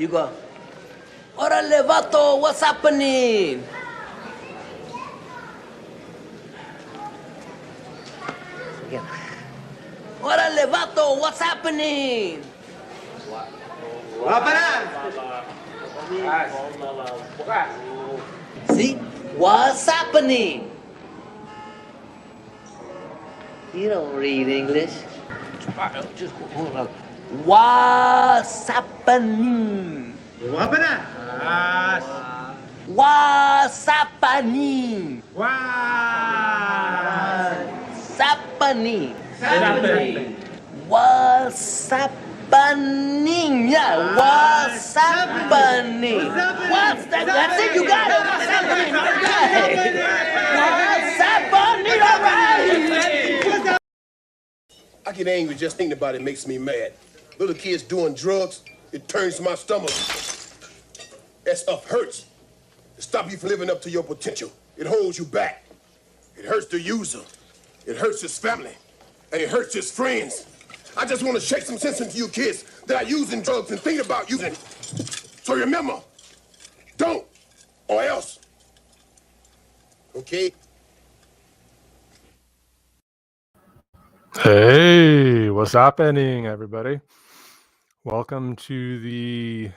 You go, Orale vato, what's happening? Again. Orale vato, what's happening? See? What's happening? You don't read English. Just hold on. What's happening? What's happening? What's happening? What's happening? Yeah, what's happening? What's that? That's it, you got it. What's happening? All right. What's happening? All right. I get angry just thinking about it makes me mad. Little kids doing drugs, it turns my stomach. That stuff hurts. It stops you from living up to your potential. It holds you back. It hurts the user. It hurts his family. And it hurts his friends. I just want to shake some sense into you kids that are using drugs and thinking about using. So remember, don't, or else. Okay? Hey, what's happening, everybody? Welcome to the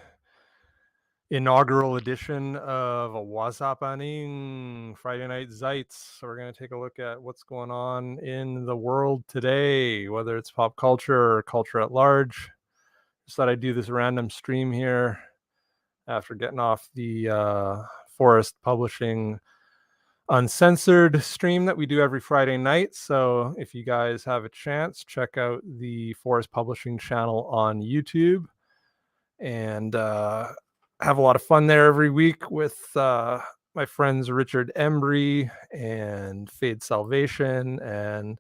inaugural edition of What's Happening Friday Night Zeits. So we're going to take a look at what's going on in the world today, whether it's pop culture or culture at large. Just thought I'd do this random stream here after getting off the Forest Publishing Uncensored stream that we do every Friday night. So if you guys have a chance, check out the Forest Publishing channel on YouTube and have a lot of fun there every week with my friends Richard Embry and Fade Salvation and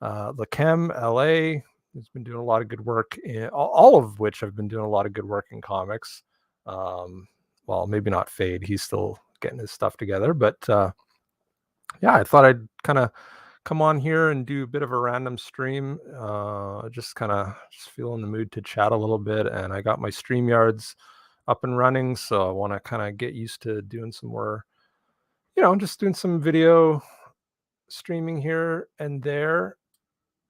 Lachem LA, who's been doing a lot of good work in all of which have been doing a lot of good work in comics. Well, maybe not Fade, he's still getting his stuff together, but yeah, I thought I'd kind of come on here and do a bit of a random stream. Just feel in the mood to chat a little bit. And I got my StreamYards up and running. So I want to kind of get used to doing some more, just doing some video streaming here and there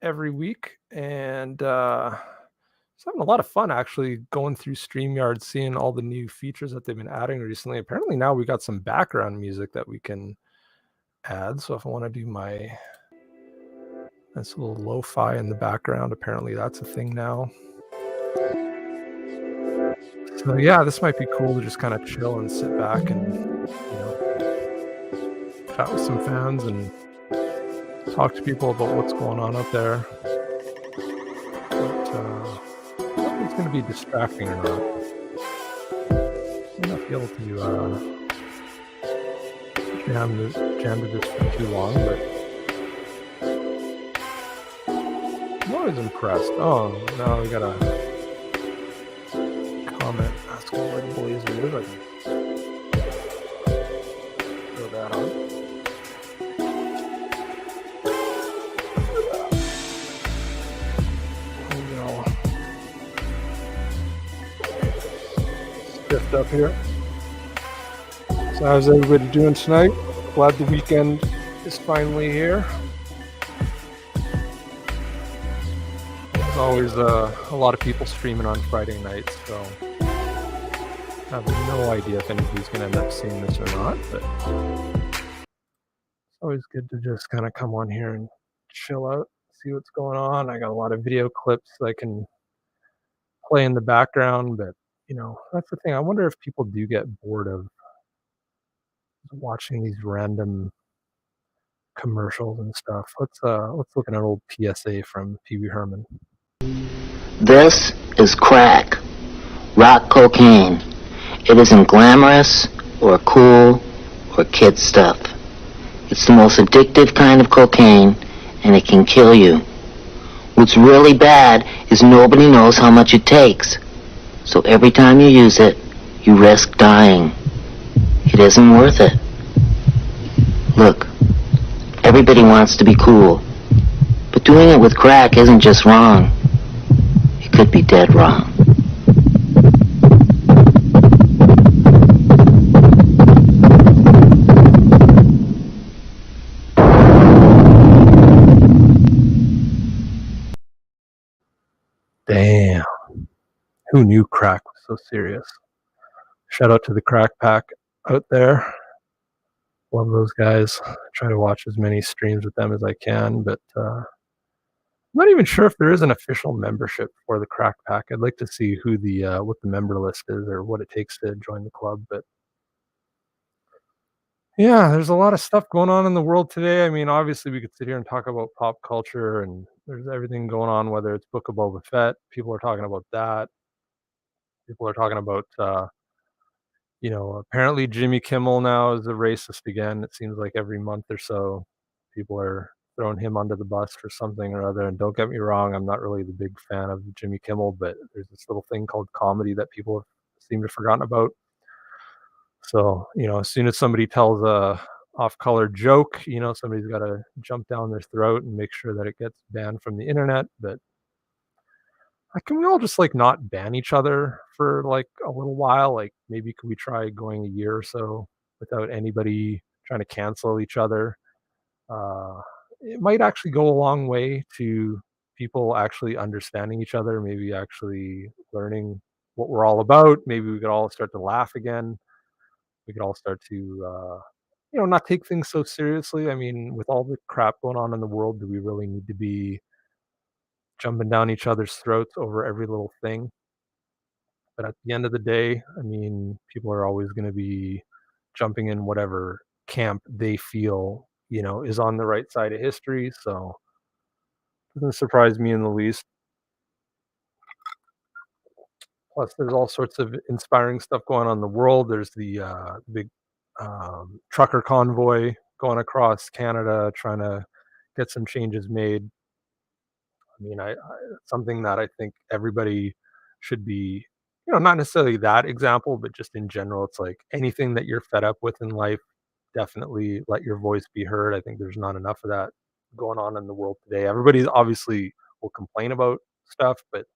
every week. And just having a lot of fun actually going through StreamYard, seeing all the new features that they've been adding recently. Apparently now we got some background music that we can add. So if I want to do my nice little lo-fi in the background, apparently that's a thing now. So yeah, this might be cool to just kind of chill and sit back and chat with some fans and talk to people about what's going on out there. But I don't think it's going to be distracting or not. I'm not be able to jam to this for too long, but I'm always impressed. Oh, now we got a comment asking where the boys live. I can throw that on. Stiffed up here. So how's everybody doing tonight? Glad the weekend is finally here. There's always a lot of people streaming on Friday nights, so I have no idea if anybody's going to end up seeing this or not, but it's always good to just kind of come on here and chill out, see what's going on. I got a lot of video clips I can play in the background, but that's the thing. I wonder if people do get bored of watching these random commercials and stuff. Let's look at an old PSA from Pee Wee Herman. This is crack, rock cocaine. It isn't glamorous or cool or kid stuff. It's the most addictive kind of cocaine, and it can kill you. What's really bad is nobody knows how much it takes. So every time you use it, you risk dying. It isn't worth it. Look, everybody wants to be cool, but doing it with crack isn't just wrong. It could be dead wrong. Damn. Who knew crack was so serious? Shout out to the crack pack out there. Love those guys. I try to watch as many streams with them as I can, but I'm not even sure if there is an official membership for the crack pack. I'd like to see who the what the member list is or what it takes to join the club. But yeah, there's a lot of stuff going on in the world today. I mean, obviously, we could sit here and talk about pop culture, and there's everything going on. Whether it's Book of Boba Fett, people are talking about that. People are talking about apparently Jimmy Kimmel now is a racist again. It seems like every month or so, people are throwing him under the bus for something or other. And don't get me wrong, I'm not really the big fan of Jimmy Kimmel, but there's this little thing called comedy that people seem to have forgotten about. So, as soon as somebody tells a off-color joke, somebody's got to jump down their throat and make sure that it gets banned from the internet. But can we all just like not ban each other for like a little while? Like maybe could we try going a year or so without anybody trying to cancel each other? Uh, it might actually go a long way to people actually understanding each other, maybe actually learning what we're all about. Maybe we could all start to laugh again. We could all start to not take things so seriously. I mean, with all the crap going on in the world, do we really need to be jumping down each other's throats over every little thing? But at the end of the day, I mean, people are always going to be jumping in whatever camp they feel, is on the right side of history. So it doesn't surprise me in the least. Plus, there's all sorts of inspiring stuff going on in the world. There's the big trucker convoy going across Canada, trying to get some changes made. I mean, something that I think everybody should be, not necessarily that example, but just in general, it's like anything that you're fed up with in life, definitely let your voice be heard. I think there's not enough of that going on in the world today. Everybody obviously will complain about stuff, but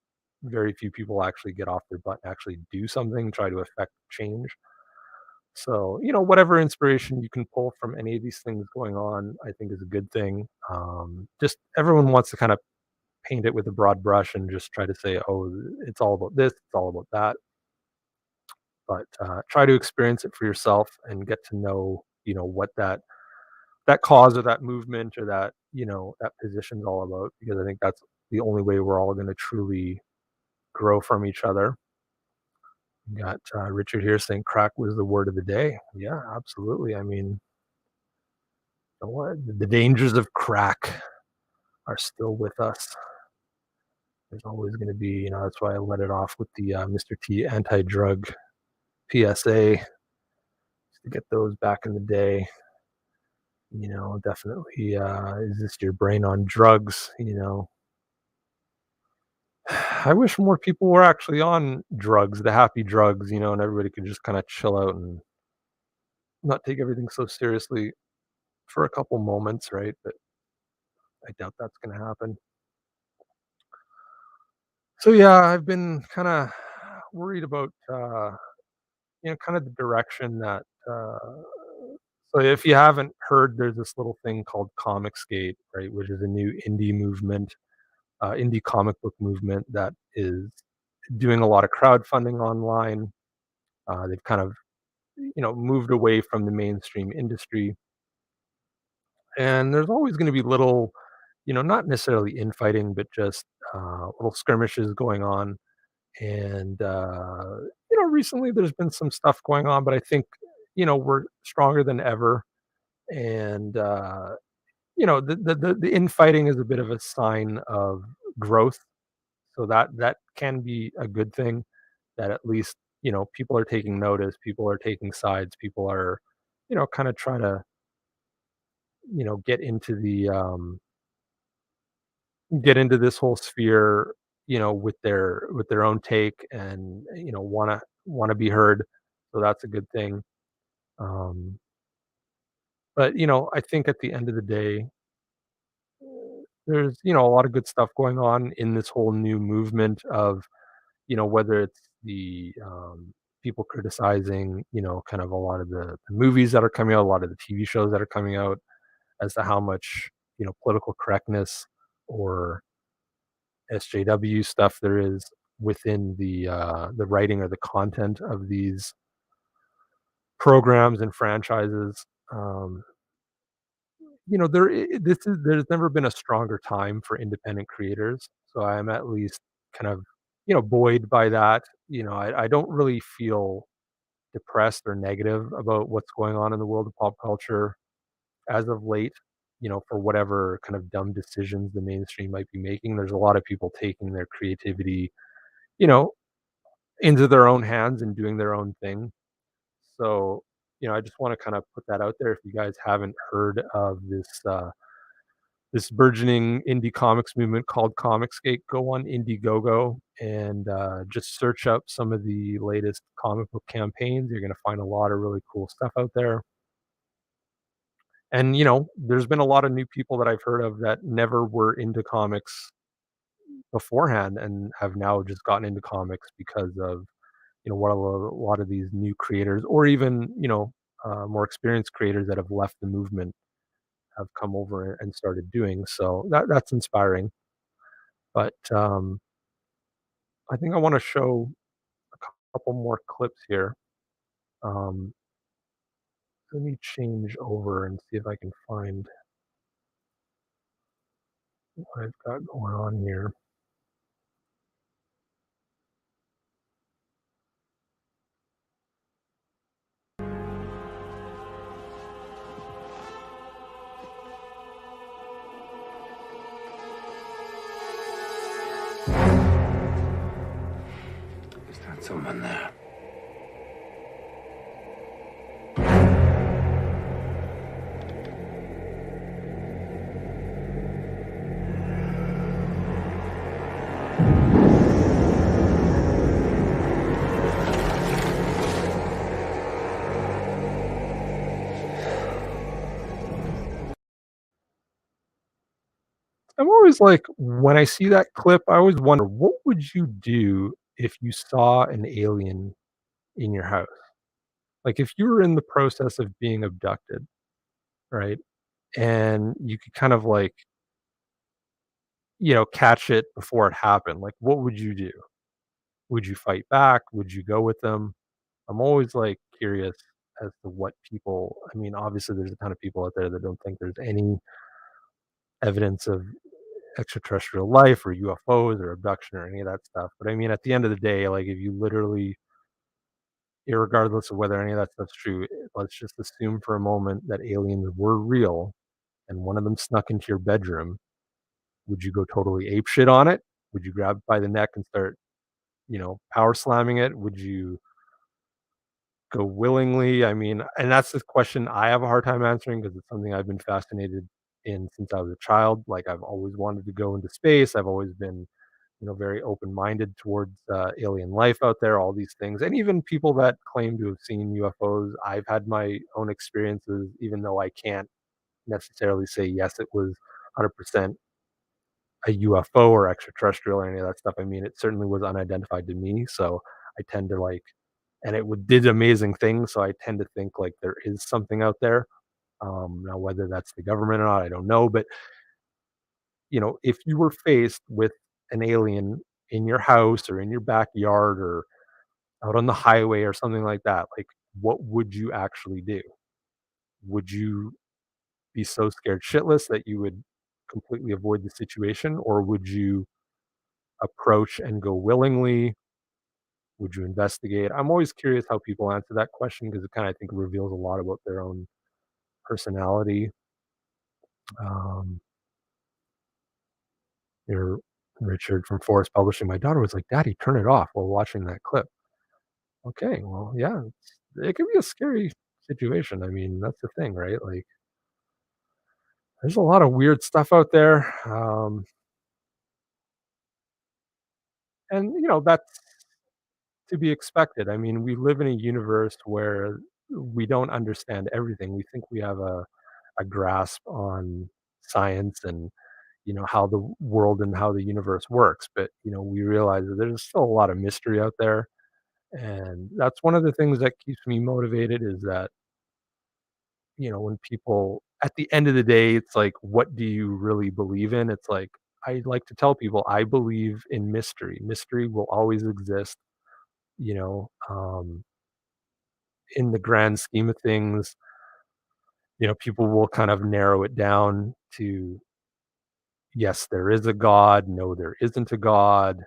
very few people actually get off their butt and actually do something, try to affect change. So, whatever inspiration you can pull from any of these things going on, I think is a good thing. Just everyone wants to kind of paint it with a broad brush and just try to say, "Oh, it's all about this, it's all about that." But try to experience it for yourself and get to know, what that cause or that movement or that that position is all about. Because I think that's the only way we're all going to truly grow from each other. We got Richard here saying crack was the word of the day. Yeah, absolutely. I mean, the dangers of crack are still with us. There's always going to be, that's why I let it off with the Mr. T anti-drug PSA to get those back in the day. Definitely, is this your brain on drugs? I wish more people were actually on drugs, the happy drugs, and everybody could just kind of chill out and not take everything so seriously for a couple moments, right? But I doubt that's going to happen. So yeah, I've been kind of worried about kind of the direction that. So if you haven't heard, there's this little thing called Comicsgate, right, which is a new indie movement, indie comic book movement that is doing a lot of crowdfunding online. They've kind of moved away from the mainstream industry, and there's always going to be little, not necessarily infighting, but just little skirmishes going on. And recently there's been some stuff going on, but I think we're stronger than ever. And the infighting is a bit of a sign of growth, so that can be a good thing. That at least people are taking notice, people are taking sides, people are kind of trying to get into the get into this whole sphere, with their own take, and want to be heard. So that's a good thing. Um, but I think at the end of the day, there's a lot of good stuff going on in this whole new movement of whether it's the people criticizing kind of a lot of the movies that are coming out, a lot of the TV shows that are coming out, as to how much political correctness or SJW stuff there is within the writing or the content of these programs and franchises. Um, there's never been a stronger time for independent creators, so I'm at least kind of, buoyed by that. I don't really feel depressed or negative about what's going on in the world of pop culture as of late, for whatever kind of dumb decisions the mainstream might be making. There's a lot of people taking their creativity, you know, into their own hands and doing their own thing. So, I just want to kind of put that out there. If you guys haven't heard of this burgeoning indie comics movement called Comicsgate, go on Indiegogo and just search up some of the latest comic book campaigns. You're going to find a lot of really cool stuff out there. And there's been a lot of new people that I've heard of that never were into comics beforehand and have now just gotten into comics because of what a lot of these new creators, or even more experienced creators that have left the movement, have come over and started doing. So that's inspiring. But I think I want to show a couple more clips here. Um, Let me change over and see if I can find what I've got going on here. There's not someone there. I'm always like, when I see that clip, I always wonder, what would you do if you saw an alien in your house? Like, if you were in the process of being abducted, right? And you could kind of like, catch it before it happened. Like, what would you do? Would you fight back? Would you go with them? I'm always like curious as to what people, I mean, obviously there's a ton of people out there that don't think there's any evidence of extraterrestrial life or UFOs or abduction or any of that stuff. But I mean, at the end of the day, like if you literally, irregardless of whether any of that stuff's true, let's just assume for a moment that aliens were real and one of them snuck into your bedroom. Would you go totally ape shit on it? Would you grab it by the neck and start, power slamming it? Would you go willingly? I mean, and that's the question I have a hard time answering because it's something I've been fascinated in since I was a child. Like I've always wanted to go into space. I've always been, very open-minded towards alien life out there, all these things. And even people that claim to have seen UFOs, I've had my own experiences, even though I can't necessarily say, yes, it was 100% a UFO or extraterrestrial or any of that stuff. I mean, it certainly was unidentified to me. So I tend to like, and it did amazing things. So I tend to think like there is something out there. Now, whether that's the government or not, I don't know. But if you were faced with an alien in your house or in your backyard or out on the highway or something like that, like what would you actually do? Would you be so scared shitless that you would completely avoid the situation, or would you approach and go willingly? Would you investigate? I'm always curious how people answer that question because it kind of, I think, reveals a lot about their own personality. Um, your Richard from Forest Publishing. My daughter was like, "Daddy, turn it off while watching that clip." Okay, well, yeah, it can be a scary situation. I mean, that's the thing, right? Like, there's a lot of weird stuff out there, and that's to be expected. I mean, we live in a universe where we don't understand everything. We think we have a grasp on science and how the world and how the universe works, but we realize that there's still a lot of mystery out there, and that's one of the things that keeps me motivated is that when people, at the end of the day, it's like, what do you really believe in? It's like, I like to tell people I believe in mystery. Mystery will always exist, you know, in the grand scheme of things. People will kind of narrow it down to, yes, there is a God. No, there isn't a God.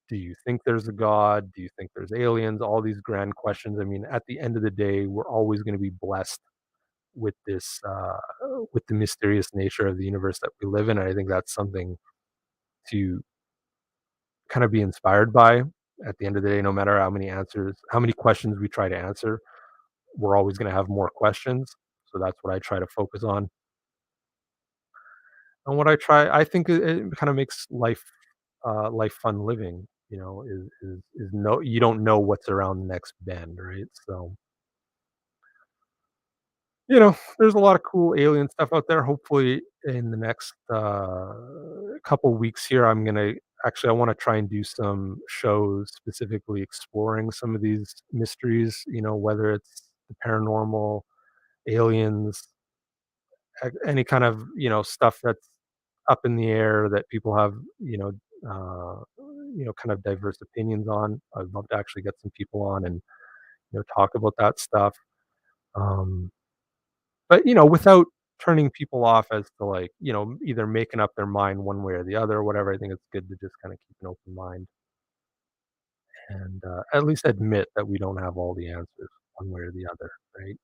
Do you think there's a God? Do you think there's aliens? All these grand questions. I mean, at the end of the day, we're always going to be blessed with this, with the mysterious nature of the universe that we live in. And I think that's something to kind of be inspired by. At the end of the day, no matter how many questions we try to answer, we're always going to have more questions. So that's what I try to focus on. And I think it kind of makes life fun living. Is no, you don't know what's around the next bend, right? So there's a lot of cool alien stuff out there. Hopefully, in the next couple weeks here, I want to try and do some shows specifically exploring some of these mysteries. Whether it's the paranormal, aliens, any kind of stuff that's up in the air that people have kind of diverse opinions on. I'd love to actually get some people on and talk about that stuff. Um, but without turning people off as to, like, either making up their mind one way or the other or whatever. I think it's good to just kind of keep an open mind and at least admit that we don't have all the answers one way or the other, right?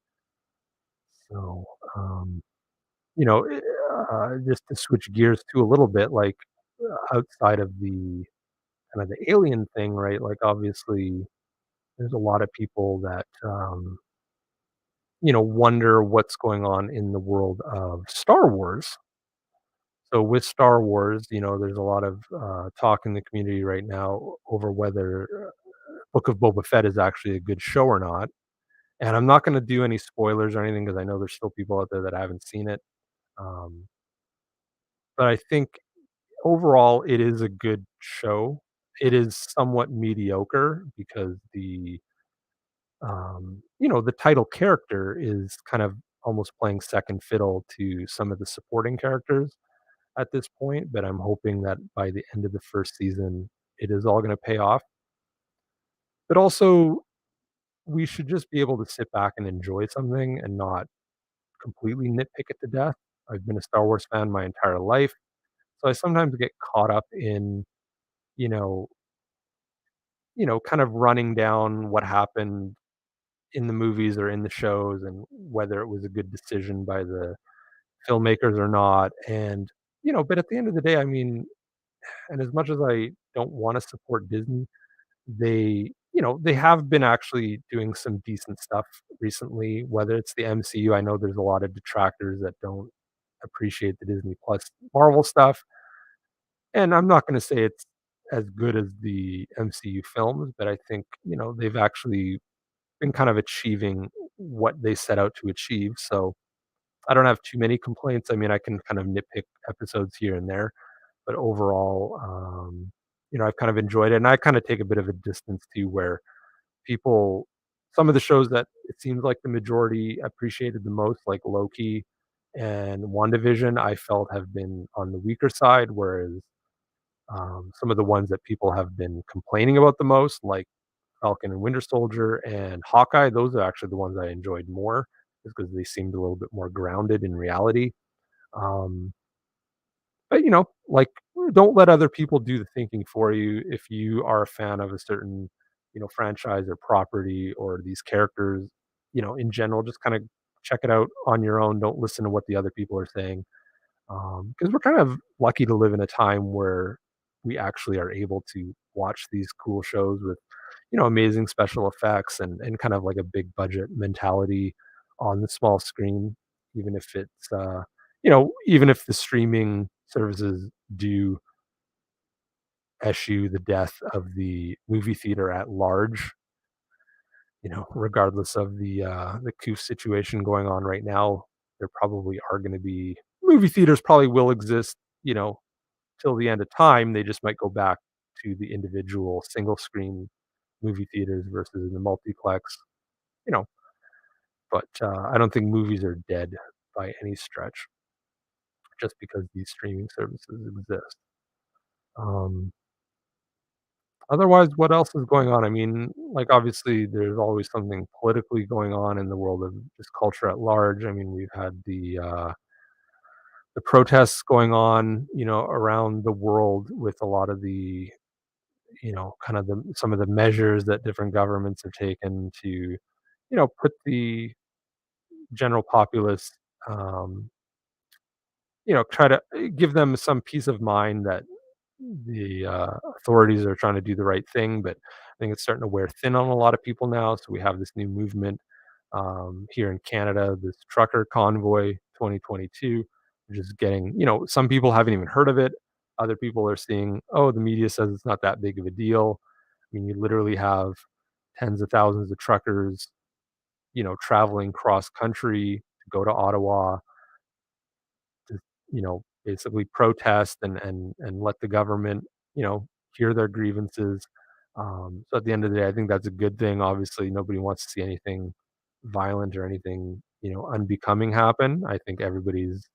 So, just to switch gears to a little bit, like, outside of the kind of the alien thing, right? Like, obviously, there's a lot of people that, wonder what's going on in the world of Star Wars. So with Star Wars, there's a lot of talk in the community right now over whether Book of Boba Fett is actually a good show or not. And I'm not going to do any spoilers or anything because I know there's still people out there that haven't seen it. Um, but I think overall, it is a good show. It is somewhat mediocre because the title character is kind of almost playing second fiddle to some of the supporting characters at this point, but I'm hoping that by the end of the first season, it is all gonna pay off. But also, we should just be able to sit back and enjoy something and not completely nitpick it to death. I've been a Star Wars fan my entire life, so I sometimes get caught up in, you know kind of running down what happened in the movies or in the shows and whether it was a good decision by the filmmakers or not. And, but at the end of the day, I mean, and as much as I don't want to support Disney, they have been actually doing some decent stuff recently, whether it's the MCU. I know there's a lot of detractors that don't appreciate the Disney Plus Marvel stuff. And I'm not going to say it's as good as the MCU films, but I think, they've actually been kind of achieving what they set out to achieve. So I don't have too many complaints. I mean, I can kind of nitpick episodes here and there, but overall, I've kind of enjoyed it, and I kind of take a bit of a distance too, where people, some of the shows that it seems like the majority appreciated the most, like Loki and WandaVision, I felt have been on the weaker side, whereas some of the ones that people have been complaining about the most, like Falcon and Winter Soldier and Hawkeye, those are actually the ones I enjoyed more, just because they seemed a little bit more grounded in reality. Um, but like, don't let other people do the thinking for you. If you are a fan of a certain, franchise or property or these characters, in general, just kind of check it out on your own. Don't listen to what the other people are saying, because we're kind of lucky to live in a time where we actually are able to watch these cool shows with, amazing special effects and kind of like a big budget mentality on the small screen, even if it's, even if the streaming services do eschew the death of the movie theater at large, regardless of the coup situation going on right now, there probably are going to be movie theaters probably will exist, till the end of time. They just might go back to the individual single screen movie theaters versus the multiplex, you know. But I don't think movies are dead by any stretch just because these streaming services exist. Um, Otherwise, what else is going on? I mean, like, obviously, there's always something politically going on in the world of just culture at large. I mean, we've had the protests going on, around the world with a lot of the, kind of some of the measures that different governments have taken to, put the general populace, um, try to give them some peace of mind that the authorities are trying to do the right thing. But I think it's starting to wear thin on a lot of people now. So we have this new movement here in Canada, this trucker convoy 2022, which is getting, some people haven't even heard of it. Other people are seeing, oh, the media says it's not that big of a deal. I mean, you literally have tens of thousands of truckers, traveling cross country to go to Ottawa to, basically protest and let the government, hear their grievances. So at the end of the day, I think that's a good thing. Obviously, nobody wants to see anything violent or anything, unbecoming happen. I think everybody's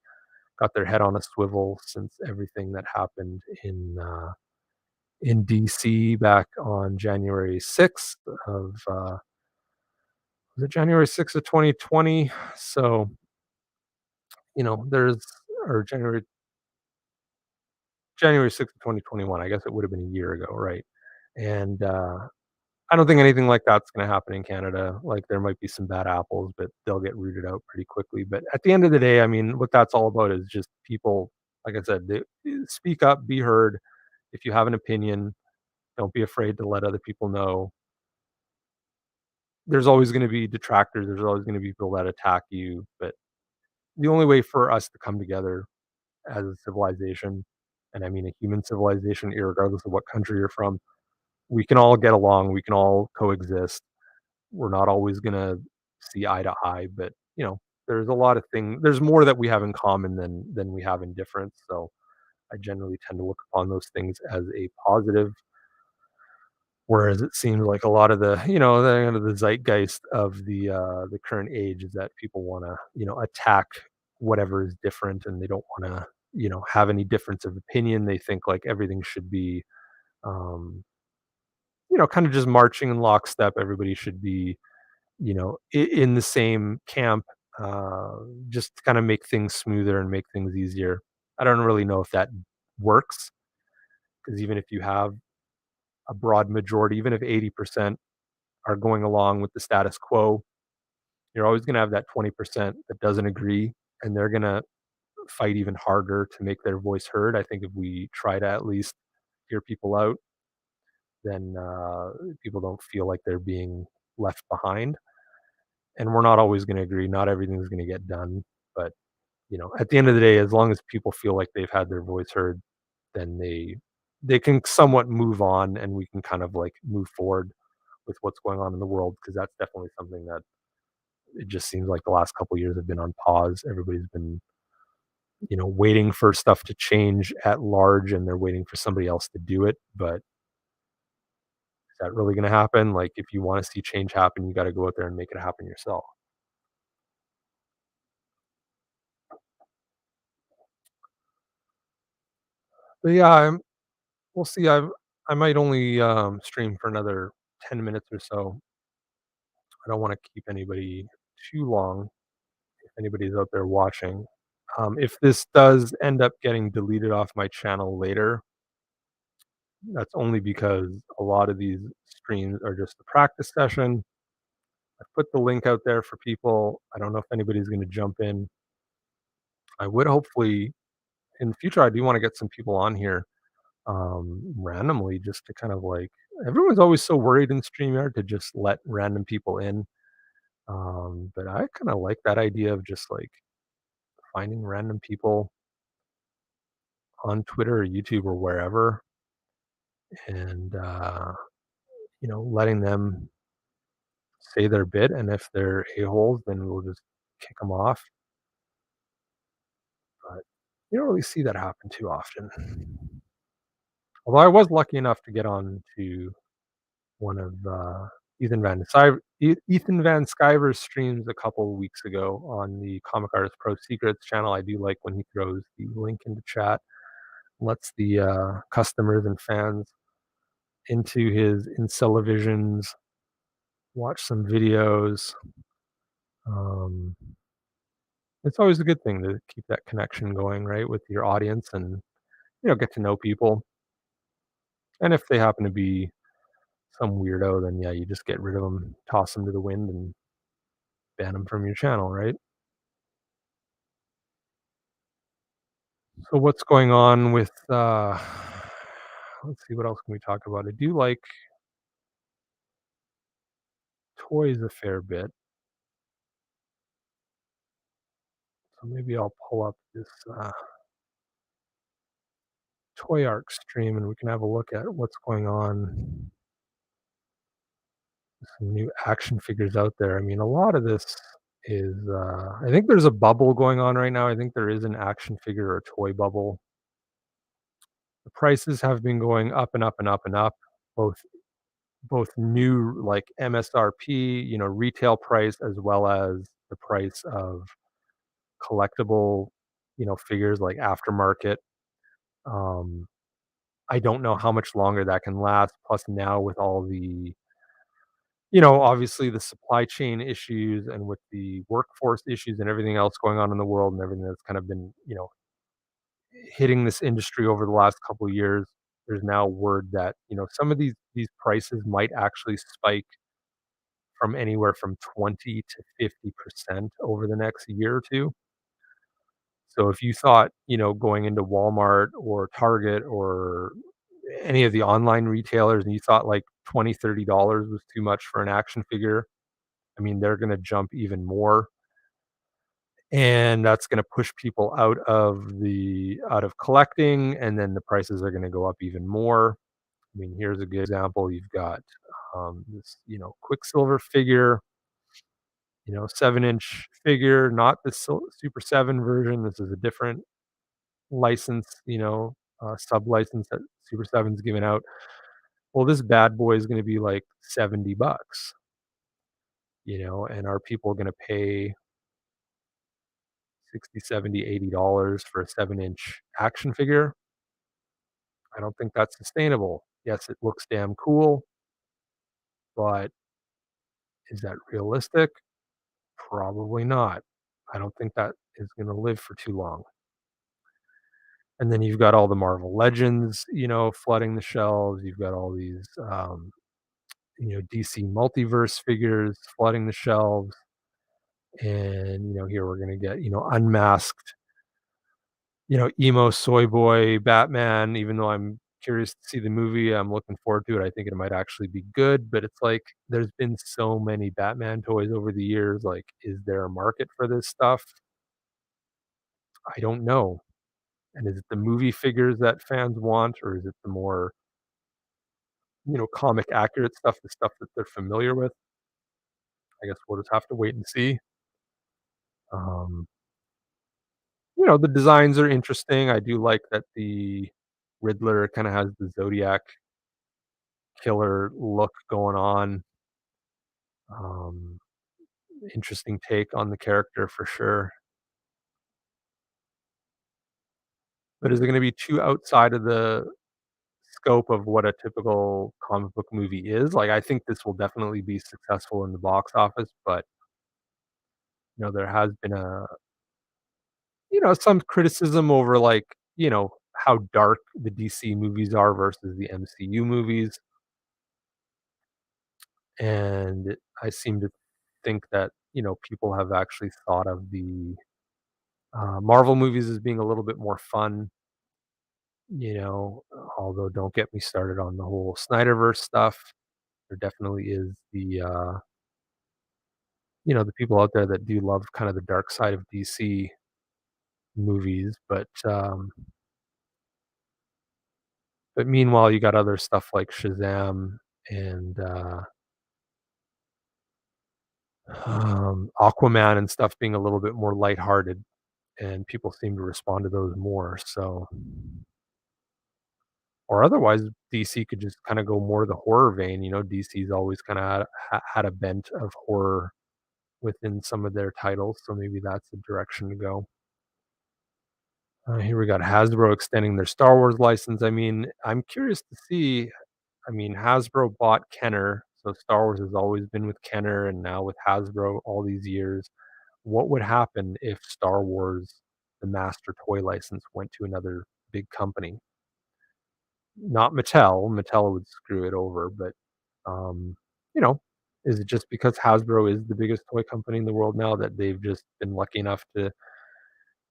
got their head on a swivel since everything that happened in DC back on January 6th of was it January 6th of 2020? So, there's or January 6th of 2021, I guess it would have been a year ago, right? And, I don't think anything like that's gonna happen in Canada. Like, there might be some bad apples, but they'll get rooted out pretty quickly. But at the end of the day, I mean, what that's all about is just people, like I said, they speak up, be heard. If you have an opinion, don't be afraid to let other people know. There's always gonna be detractors, there's always gonna be people that attack you, but the only way for us to come together as a civilization, and I mean a human civilization, irregardless of what country you're from, we can all get along, we can all coexist. We're not always gonna see eye to eye, but, there's a lot of things there's more that we have in common than we have in difference, so I generally tend to look upon those things as a positive, whereas it seems like a lot of the zeitgeist of the current age is that people wanna, attack whatever is different, and they don't wanna, have any difference of opinion. They think, like, everything should be, um, kinda just marching in lockstep. Everybody should be, in the same camp, uh, just to kinda make things smoother and make things easier. I don't really know if that works, because even if you have a broad majority, even if 80% are going along with the status quo, you're always gonna have that 20% that doesn't agree, and they're gonna fight even harder to make their voice heard. I think if we try to at least hear people out, then, people don't feel like they're being left behind, and we're not always gonna agree, not everything's gonna get done, but, at the end of the day, as long as people feel like they've had their voice heard, then they can somewhat move on, and we can kind of, like, move forward with what's going on in the world, because that's definitely something that it just seems like the last couple years have been on pause. Everybody's been, waiting for stuff to change at large, and they're waiting for somebody else to do it. But is that really going to happen? Like, if you want to see change happen, you got to go out there and make it happen yourself. But yeah, we'll see. I might only stream for another 10 minutes or so. I don't want to keep anybody too long. If anybody's out there watching, if this does end up getting deleted off my channel later, that's only because a lot of these streams are just a practice session. I put the link out there for people. I don't know if anybody's going to jump in. I would hopefully in the future, I do want to get some people on here randomly, just to kind of like, everyone's always so worried in StreamYard to just let random people in. But I kind of like that idea of just like finding random people on Twitter or YouTube or wherever, and letting them say their bit, and if they're a-holes, then we'll just kick them off, but you don't really see that happen too often. Although I was lucky enough to get on to one of, Ethan Van Sciver's streams a couple of weeks ago on the Comic Artist Pro Secrets channel. I do like when he throws the link into chat. lets the customers and fans into his Incellavisions, watch some videos. Um, it's always a good thing to keep that connection going, right, with your audience and get to know people. And if they happen to be some weirdo, then yeah, you just get rid of them, toss them to the wind, and ban them from your channel, right? So what's going on with let's see, what else can we talk about? I do like toys a fair bit. So maybe I'll pull up this Toy Arc stream and we can have a look at what's going on. Some new action figures out there. I mean, a lot of this is I think there's a bubble going on right now. I think there is an action figure or toy bubble. The prices have been going up and up and up and up, both new like MSRP, retail price, as well as the price of collectible, figures like aftermarket. Um, I don't know how much longer that can last. Plus, now with all the, obviously the supply chain issues and with the workforce issues and everything else going on in the world and everything that's kind of been, hitting this industry over the last couple of years, there's now word that some of these prices might actually spike from anywhere from 20 to 50% over the next year or two. So if you thought, going into Walmart or Target or any of the online retailers and you thought like $20, $30 was too much for an action figure, I mean, they're going to jump even more. And that's going to push people out of collecting, and then the prices are going to go up even more. I mean, here's a good example. You've got this, Quicksilver figure, 7-inch figure, not the Super 7 version. This is a different license, sub license that Super 7's giving out. Well, this bad boy is going to be like $70, and are people going to pay 60, 70, $80 for a 7-inch action figure? I don't think that's sustainable. Yes, it looks damn cool, but is that realistic? Probably not. I don't think that is going to live for too long. And then you've got all the Marvel Legends, flooding the shelves. You've got all these, DC multiverse figures flooding the shelves. And, here we're going to get, unmasked, emo soy boy Batman. Even though I'm curious to see the movie, I'm looking forward to it. I think it might actually be good, but it's like there's been so many Batman toys over the years. Like, is there a market for this stuff? I don't know. And is it the movie figures that fans want, or is it the more, comic accurate stuff, the stuff that they're familiar with? I guess we'll just have to wait and see. Um, the designs are interesting. I do like that the Riddler kind of has the Zodiac killer look going on. Um, Interesting take on the character for sure. But is it going to be too outside of the scope of what a typical comic book movie is? Like, I think this will definitely be successful in the box office, but there has been some criticism over like, how dark the DC movies are versus the MCU movies. And I seem to think that, people have actually thought of the Marvel movies as being a little bit more fun, you know, although don't get me started on the whole Snyderverse stuff. There definitely is the people out there that do love kind of the dark side of DC movies, but meanwhile, you got other stuff like Shazam and Aquaman and stuff being a little bit more lighthearted, and people seem to respond to those more. So, or otherwise, DC could just kind of go more the horror vein. DC's always kind of had a bent of horror within some of their titles, so maybe that's the direction to go. Here we got Hasbro extending their Star Wars license. I mean, I'm curious to see. I mean, Hasbro bought Kenner, so Star Wars has always been with Kenner, and now with Hasbro all these years. What would happen if Star Wars, the master toy license, went to another big company? Not Mattel. Mattel would screw it over, but um, you know, is it just because Hasbro is the biggest toy company in the world now that they've just been lucky enough to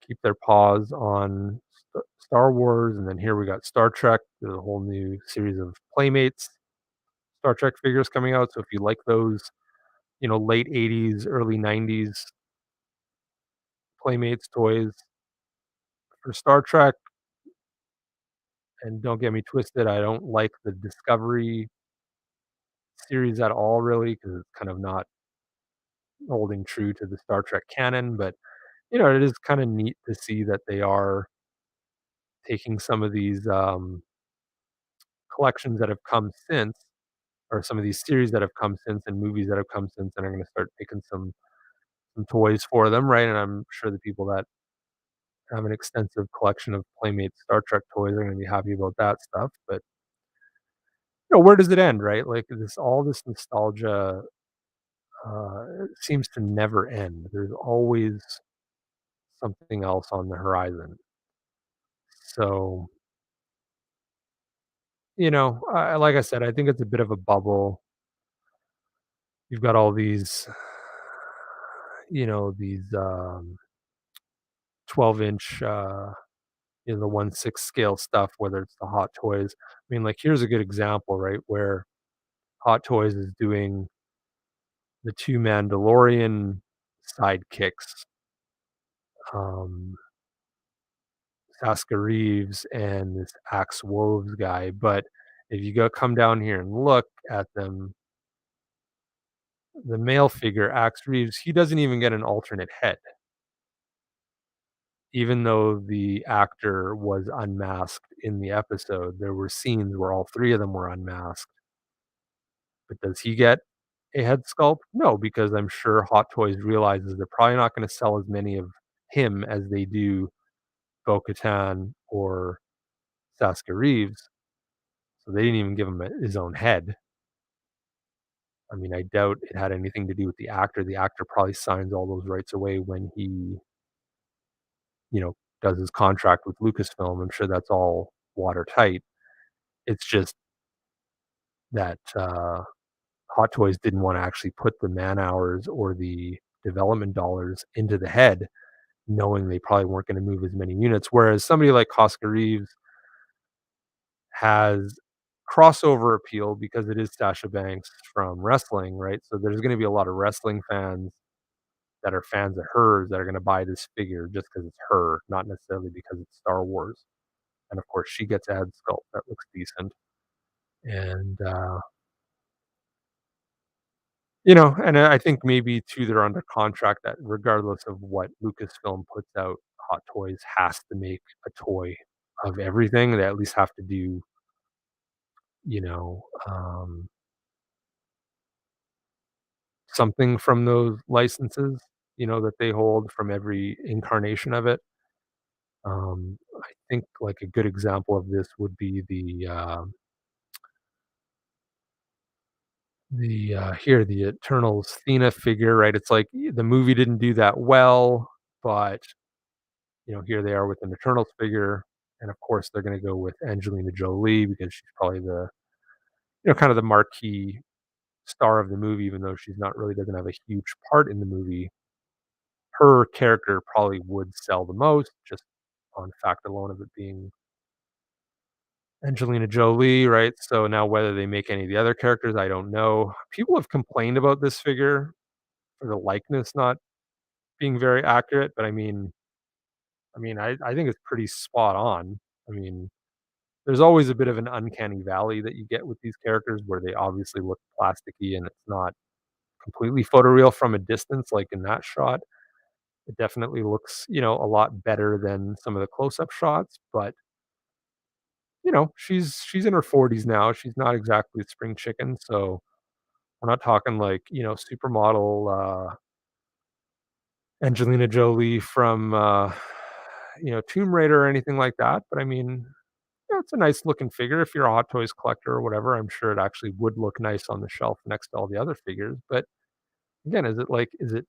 keep their paws on Star Wars? And then here we got Star Trek, the whole new series of Playmates Star Trek figures coming out. So if you like those, late 80s, early 90s Playmates toys for Star Trek, and don't get me twisted, I don't like the Discovery series at all, really, because it's kind of not holding true to the Star Trek canon. But it is kind of neat to see that they are taking some of these collections that have come since, or some of these series that have come since, and movies that have come since, and are going to start making some toys for them, right? And I'm sure the people that have an extensive collection of Playmates Star Trek toys are going to be happy about that stuff. But where does it end, right? Like this nostalgia seems to never end. There's always something else on the horizon. So, like I said, I think it's a bit of a bubble. You've got all these 12-inch, the 1/6 scale stuff, whether it's the Hot Toys. I mean, like, here's a good example, right, where Hot Toys is doing the 2 Mandalorian sidekicks, um, Saska Reeves and this Axe Woves guy. But if you come down here and look at them, the male figure, Axe Reeves, he doesn't even get an alternate head, even though the actor was unmasked in the episode. There were scenes where all 3 of them were unmasked. But does he get a head sculpt? No, because I'm sure Hot Toys realizes they're probably not gonna sell as many of him as they do Bo-Katan or Saska Reeves, so they didn't even give him his own head. I mean, I doubt it had anything to do with the actor. The actor probably signs all those rights away when he, does his contract with Lucasfilm. I'm sure that's all watertight. It's just that, Hot Toys didn't wanna actually put the man-hours or the development dollars into the head, knowing they probably weren't gonna move as many units, whereas somebody like Saska Reeves has crossover appeal because it is Sasha Banks from wrestling, right? So there's gonna be a lot of wrestling fans that are fans of hers that are gonna buy this figure just because it's her, not necessarily because it's Star Wars. And of course, she gets a head sculpt that looks decent. And, and I think maybe too they're under contract that regardless of what Lucasfilm puts out, Hot Toys has to make a toy of everything. They at least have to do, you know, um, something from those licenses, that they hold from every incarnation of it. I think like a good example of this would be the Eternals Thena figure, right? It's like the movie didn't do that well, but here they are with an Eternals figure, and of course they're going to go with Angelina Jolie because she's probably the kind of the marquee star of the movie, even though she's not really doesn't have a huge part in the movie. Her character probably would sell the most, just on fact alone of it being Angelina Jolie, right? So now whether they make any of the other characters, I don't know. People have complained about this figure for the likeness not being very accurate, but I think it's pretty spot on. I mean, there's always a bit of an uncanny valley that you get with these characters where they obviously look plasticky and it's not completely photoreal from a distance, like in that shot. It definitely looks, a lot better than some of the close-up shots, but she's in her 40s now. She's not exactly a spring chicken, so we're not talking like, supermodel Angelina Jolie from Tomb Raider or anything like that, but I mean, it's a nice looking figure. If you're a Hot Toys collector or whatever, I'm sure it actually would look nice on the shelf next to all the other figures. But again, is it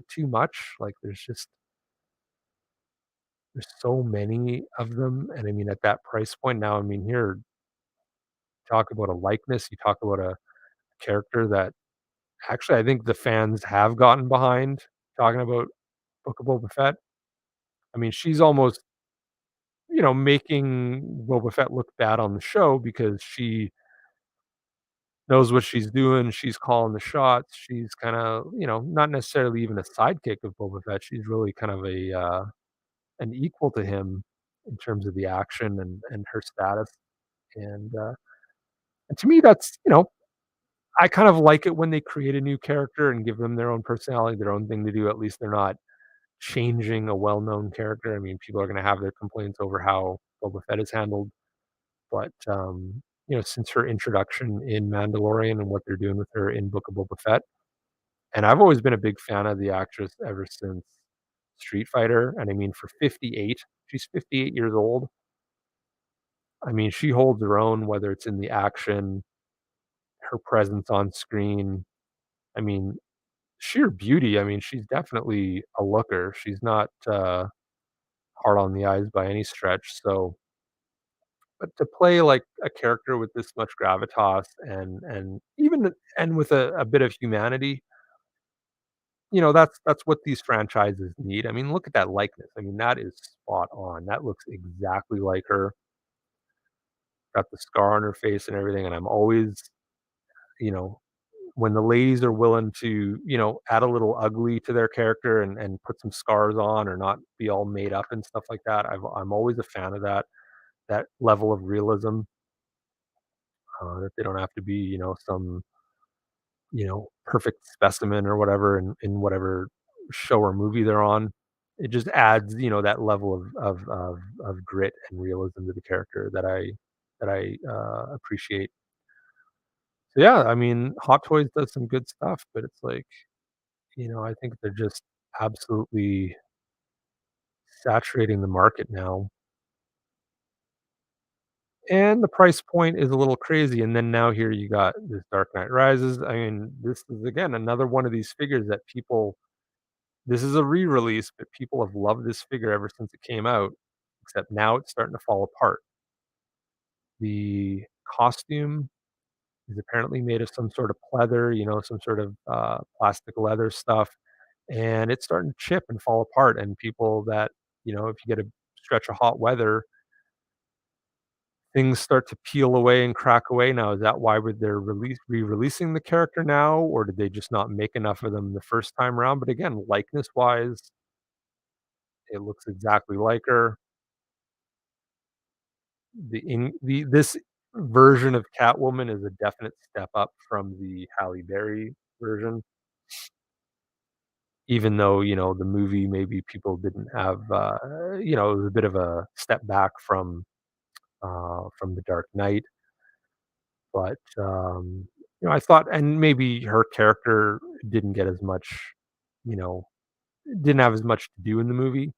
too much? Like there's so many of them, and I mean at that price point now, I mean here talk about a likeness, you talk about a character that actually I think the fans have gotten behind talking about Book of Boba Fett. I mean, she's almost, making Boba Fett look bad on the show because she knows what she's doing, she's calling the shots, she's kinda, not necessarily even a sidekick of Boba Fett, she's really kind of an equal to him in terms of the action and her status, and to me, that's, I kind of like it when they create a new character and give them their own personality, their own thing to do, at least they're not changing a well-known character. I mean, people are gonna have their complaints over how Boba Fett is handled, but, since her introduction in Mandalorian and what they're doing with her in Book of Boba Fett, and I've always been a big fan of the actress ever since Street Fighter, and I mean, for 58, she's 58 years old. I mean, she holds her own, whether it's in the action, her presence on screen. I mean, sheer beauty, I mean, she's definitely a looker. She's not, hard on the eyes by any stretch, so but to play, like, a character with this much gravitas and with a bit of humanity, that's what these franchises need. I mean, look at that likeness. I mean, that is spot on. That looks exactly like her. Got the scar on her face and everything, and I'm always, you know, when the ladies are willing to, add a little ugly to their character and put some scars on or not be all made up and stuff like that, I'm always a fan of that level of realism, that they don't have to be, some, perfect specimen or whatever in whatever show or movie they're on. It just adds, that level of grit and realism to the character that I appreciate. So yeah, I mean, Hot Toys does some good stuff, but it's like, I think they're just absolutely saturating the market now, and the price point is a little crazy, and then now here you got this Dark Knight Rises. I mean, this is again another one of these figures that people this is a re-release, but people have loved this figure ever since it came out, except now it's starting to fall apart. The costume is apparently made of some sort of pleather, some sort of, plastic leather stuff, and it's starting to chip and fall apart, and people that, if you get a stretch of hot weather, things start to peel away and crack away now. Is that why would they're re-releasing the character now, or did they just not make enough of them the first time around? But again, likeness-wise, it looks exactly like her. This version of Catwoman is a definite step up from the Halle Berry version, even though, the movie maybe people didn't have, it was a bit of a step back from The Dark Knight, but, I thought and maybe her character didn't get as much, you know didn't have as much to do in the movie,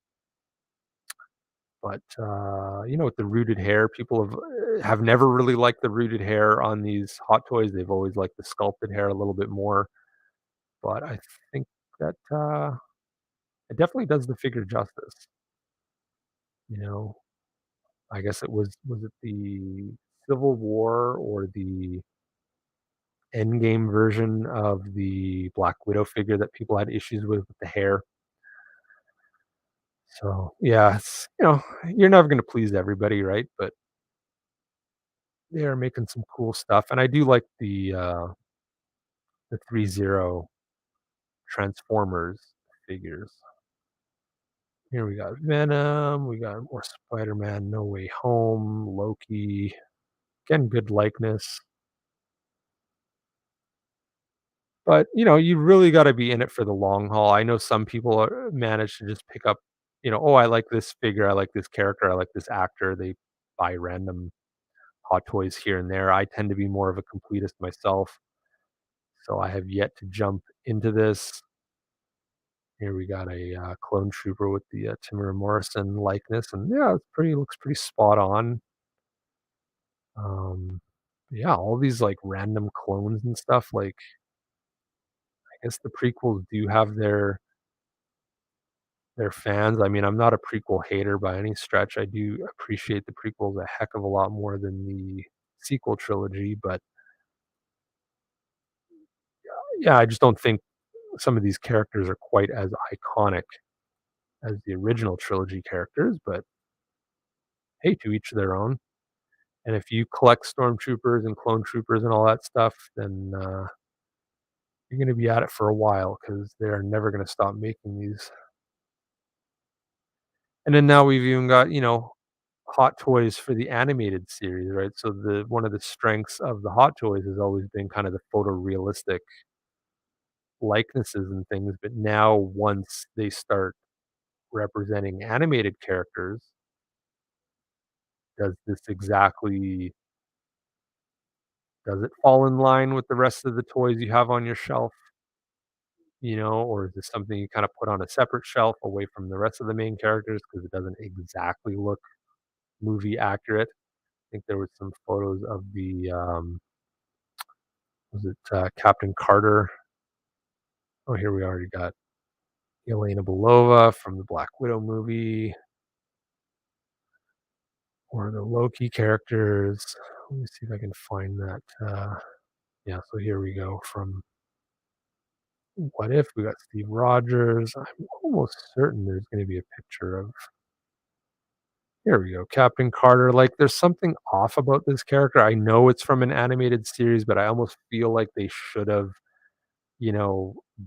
but, with the rooted hair, people have never really liked the rooted hair on these Hot Toys. They've always liked the sculpted hair a little bit more, but I think that, it definitely does the figure justice, you know? I guess was it the Civil War or the Endgame version of the Black Widow figure that people had issues with the hair? So, yeah, you're never gonna please everybody, right? But they are making some cool stuff, and I do like the 3-0 Transformers figures. Here we got Venom, we got more Spider-Man, No Way Home, Loki. Again, good likeness. But, you really gotta be in it for the long haul. I know some people manage to just pick up, "Oh, I like this figure, I like this character, I like this actor." They buy random Hot Toys here and there. I tend to be more of a completist myself, so I have yet to jump into this. Here we got a clone trooper with the Timur Morrison likeness, and yeah, it's pretty looks pretty spot on. Um, yeah, all these like random clones and stuff. Like, I guess the prequels do have their fans. I mean, I'm not a prequel hater by any stretch. I do appreciate the prequels a heck of a lot more than the sequel trilogy, but yeah, I just don't think some of these characters are quite as iconic as the original trilogy characters, but hey, to each their own. And if you collect stormtroopers and clone troopers and all that stuff, then you're going to be at it for a while because they're never going to stop making these. And then now we've even got, hot toys for the animated series, right? So the one of the strengths of the hot toys has always been kind of the photorealistic likenesses and things, but now once they start representing animated characters, does this exactly does it fall in line with the rest of the toys you have on your shelf? Or is this something you kind of put on a separate shelf away from the rest of the main characters because it doesn't exactly look movie accurate? I think there was some photos of the was it Captain Carter? Oh, here we already got Elena Belova from the Black Widow movie, or the Loki characters. Let me see if I can find that. Yeah, so here we go from What If. We got Steve Rogers. I'm almost certain there's going to be a picture of. Here we go, Captain Carter. Like, there's something off about this character. I know it's from an animated series, but I almost feel like they should have,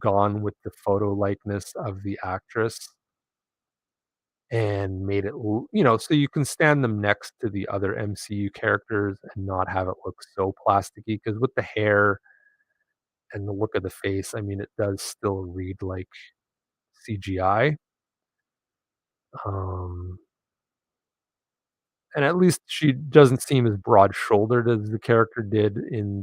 gone with the photo likeness of the actress and made it, so you can stand them next to the other MCU characters and not have it look so plasticky. Because with the hair and the look of the face, I mean, it does still read like CGI. Um, and at least she doesn't seem as broad-shouldered as the character did in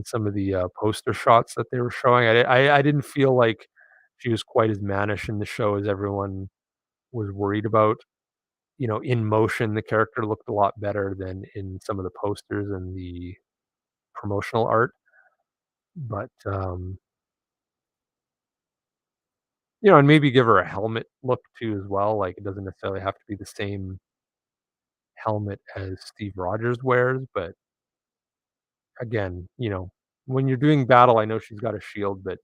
some of the poster shots that they were showing. I didn't feel like she was quite as mannish in the show as everyone was worried about. In motion, the character looked a lot better than in some of the posters and the promotional art. But, and maybe give her a helmet look too as well. Like, it doesn't necessarily have to be the same helmet as Steve Rogers wears, but again, when you're doing battle, I know she's got a shield, but,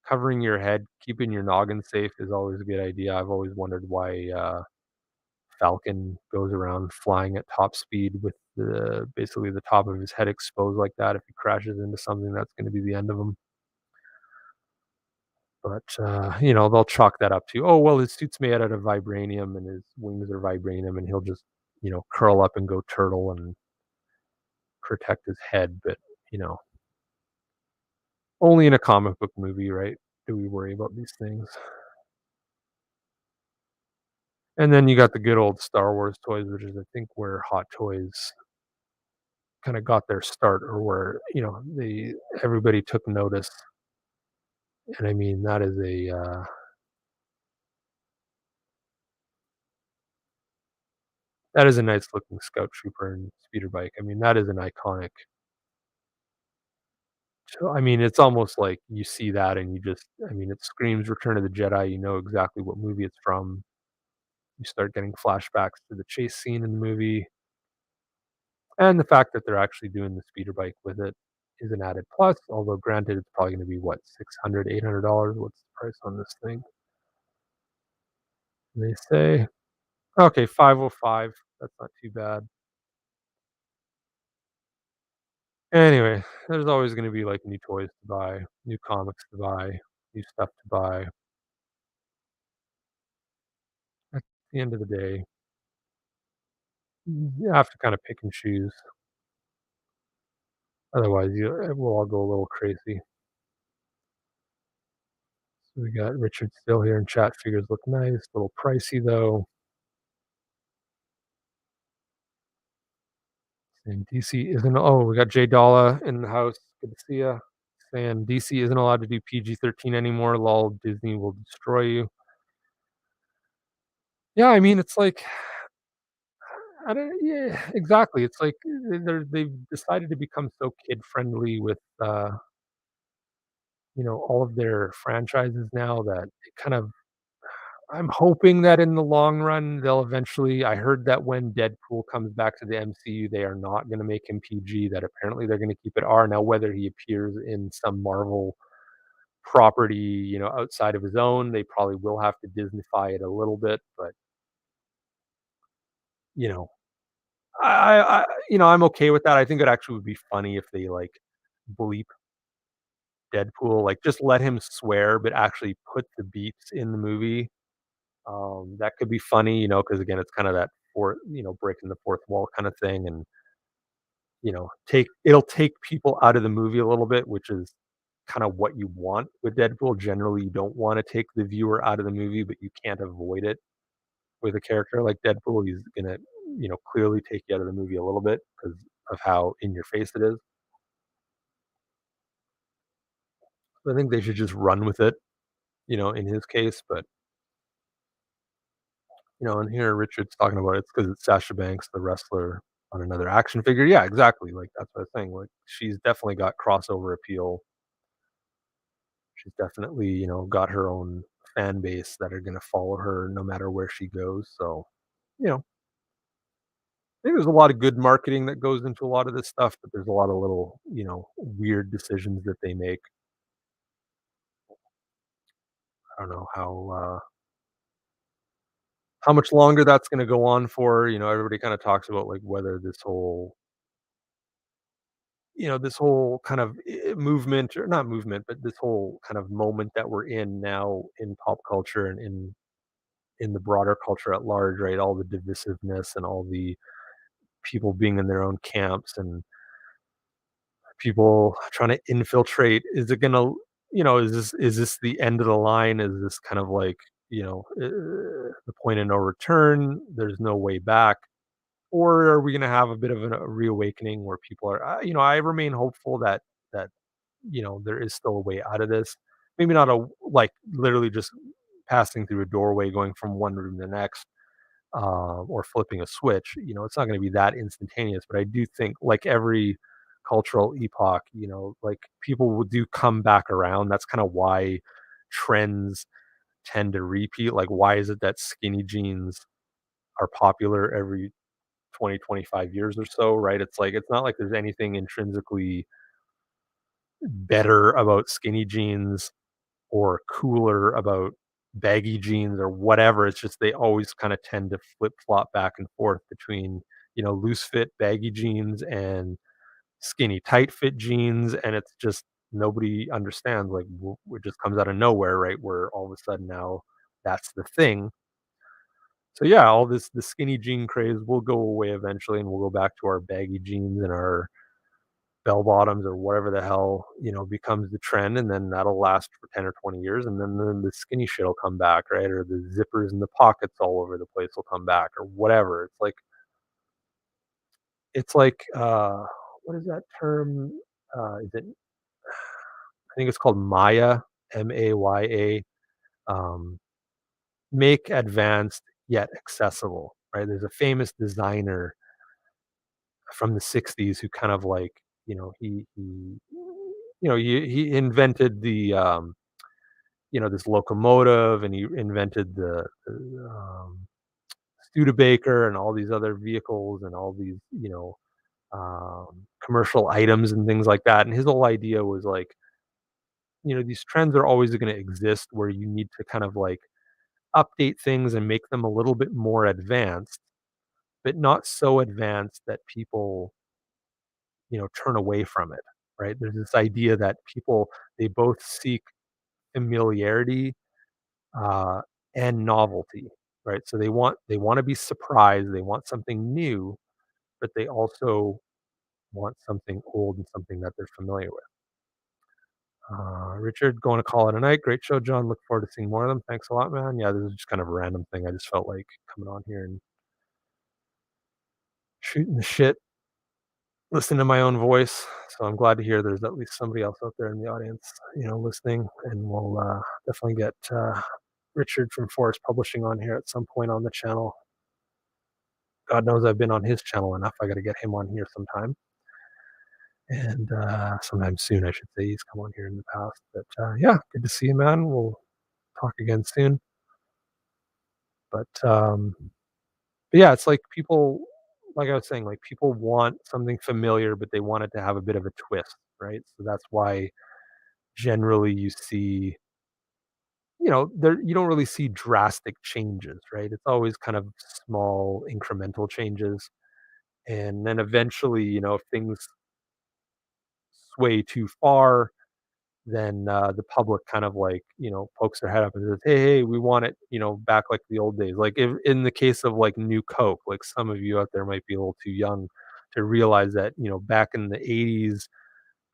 covering your head, keeping your noggin safe is always a good idea. I've always wondered why, Falcon goes around flying at top speed with basically the top of his head exposed like that. If he crashes into something, that's gonna be the end of him. But, they'll chalk that up to, "Oh, well, his suit's made out of vibranium and his wings are vibranium, and he'll just, curl up and go turtle and protect his head." But, you know, only in a comic book movie, right, do we worry about these things. And then you got the good old Star Wars toys, which is, I think, where Hot Toys kinda got their start, or where, everybody took notice. And I mean, that is a nice looking scout trooper and speeder bike. I mean, that is an iconic. So, I mean, it's almost like you see that and I mean, it screams Return of the Jedi. You know exactly what movie it's from. You start getting flashbacks to the chase scene in the movie. And the fact that they're actually doing the speeder bike with it is an added plus. Although, granted, it's probably going to be what, $600, $800. What's the price on this thing? They say, okay, 505. That's not too bad. Anyway, there's always going to be like new toys to buy, new comics to buy, new stuff to buy. At the end of the day, you have to kind of pick and choose. Otherwise, it will all go a little crazy. So we got Richard still here in chat. Figures look nice, a little pricey though. And DC isn't. Oh, we got Jay Dalla in the house. Good to see ya. saying DC isn't allowed to do PG-13 anymore. Lol, Disney will destroy you. Yeah, I mean, it's like I don't. Yeah, exactly. It's like they've decided to become so kid friendly with all of their franchises now that it kind of I'm hoping that in the long run, they'll eventually I heard that when Deadpool comes back to the MCU, they are not gonna make him PG, that apparently they're gonna keep it R. Now, whether he appears in some Marvel property, outside of his own, they probably will have to Disneyfy it a little bit, but, you know, I'm okay with that. I think it actually would be funny if they, like, bleep Deadpool, like, just let him swear, but actually put the beeps in the movie. That could be funny, because again, it's kinda that breaking the fourth wall kinda thing and, take people out of the movie a little bit, which is kinda what you want with Deadpool. Generally, you don't wanna take the viewer out of the movie, but you can't avoid it with a character like Deadpool. He's gonna, clearly take you out of the movie a little bit because of how in your face it is. So I think they should just run with it, in his case, but, and here Richard's talking about it's because it's Sasha Banks, the wrestler, on another action figure. Yeah, exactly, like, that's what I was saying, like, she's definitely got crossover appeal. She's definitely, got her own fan base that are gonna follow her no matter where she goes, so, I think there's a lot of good marketing that goes into a lot of this stuff, but there's a lot of little, weird decisions that they make. I don't know how much longer that's gonna go on for. Everybody kinda talks about, like, whether this whole kind of movement, or not movement, but this whole kind of moment that we're in now in pop culture and in the broader culture at large, right? All the divisiveness and all the people being in their own camps and people trying to infiltrate. Is it gonna, is this the end of the line? Is this kind of like, the point of no return? There's no way back. Or are we gonna have a bit of a reawakening where people are, I remain hopeful that there is still a way out of this. Maybe not like literally just passing through a doorway, going from one room to the next, or flipping a switch. It's not going to be that instantaneous, but I do think, like every cultural epoch, like people will do come back around. That's kind of why trends tend to repeat. Like, why is it that skinny jeans are popular every 20, 25 years or so, right? It's like, it's not like there's anything intrinsically better about skinny jeans or cooler about baggy jeans or whatever. It's just they always kind of tend to flip flop back and forth between, loose fit baggy jeans and skinny tight fit jeans. And it's just nobody understands. Like, it just comes out of nowhere, right? Where all of a sudden now that's the thing. So yeah, all the skinny jean craze will go away eventually, and we'll go back to our baggy jeans and our bell bottoms or whatever the hell, becomes the trend, and then that'll last for 10 or 20 years, and then the skinny shit will come back, right? Or the zippers and the pockets all over the place will come back or whatever. It's like, what is that term? Is it I think it's called Maya, Maya, um, make advanced yet accessible, right? There's a famous designer from the '60s who kind of like, he invented this locomotive, and he invented the Studebaker and all these other vehicles and all these, commercial items and things like that. And his whole idea was like, these trends are always going to exist where you need to kind of like update things and make them a little bit more advanced, but not so advanced that people, turn away from it, right? There's this idea that people, they both seek familiarity, uh, and novelty, right? So they want to be surprised, they want something new, but they also want something old and something that they're familiar with. Richard, going to call it a night. Great show, John. Look forward to seeing more of them. Thanks a lot, man. Yeah, this is just kind of a random thing. I just felt like coming on here and shooting the shit. listen to my own voice. So I'm glad to hear there's at least somebody else out there in the audience, listening. And we'll definitely get Richard from Forest Publishing on here at some point on the channel. God knows I've been on his channel enough. I got to get him on here sometime. And sometime soon, I should say. He's come on here in the past. But yeah, good to see you, man. We'll talk again soon. But yeah, it's like people, like I was saying, like people want something familiar, but they want it to have a bit of a twist, right? So that's why generally you see, there you don't really see drastic changes, right? It's always kind of small incremental changes. And then eventually, if things sway too far, then the public kind of like, pokes their head up and says, hey, we want it, back like the old days. Like if, in the case of like New Coke, like some of you out there might be a little too young to realize that, back in the 80s,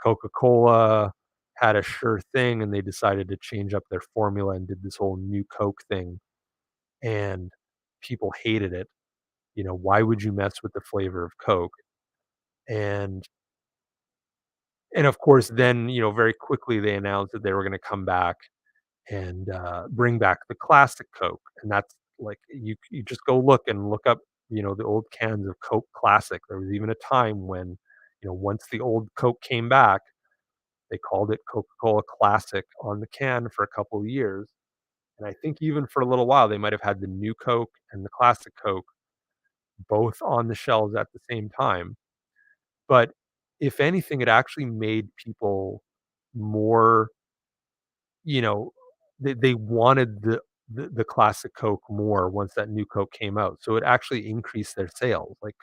Coca-Cola had a sure thing and they decided to change up their formula and did this whole New Coke thing. And people hated it. Why would you mess with the flavor of Coke? And of course, then, very quickly they announced that they were going to come back and bring back the classic Coke. And that's like you just go look up, the old cans of Coke Classic. There was even a time when, once the old Coke came back, they called it Coca-Cola Classic on the can for a couple of years. And I think even for a little while, they might have had the new Coke and the classic Coke both on the shelves at the same time. But if anything, it actually made people more, you know, they wanted the classic Coke more once that new Coke came out. So it actually increased their sales. Like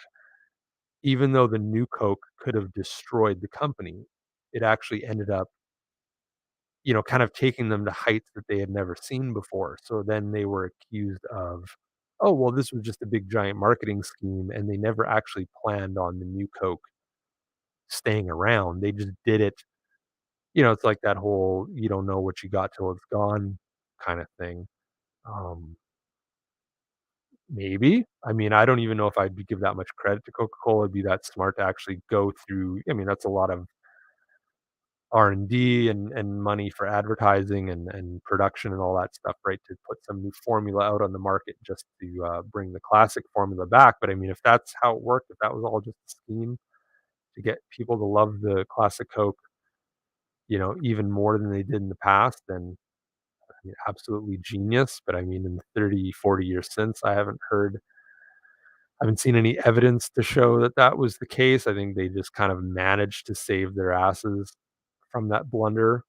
even though the new Coke could have destroyed the company, it actually ended up, kind of taking them to heights that they had never seen before. So then they were accused of, oh, well, this was just a big giant marketing scheme and they never actually planned on the new Coke staying around. They just did it. It's like that whole you don't know what you got till it's gone kind of thing. Um, Maybe. I mean, I don't even know if I'd give that much credit to Coca-Cola, be that smart to actually go through. I mean, that's a lot of R&D and money for advertising and production and all that stuff, right, to put some new formula out on the market just to, bring the classic formula back. But, I mean, if that's how it worked, if that was all just a scheme to get people to love the classic Coke, even more than they did in the past, then, I mean, absolutely genius. But, I mean, in the 30, 40 years since, I haven't seen any evidence to show that that was the case. I think they just kind of managed to save their asses from that blunder.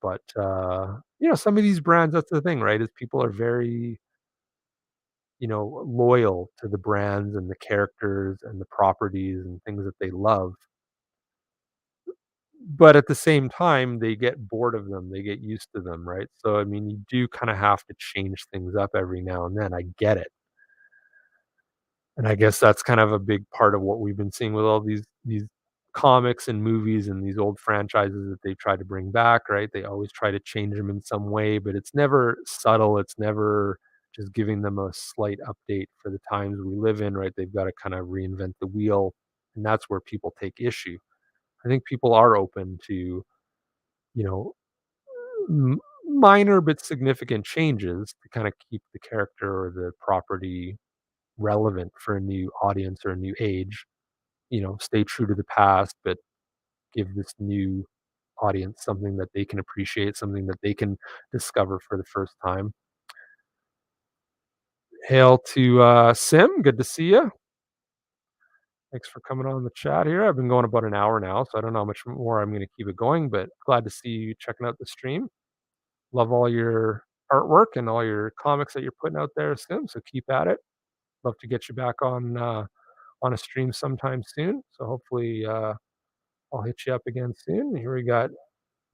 But, some of these brands, that's the thing, right, is people are very, loyal to the brands and the characters and the properties and things that they love. But at the same time, they get bored of them, they get used to them, right? So, I mean, you do kinda have to change things up every now and then, I get it. And I guess that's kind of a big part of what we've been seeing with all these comics and movies and these old franchises that they try to bring back, right? They always try to change them in some way, but it's never subtle, it's never just giving them a slight update for the times we live in, right? They've gotta kinda reinvent the wheel, and that's where people take issue. I think people are open to, you know, m minor but significant changes to kinda keep the character or the property relevant for a new audience or a new age, stay true to the past, but give this new audience something that they can appreciate, something that they can discover for the first time. Hail to Sim, good to see you. Thanks for coming on the chat here. I've been going about an hour now, so I don't know how much more I'm going to keep it going, but glad to see you checking out the stream. Love all your artwork and all your comics that you're putting out there, Sim. So keep at it. Love to get you back on a stream sometime soon. So hopefully I'll hit you up again soon. Here we got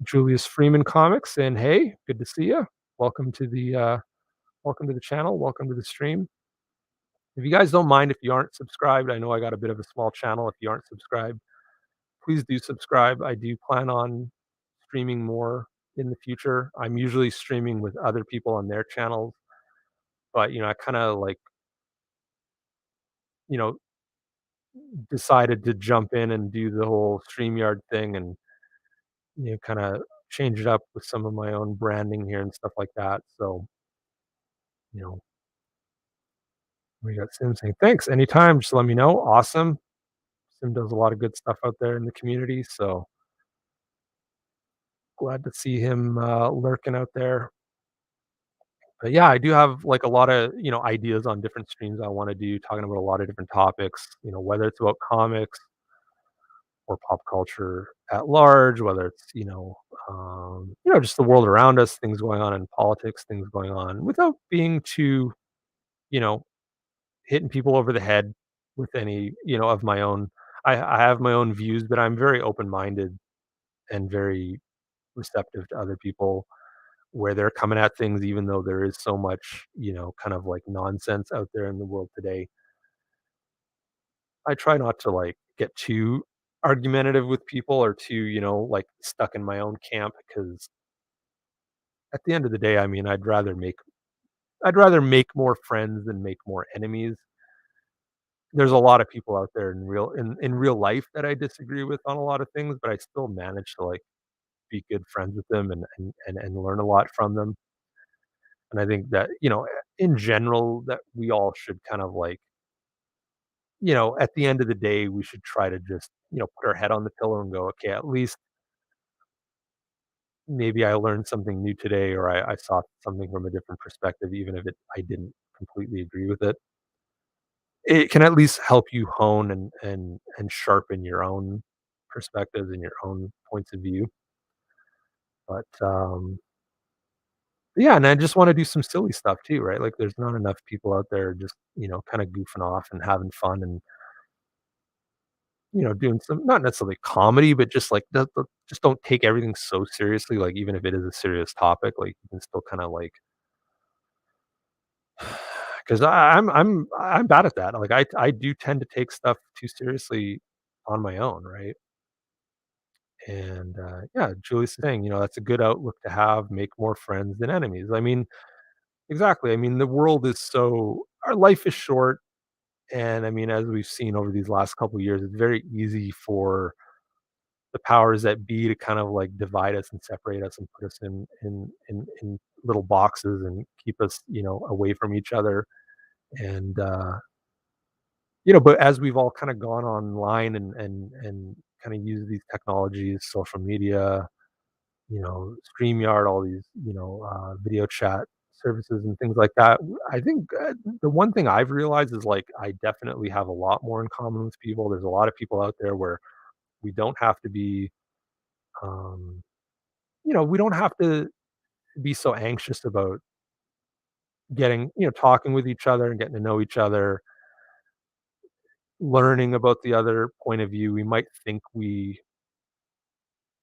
Julius Freeman Comics, and hey, good to see you. Welcome to the channel. Welcome to the stream. If you guys don't mind, if you aren't subscribed, I know I got a bit of a small channel. If you aren't subscribed, please do subscribe. I do plan on streaming more in the future. I'm usually streaming with other people on their channels, but I kind of like, you know, decided to jump in and do the whole StreamYard thing and, kind of change it up with some of my own branding here and stuff like that. So, you know, we got Sim saying, thanks. Anytime, just let me know. Awesome. Sim does a lot of good stuff out there in the community. So glad to see him lurking out there. But yeah, I do have like a lot of, ideas on different streams I want to do, talking about a lot of different topics, whether it's about comics or pop culture at large, whether it's, just the world around us, things going on in politics, things going on without being too, you know, hitting people over the head with any, of my own. I have my own views, but I'm very open minded and very receptive to other people where they're coming at things, even though there is so much, kind of like nonsense out there in the world today. I try not to like get too argumentative with people or too, like stuck in my own camp because at the end of the day, I mean, I'd rather make more friends than make more enemies. There's a lot of people out there in real life that I disagree with on a lot of things, but I still manage to like be good friends with them and learn a lot from them. And I think that, in general, that we all should kind of like, at the end of the day, we should try to just, put our head on the pillow and go, okay, at least maybe I learned something new today, or I saw something from a different perspective, even if I didn't completely agree with it. It can at least help you hone and sharpen your own perspectives and your own points of view. But yeah, and I just want to do some silly stuff too, right? Like there's not enough people out there just, kind of goofing off and having fun and, doing some not necessarily comedy, but just like just don't take everything so seriously. Like even if it is a serious topic, like you can still kind of like because I'm bad at that. Like I do tend to take stuff too seriously on my own, right? And yeah, Julie's saying, that's a good outlook to have. Make more friends than enemies. I mean, exactly. I mean, the world is our life is short, and I mean, as we've seen over these last couple of years, it's very easy for the powers that be to kind of like divide us and separate us and put us in little boxes and keep us, away from each other. And but as we've all kind of gone online and kind of used these technologies, social media, StreamYard, all these, video chat services and things like that. I think the one thing I've realized is like I definitely have a lot more in common with people. There's a lot of people out there where we don't have to be, um, we don't have to be so anxious about getting, talking with each other and getting to know each other, learning about the other point of view. We might think we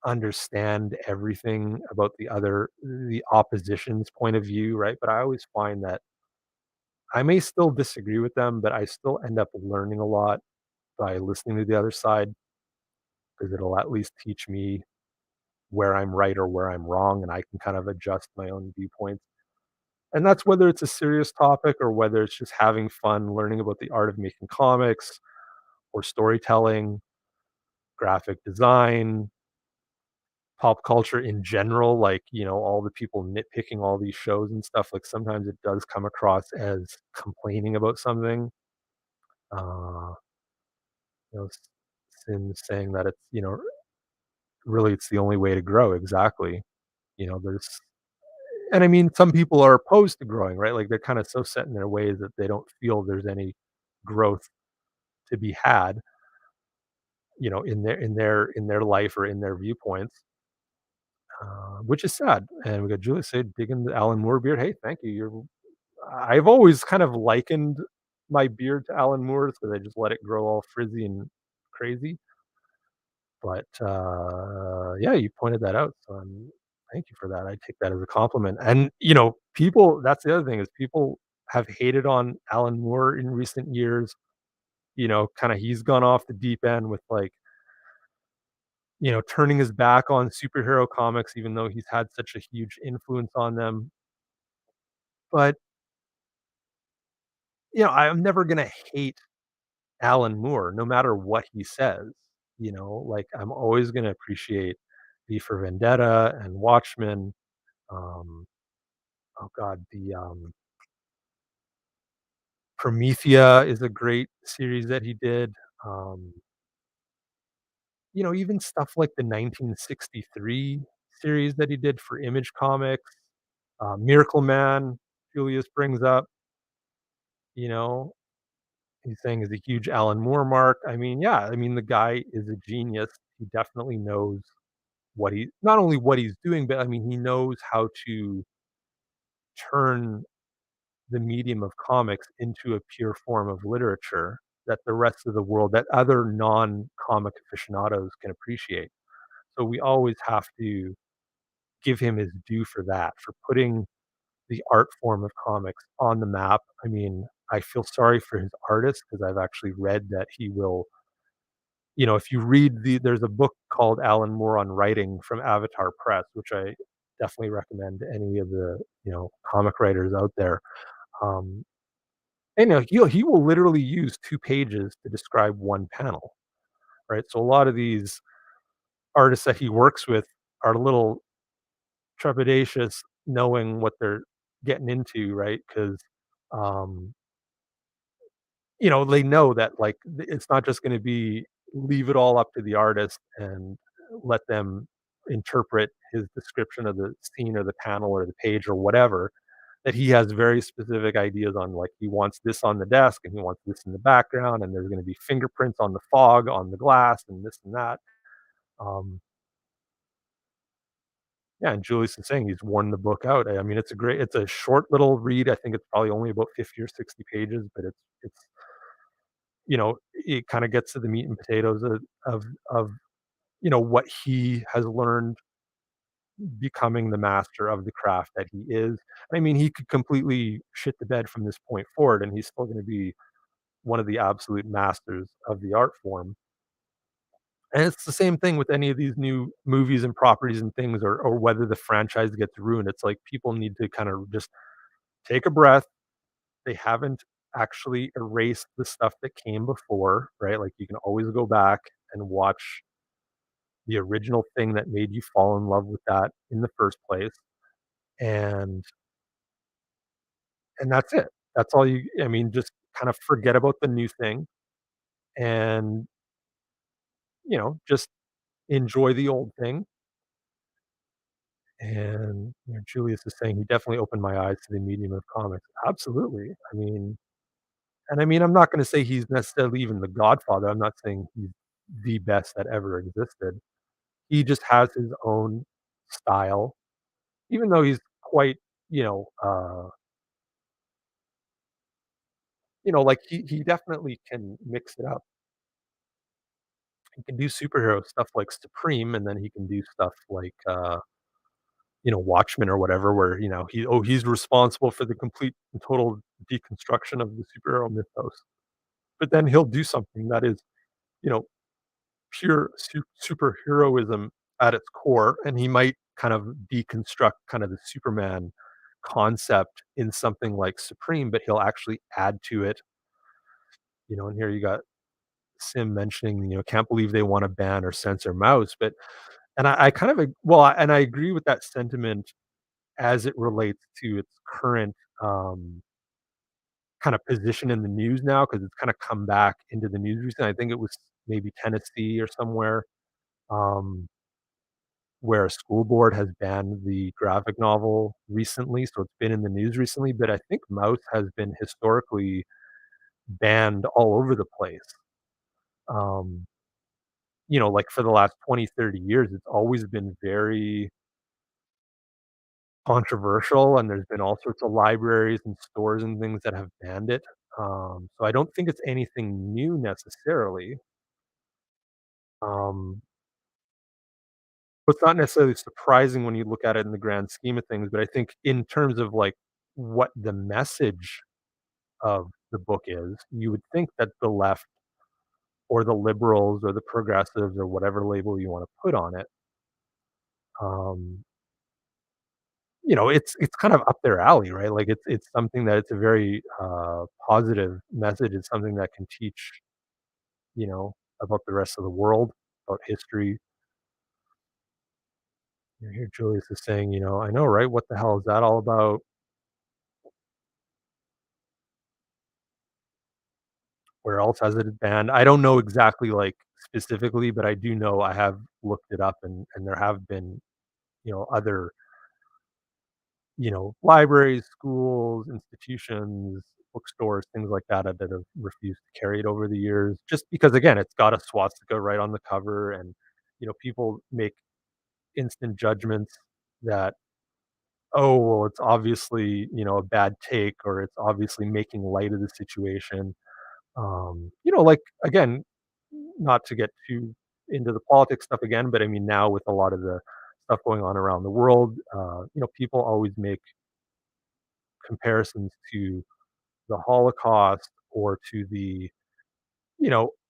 understand everything about the opposition's point of view, right? But I always find that I may still disagree with them, but I still end up learning a lot by listening to the other side because it'll at least teach me where I'm right or where I'm wrong, and I can kind of adjust my own viewpoints. And that's whether it's a serious topic or whether it's just having fun learning about the art of making comics or storytelling, graphic design, pop culture in general, like, all the people nitpicking all these shows and stuff, like, sometimes it does come across as complaining about something. Uh, s Sim saying that it's, really it's the only way to grow, exactly. There's and I mean, some people are opposed to growing, right? Like, they're kinda so set in their ways that they don't feel there's any growth to be had, in their life or in their viewpoints, which is sad. And we got Julia said, "Digging the Alan Moore beard." Hey, thank you. I've always kind of likened my beard to Alan Moore's because I just let it grow all frizzy and crazy. But yeah, you pointed that out, so thank you for that. I take that as a compliment. And people. That's the other thing is people have hated on Alan Moore in recent years. Kind of he's gone off the deep end with like turning his back on superhero comics, even though he's had such a huge influence on them. But I'm never gonna hate Alan Moore, no matter what he says, like I'm always going to appreciate V for Vendetta and Watchmen. Um, oh God, the Promethea is a great series that he did. Um, even stuff like the 1963 series that he did for Image Comics, Miracle Man, Julius brings up, you know, he's saying is a huge Alan Moore mark. I mean, yeah, I mean, the guy is a genius. He definitely knows not only what he's doing, but I mean, he knows how to turn the medium of comics into a pure form of literature that the rest of the world, that other non-comic aficionados can appreciate. So we always have to give him his due for that, for putting the art form of comics on the map. I mean, I feel sorry for his artist because I've actually read that he will, if you read there's a book called Alan Moore on Writing from Avatar Press, which I definitely recommend to any of the, comic writers out there. Um, and he will literally use 2 pages to describe one panel, right? So a lot of these artists that he works with are a little trepidatious knowing what they're getting into, right? Because um, they know that, like, it's not just gonna be leave it all up to the artist and let them interpret his description of the scene or the panel or the page or whatever, that he has very specific ideas on, like, he wants this on the desk, and he wants this in the background, and there's gonna be fingerprints on the fog, on the glass, and this and that. Um, yeah, and Julius is saying he's worn the book out. I mean, it's a short little read. I think it's probably only about 50 or 60 pages, but it kinda gets to the meat and potatoes of, what he has learned becoming the master of the craft that he is. I mean, he could completely shit the bed from this point forward, and he's still gonna be one of the absolute masters of the art form. And it's the same thing with any of these new movies and properties and things, or whether the franchise gets ruined. It's like people need to kind of just take a breath. They haven't actually erased the stuff that came before, right? Like you can always go back and watch the original thing that made you fall in love with that in the first place. And that's it. That's all I mean, just kind of forget about the new thing and, just enjoy the old thing. And, Julius is saying he definitely opened my eyes to the medium of comics. Absolutely. I'm not gonna say he's necessarily even the godfather. I'm not saying he's the best that ever existed. He just has his own style, even though he's quite, you know, uh, like he definitely can mix it up. He can do superhero stuff like Supreme, and then he can do stuff like, Watchmen or whatever, where, he's responsible for the complete and total deconstruction of the superhero mythos. But then he'll do something that is, you know, pure superheroism at its core, and he might kind of deconstruct kind of the Superman concept in something like Supreme, but he'll actually add to it, and here you got Sim mentioning, can't believe they want to ban or censor mouse, but and I kind of and I agree with that sentiment as it relates to its current kind of position in the news now, because it's kind of come back into the news recently. I think it was maybe Tennessee or somewhere, um, where a school board has banned the graphic novel recently, so it's been in the news recently, but I think Mouse has been historically banned all over the place. Um, like for the last 20, 30 years, it's always been very controversial, and there's been all sorts of libraries and stores and things that have banned it. So I don't think it's anything new necessarily. Um, but it's not necessarily surprising when you look at it in the grand scheme of things, but I think in terms of, like, what the message of the book is, you would think that the left or the liberals or the progressives or whatever label you wanna put on it, um, it's kind of up their alley, right? Like, it's something that it's a very, positive message. It's something that can teach, about the rest of the world, about history. Here Julius is saying, I know, right? What the hell is that all about? Where else has it banned? I don't know exactly, like, specifically, but I do know I have looked it up, and there have been, other, libraries, schools, institutions, bookstores, things like that have refused to carry it over the years, just because, again, it's got a swastika right on the cover, and, people make instant judgments that, "Oh, well, it's obviously, a bad take, or it's obviously making light of the situation." Like, again, not to get too into the politics stuff again, but I mean, now with a lot of the stuff going on around the world, people always make comparisons to the Holocaust or to the,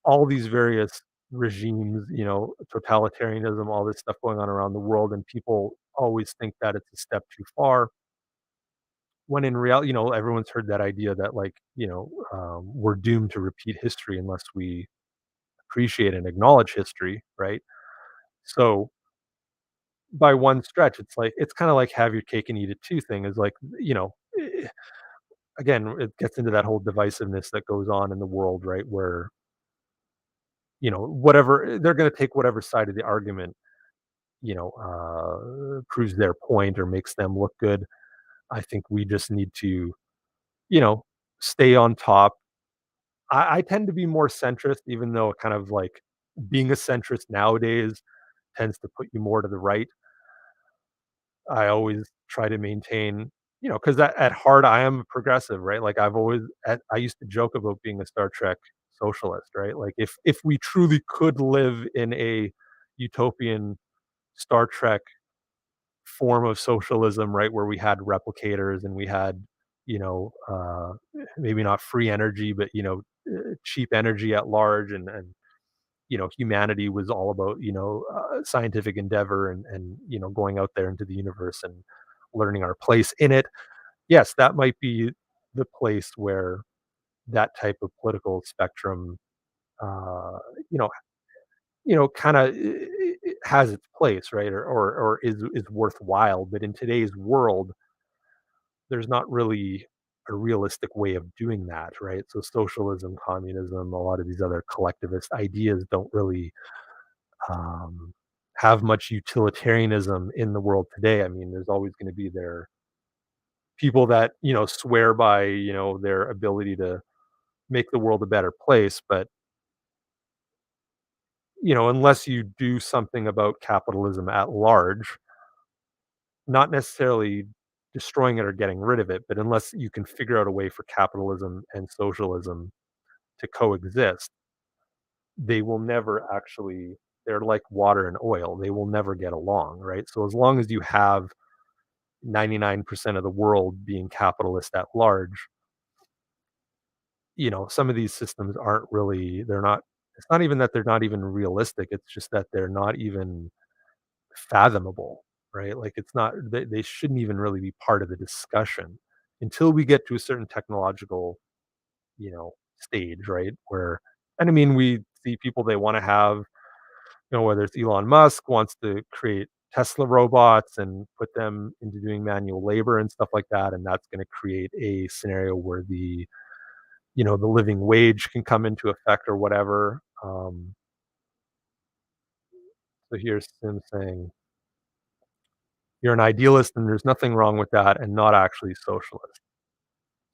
all these various regimes, totalitarianism, all this stuff going on around the world. And people always think that it's a step too far. When in reality, everyone's heard that idea that, like, we're doomed to repeat history unless we appreciate and acknowledge history, right? So by one stretch, it's kind of like have your cake and eat it too thing. Is like, again, it gets into that whole divisiveness that goes on in the world, right? Where whatever they're going to take whatever side of the argument proves their point or makes them look good. I think we just need to you know stay on top. I tend to be more centrist, even though kind of like being a centrist nowadays tends to put you more to the right. I always try to maintain, because at heart I am a progressive, right? Like I used to joke about being a Star Trek socialist, right? Like if we truly could live in a utopian Star Trek form of socialism, right, where we had replicators and we had, you know, uh, maybe not free energy, but cheap energy at large, and humanity was all about, scientific endeavor and going out there into the universe and learning our place in it. Yes, that might be the place where that type of political spectrum, uh, you know, kind of has its place, right, or is worthwhile. But in today's world, there's not really a realistic way of doing that, right? So socialism, communism, a lot of these other collectivist ideas don't really um, have much utilitarianism in the world today. I mean, there's always going to be there people that swear by their ability to make the world a better place, but unless you do something about capitalism at large, not necessarily destroying it or getting rid of it, but unless you can figure out a way for capitalism and socialism to coexist, they will never actually. They're like water and oil; they will never get along, right? So as long as you have 99% of the world being capitalist at large, some of these systems aren't really they're not it's not even that they're not even realistic, it's just that they're not even fathomable, right? Like it's not they shouldn't even really be part of the discussion until we get to a certain technological, stage, right? Where and I mean we see people they want to have, whether it's Elon Musk wants to create Tesla robots and put them into doing manual labor and stuff like that, and that's going to create a scenario where the living wage can come into effect or whatever. So here's Sim saying, "You're an idealist, and there's nothing wrong with that, and not actually socialist."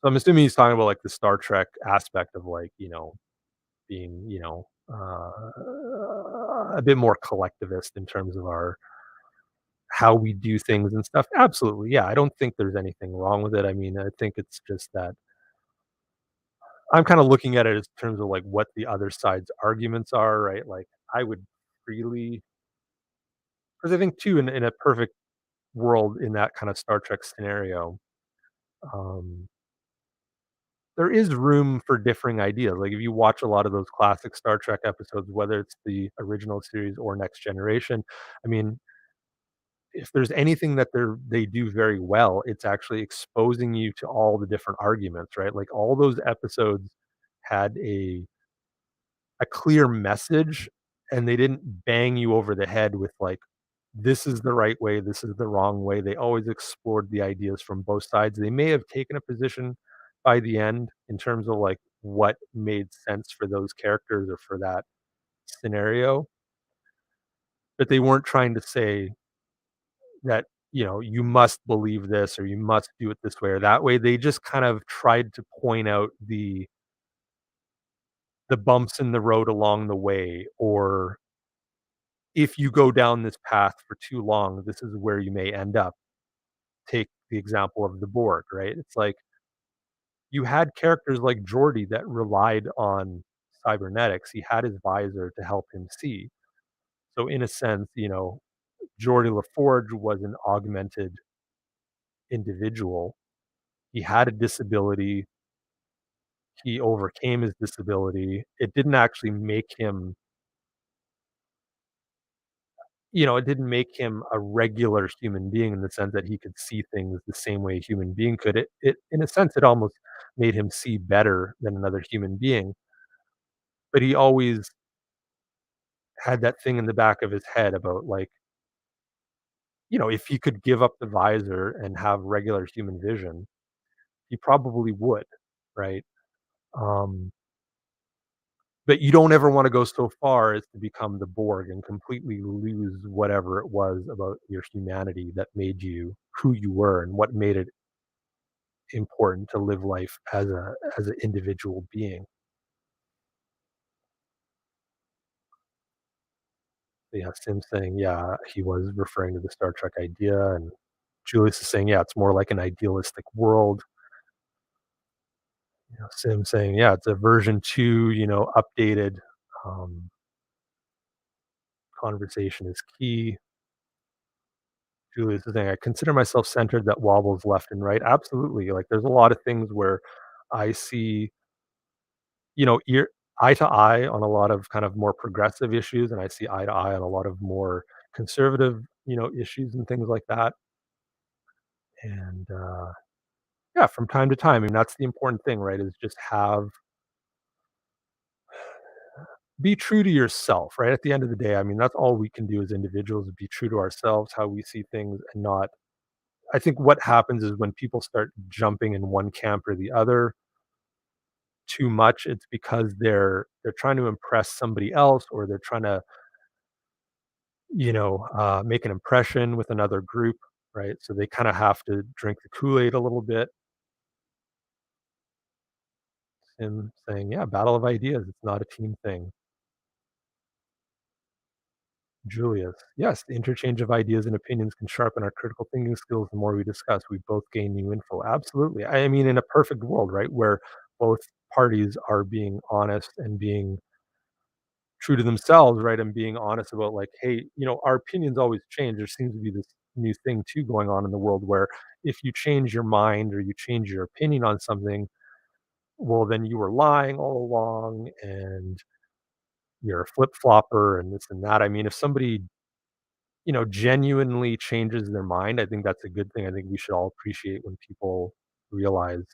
So I'm assuming he's talking about like the Star Trek aspect of like being a bit more collectivist in terms of our how we do things and stuff. Absolutely, yeah. I don't think there's anything wrong with it. I mean, I think it's just that I'm kind of looking at it as terms of like what the other side's arguments are, right? Like I would freely because I think too in a perfect world in that kind of Star Trek scenario, um, there is room for differing ideas. Like if you watch a lot of those classic Star Trek episodes, whether it's the original series or Next Generation, I mean, if there's anything that they do very well, it's actually exposing you to all the different arguments, right? Like all those episodes had a clear message, and they didn't bang you over the head with like, this is the right way, this is the wrong way. They always explored the ideas from both sides. They may have taken a position by the end in terms of like what made sense for those characters or for that scenario, but they weren't trying to say that, you must believe this or you must do it this way or that way. They just kind of tried to point out the bumps in the road along the way, or if you go down this path for too long, this is where you may end up. Take the example of the Borg, right? It's like you had characters like Geordi that relied on cybernetics. He had his visor to help him see. So in a sense, Geordi LaForge was an augmented individual. He had a disability. He overcame his disability. It didn't actually make him, it didn't make him a regular human being in the sense that he could see things the same way a human being could. It in a sense, it almost made him see better than another human being, but he always had that thing in the back of his head about like, if he could give up the visor and have regular human vision, he probably would, right? Um, but you don't ever want to go so far as to become the Borg and completely lose whatever it was about your humanity that made you who you were and what made it important to live life as an individual being. Yeah, Sim saying, yeah, he was referring to the Star Trek idea, and Julius is saying, yeah, it's more like an idealistic world. Sim saying, yeah, it's a version 2, updated. Um, Conversation is key. Julius is saying, I consider myself centered that wobbles left and right. Absolutely. Like there's a lot of things where I see, ear eye to eye on a lot of kind of more progressive issues, and I see eye to eye on a lot of more conservative, issues and things like that. And yeah, from time to time, I mean, that's the important thing, right? Is just be true to yourself, right? At the end of the day, I mean, that's all we can do as individuals is be true to ourselves, how we see things, and not. I think what happens is when people start jumping in one camp or the other too much, it's because they're trying to impress somebody else, or they're trying to, make an impression with another group, right? So they kind of have to drink the Kool-Aid a little bit. And saying, yeah, battle of ideas. It's not a team thing. Julius, yes, the interchange of ideas and opinions can sharpen our critical thinking skills. The more we discuss, we both gain new info. Absolutely. I mean, in a perfect world, right, where both parties are being honest and being true to themselves, right, and being honest about like, hey, our opinions always change. There seems to be this new thing too going on in the world where if you change your mind or you change your opinion on something, well, then you were lying all along and you're a flip flopper and this and that. I mean, if somebody genuinely changes their mind, I think that's a good thing. I think we should all appreciate when people realize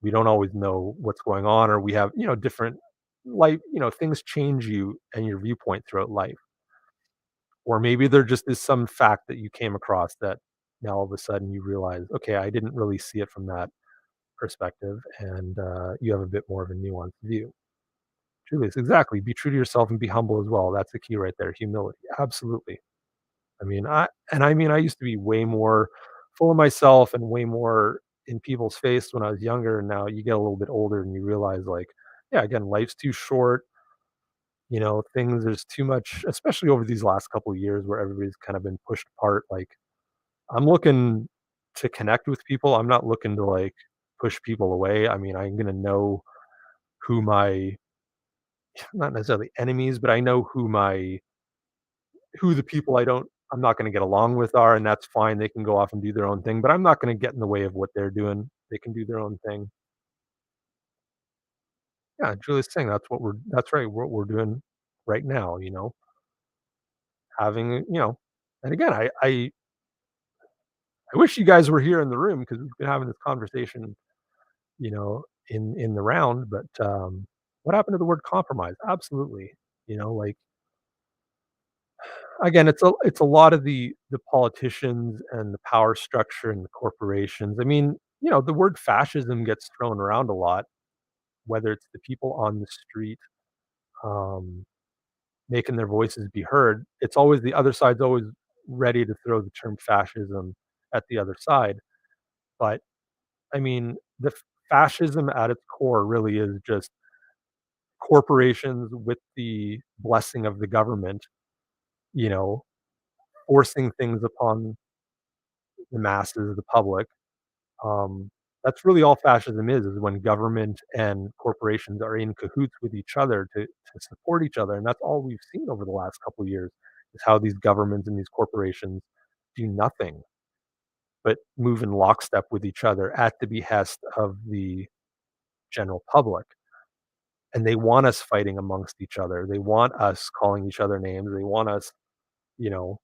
we don't always know what's going on, or we have, different life, things change you and your viewpoint throughout life. Or maybe there just is some fact that you came across that now all of a sudden you realize, okay, I didn't really see it from that perspective, and you have a bit more of a nuanced view. Julius, exactly. Be true to yourself and be humble as well. That's the key right there. Humility. Absolutely. I used to be way more full of myself and way more in people's face when I was younger. And now you get a little bit older and you realize, like, yeah, again, life's too short. Things, there's too much, especially over these last couple of years where everybody's kind of been pushed apart. Like, I'm looking to connect with people. I'm not looking to like push people away. I mean, I'm going to know who my, not necessarily enemies, but I know who the people I'm not gonna get along with are, and that's fine. They can go off and do their own thing, but I'm not gonna get in the way of what they're doing. They can do their own thing. Yeah, Julie's saying that's right, what we're doing right now, having, and again, I wish you guys were here in the room because we've been having this conversation, in the round, but, What happened to the word compromise? Absolutely. Like, again, it's a lot of the politicians and the power structure and the corporations. I mean, the word fascism gets thrown around a lot, whether it's the people on the street, um, making their voices be heard. It's always the other side's always ready to throw the term fascism at the other side. But I mean, fascism at its core really is just corporations with the blessing of the government, you know, forcing things upon the masses, the public. Um, that's really all fascism is when government and corporations are in cahoots with each other to support each other. And that's all we've seen over the last couple of years is how these governments and these corporations do nothing but move in lockstep with each other at the behest of the general public. And they want us fighting amongst each other. They want us calling each other names. They want us, you know,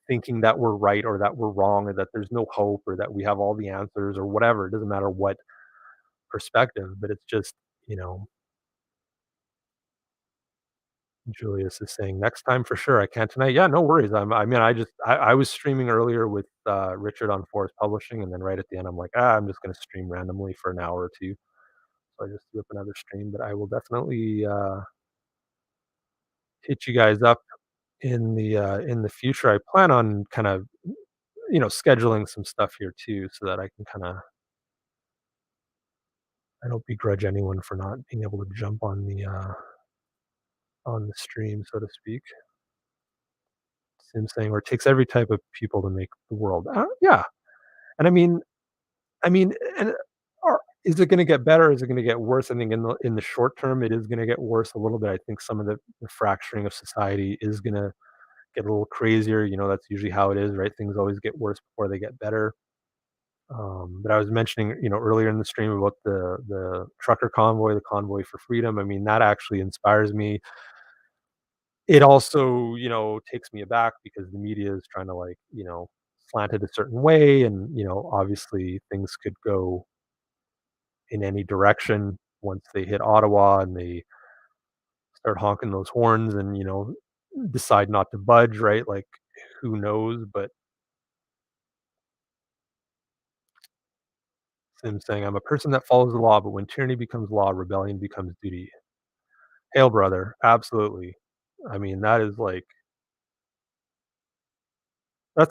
thinking that we're right or that we're wrong or that there's no hope or that we have all the answers or whatever. It doesn't matter what perspective, but it's just, you know, Julius is saying next time for sure. I can't tonight. Yeah, no worries. I mean, I was streaming earlier with Richard on Forest Publishing, and then right at the end, I'm like, I'm just going to stream randomly for an hour or two. So I just threw up another stream, but I will definitely hit you guys up in the future. I plan on kind of scheduling some stuff here too, so that I can kind of I don't begrudge anyone for not being able to jump on the stream, so to speak. Sim saying, "Or it takes every type of people to make the world." Yeah, and I mean, and is it going to get better? Is it going to get worse? I think in the short term, it is going to get worse a little bit. I think some of the fracturing of society is going to get a little crazier. That's usually how it is, right? Things always get worse before they get better. But I was mentioning, earlier in the stream about the trucker convoy, the convoy for freedom. I mean, that actually inspires me. It also, takes me aback because the media is trying to slant it a certain way, and obviously things could go in any direction once they hit Ottawa and they start honking those horns and decide not to budge, right? Like, who knows? But Sim saying, "I'm a person that follows the law, but when tyranny becomes law, rebellion becomes duty." Hail, brother. Absolutely. I mean, that's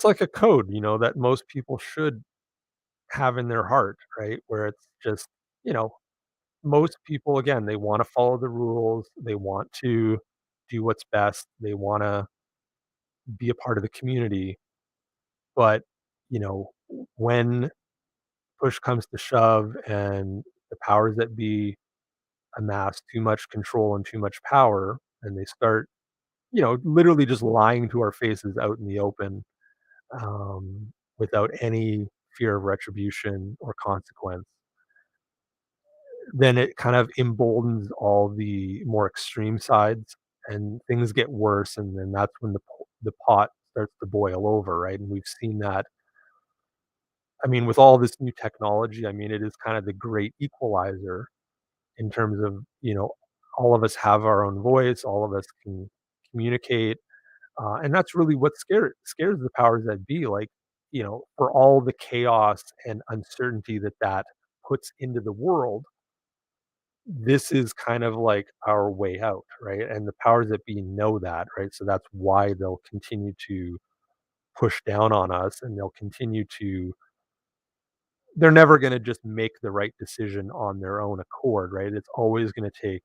like a code, that most people should have in their heart, right? Where it's just, you know, most people, again, they want to follow the rules. They want to do what's best. They want to be a part of the community. But, when push comes to shove and the powers that be amass too much control and too much power, and they start, literally just lying to our faces out in the open, without any fear of retribution or consequence, then it kind of emboldens all the more extreme sides and things get worse. And then that's when the pot starts to boil over, right? And we've seen that. I mean, with all this new technology, I mean, it is kind of the great equalizer in terms of, all of us have our own voice, all of us can communicate. And that's really what scares the powers that be, like, for all the chaos and uncertainty that puts into the world, this is kind of like our way out, right? And the powers that be know that, right? So that's why they'll continue to push down on us, and they're never gonna just make the right decision on their own accord, right? It's always gonna take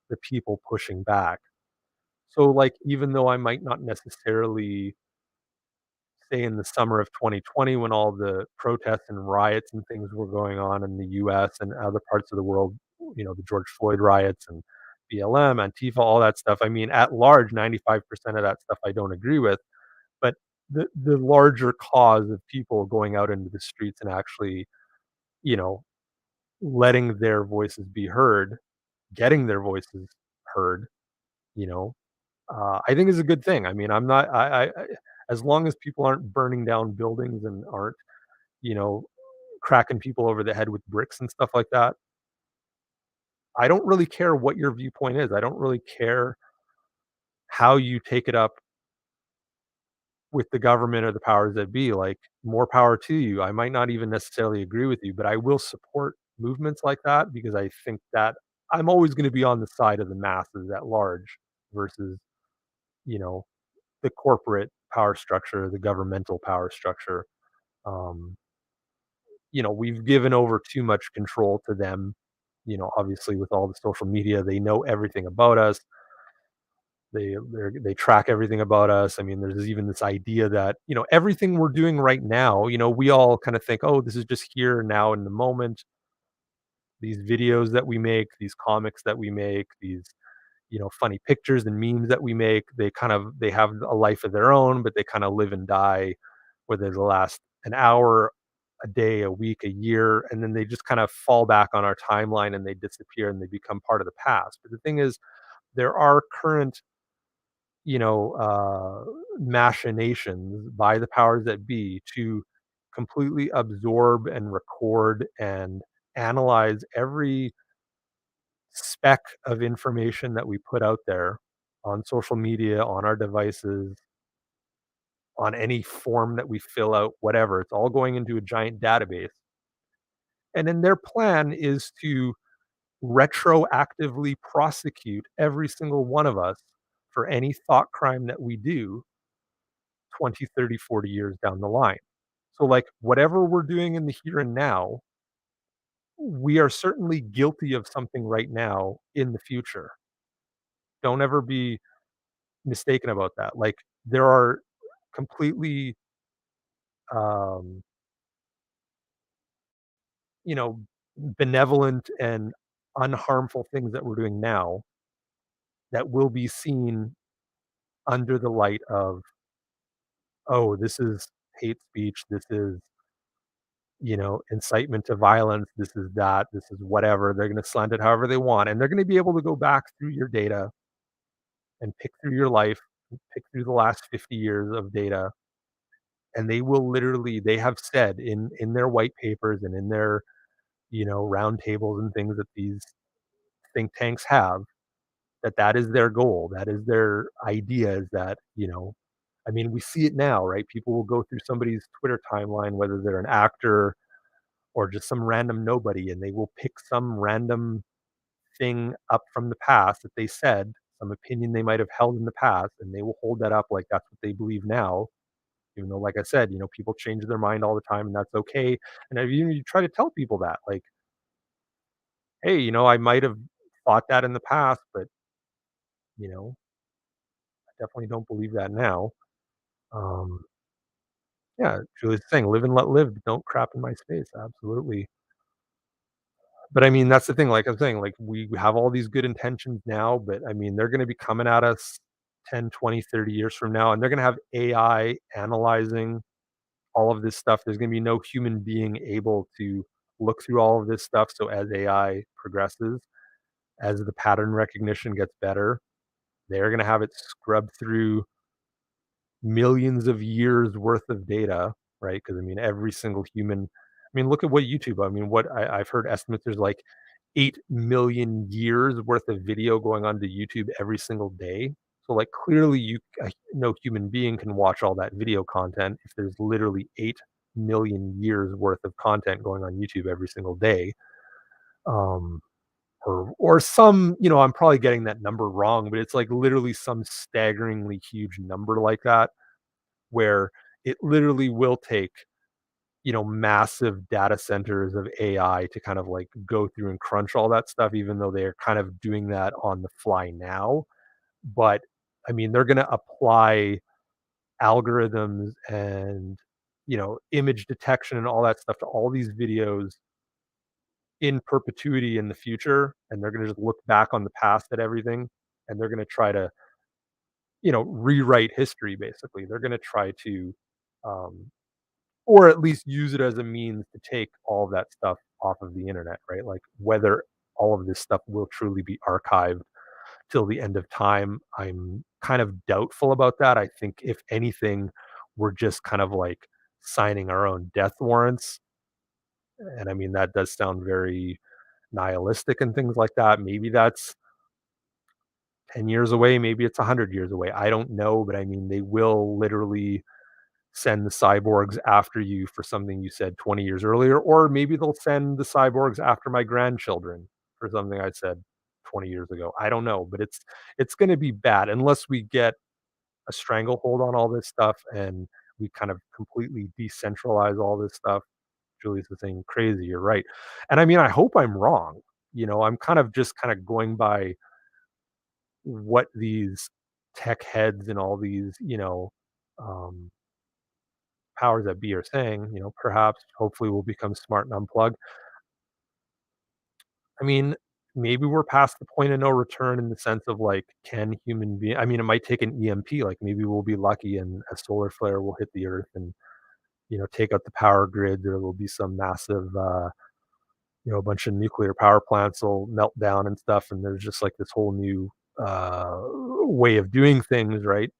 the people pushing back. So, like, even though I might not necessarily say in the summer of 2020 when all the protests and riots and things were going on in the US and other parts of the world, the George Floyd riots and BLM, Antifa, all that stuff. I mean, at large, 95% of that stuff I don't agree with, but the larger cause of people going out into the streets and actually, you know, letting their voices be heard, getting their voices heard, you know, I think is a good thing. I mean, I'm not as long as people aren't burning down buildings and aren't, you know, cracking people over the head with bricks and stuff like that, I don't really care what your viewpoint is. I don't really care how you take it up with the government or the powers that be. Like, more power to you. I might not even necessarily agree with you, but I will support movements like that because I think that I'm always going to be on the side of the masses at large versus, you know, the corporate power structure, the governmental power structure. Um, we've given over too much control to them. Obviously, with all the social media, they know everything about us. They track everything about us. I mean, there's even this idea that everything we're doing right now. We all kind of think, oh, this is just here now in the moment. These videos that we make, these comics that we make, these funny pictures and memes that we make, they have a life of their own, but they kind of live and die, whether they last an hour, a day, a week, a year, and then they just kind of fall back on our timeline and they disappear and they become part of the past. But the thing is, there are current, machinations by the powers that be to completely absorb and record and analyze every speck of information that we put out there on social media, on our devices, on any form that we fill out, whatever. It's all going into a giant database. And then their plan is to retroactively prosecute every single one of us for any thought crime that we do 20, 30, 40 years down the line. So, like, whatever we're doing in the here and now, we are certainly guilty of something right now in the future. Don't ever be mistaken about that. Like, there are completely, um, you know, benevolent and unharmful things that we're doing now that will be seen under the light of, oh, this is hate speech. This is, incitement to violence. This is that. This is whatever. They're going to slant it however they want. And they're going to be able to go back through your data and pick through your life, pick through the last 50 years of data. And they will literally, they have said in their white papers and in their, round tables and things that these think tanks have, that is their goal. That is their idea, is that, I mean, we see it now, right? People will go through somebody's Twitter timeline, whether they're an actor or just some random nobody, and they will pick some random thing up from the past that they said, some opinion they might have held in the past, and they will hold that up like that's what they believe now. Even though, like I said, people change their mind all the time, and that's okay. And if you try to tell people that, like, hey, I might have thought that in the past, but I definitely don't believe that now. Um, yeah, Julie's saying, live and let live. Don't crap in my space. Absolutely. But I mean, that's the thing, like I'm saying, like, we have all these good intentions now, but I mean, they're gonna be coming at us 10, 20, 30 years from now, and they're gonna have AI analyzing all of this stuff. There's gonna be no human being able to look through all of this stuff. So as AI progresses, as the pattern recognition gets better, they're gonna have it scrubbed through millions of years worth of data, right? Because I mean, every single human. I mean, look at what YouTube. I mean, I've heard estimates. There's like 8 million years worth of video going onto YouTube every single day. So, like, clearly, no human being can watch all that video content if there's literally 8 million years worth of content going on YouTube every single day. Um, or some, I'm probably getting that number wrong, but it's like literally some staggeringly huge number like that, where it literally will take, massive data centers of AI to kind of like go through and crunch all that stuff, even though they're kind of doing that on the fly now. But I mean, they're going to apply algorithms and, image detection and all that stuff to all these videos in perpetuity in the future. And they're going to just look back on the past at everything. And they're going to try to, rewrite history, basically. They're going to try to, um, or at least use it as a means to take all of that stuff off of the internet, right? Like, whether all of this stuff will truly be archived till the end of time, I'm kind of doubtful about that. I think if anything, we're just kind of like signing our own death warrants. And I mean, that does sound very nihilistic and things like that. Maybe that's 10 years away, maybe it's 100 years away. I don't know, but I mean, they will literally send the cyborgs after you for something you said 20 years earlier, or maybe they'll send the cyborgs after my grandchildren for something I said 20 years ago. I don't know, but it's going to be bad unless we get a stranglehold on all this stuff and we kind of completely decentralize all this stuff. Julie's the thing crazy, you're right. And I mean, I hope I'm wrong. I'm kind of just kind of going by what these tech heads and all these, um, powers that be are saying, perhaps hopefully we'll become smart and unplug. I mean, maybe we're past the point of no return in the sense of like, can human being I mean, it might take an EMP, like maybe we'll be lucky and a solar flare will hit the earth and, take out the power grid. There will be some massive a bunch of nuclear power plants will melt down and stuff, and there's just like this whole new way of doing things, right?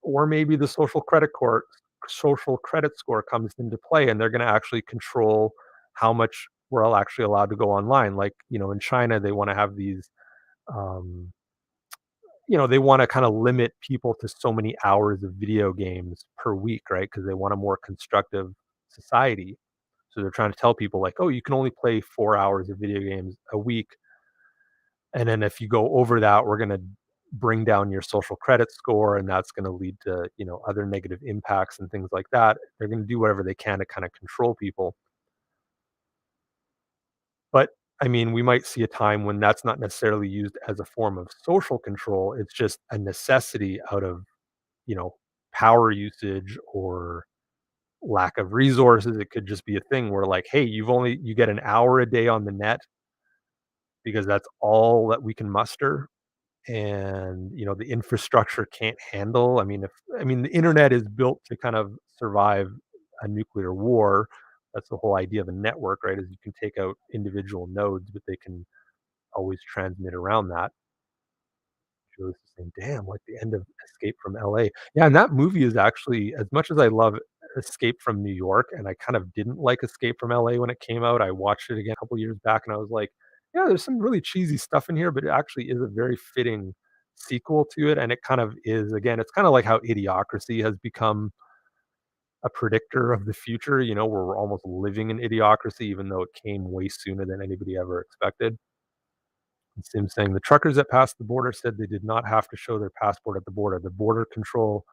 Or maybe the social credit score comes into play and they're going to actually control how much we're all actually allowed to go online. Like, in China, they want to have these, um, they want to kind of limit people to so many hours of video games per week, right? Because they want a more constructive society. So they're trying to tell people like, oh, you can only play 4 hours of video games a week. And then if you go over that, we're going to bring down your social credit score, and that's going to lead to, other negative impacts and things like that. They're going to do whatever they can to kind of control people. But I mean, we might see a time when that's not necessarily used as a form of social control. It's just a necessity out of, you know, power usage or lack of resources. It could just be a thing where like, hey, you get an hour a day on the net because that's all that we can muster. And the infrastructure can't handle. I mean the internet is built to kind of survive a nuclear war. That's the whole idea of a network, right? Is you can take out individual nodes, but they can always transmit around that. She was just saying, damn, like the end of Escape from LA. Yeah, and that movie is actually, as much as I love Escape from New York, and I kind of didn't like Escape from LA when it came out. I watched it again a couple years back and I was like, yeah, there's some really cheesy stuff in here, but it actually is a very fitting sequel to it. And it kind of is, again, it's kind of like how Idiocracy has become a predictor of the future, where we're almost living in Idiocracy, even though it came way sooner than anybody ever expected. And Sim saying the truckers that passed the border said they did not have to show their passport at the border. The border control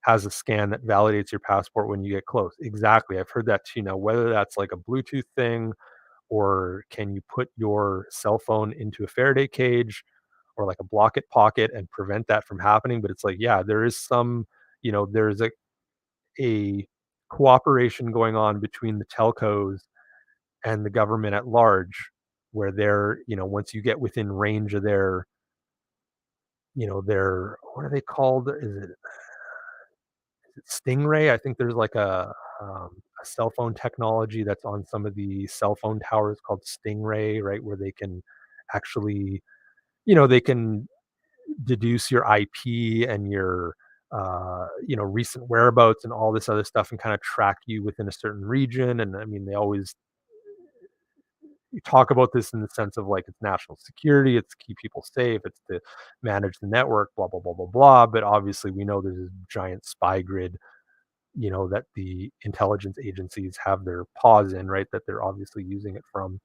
has a scan that validates your passport when you get close. Exactly. I've heard that too. Now, whether that's like a Bluetooth thing or can you put your cell phone into a Faraday cage or like a block it pocket and prevent that from happening. But it's like, yeah, there is some, there's a cooperation going on between the telcos and the government at large where they're, once you get within range of their what are they called? Is it Stingray? I think there's like a cell phone technology that's on some of the cell phone towers called Stingray, right? Where they can actually, they can deduce your IP and your, recent whereabouts and all this other stuff and kind of track you within a certain region. And I mean, they always you talk about this in the sense of like it's national security, it's to keep people safe, it's to manage the network, blah blah blah blah blah. But obviously, we know there's this giant spy grid, that the intelligence agencies have their paws in, right? That they're obviously using it from.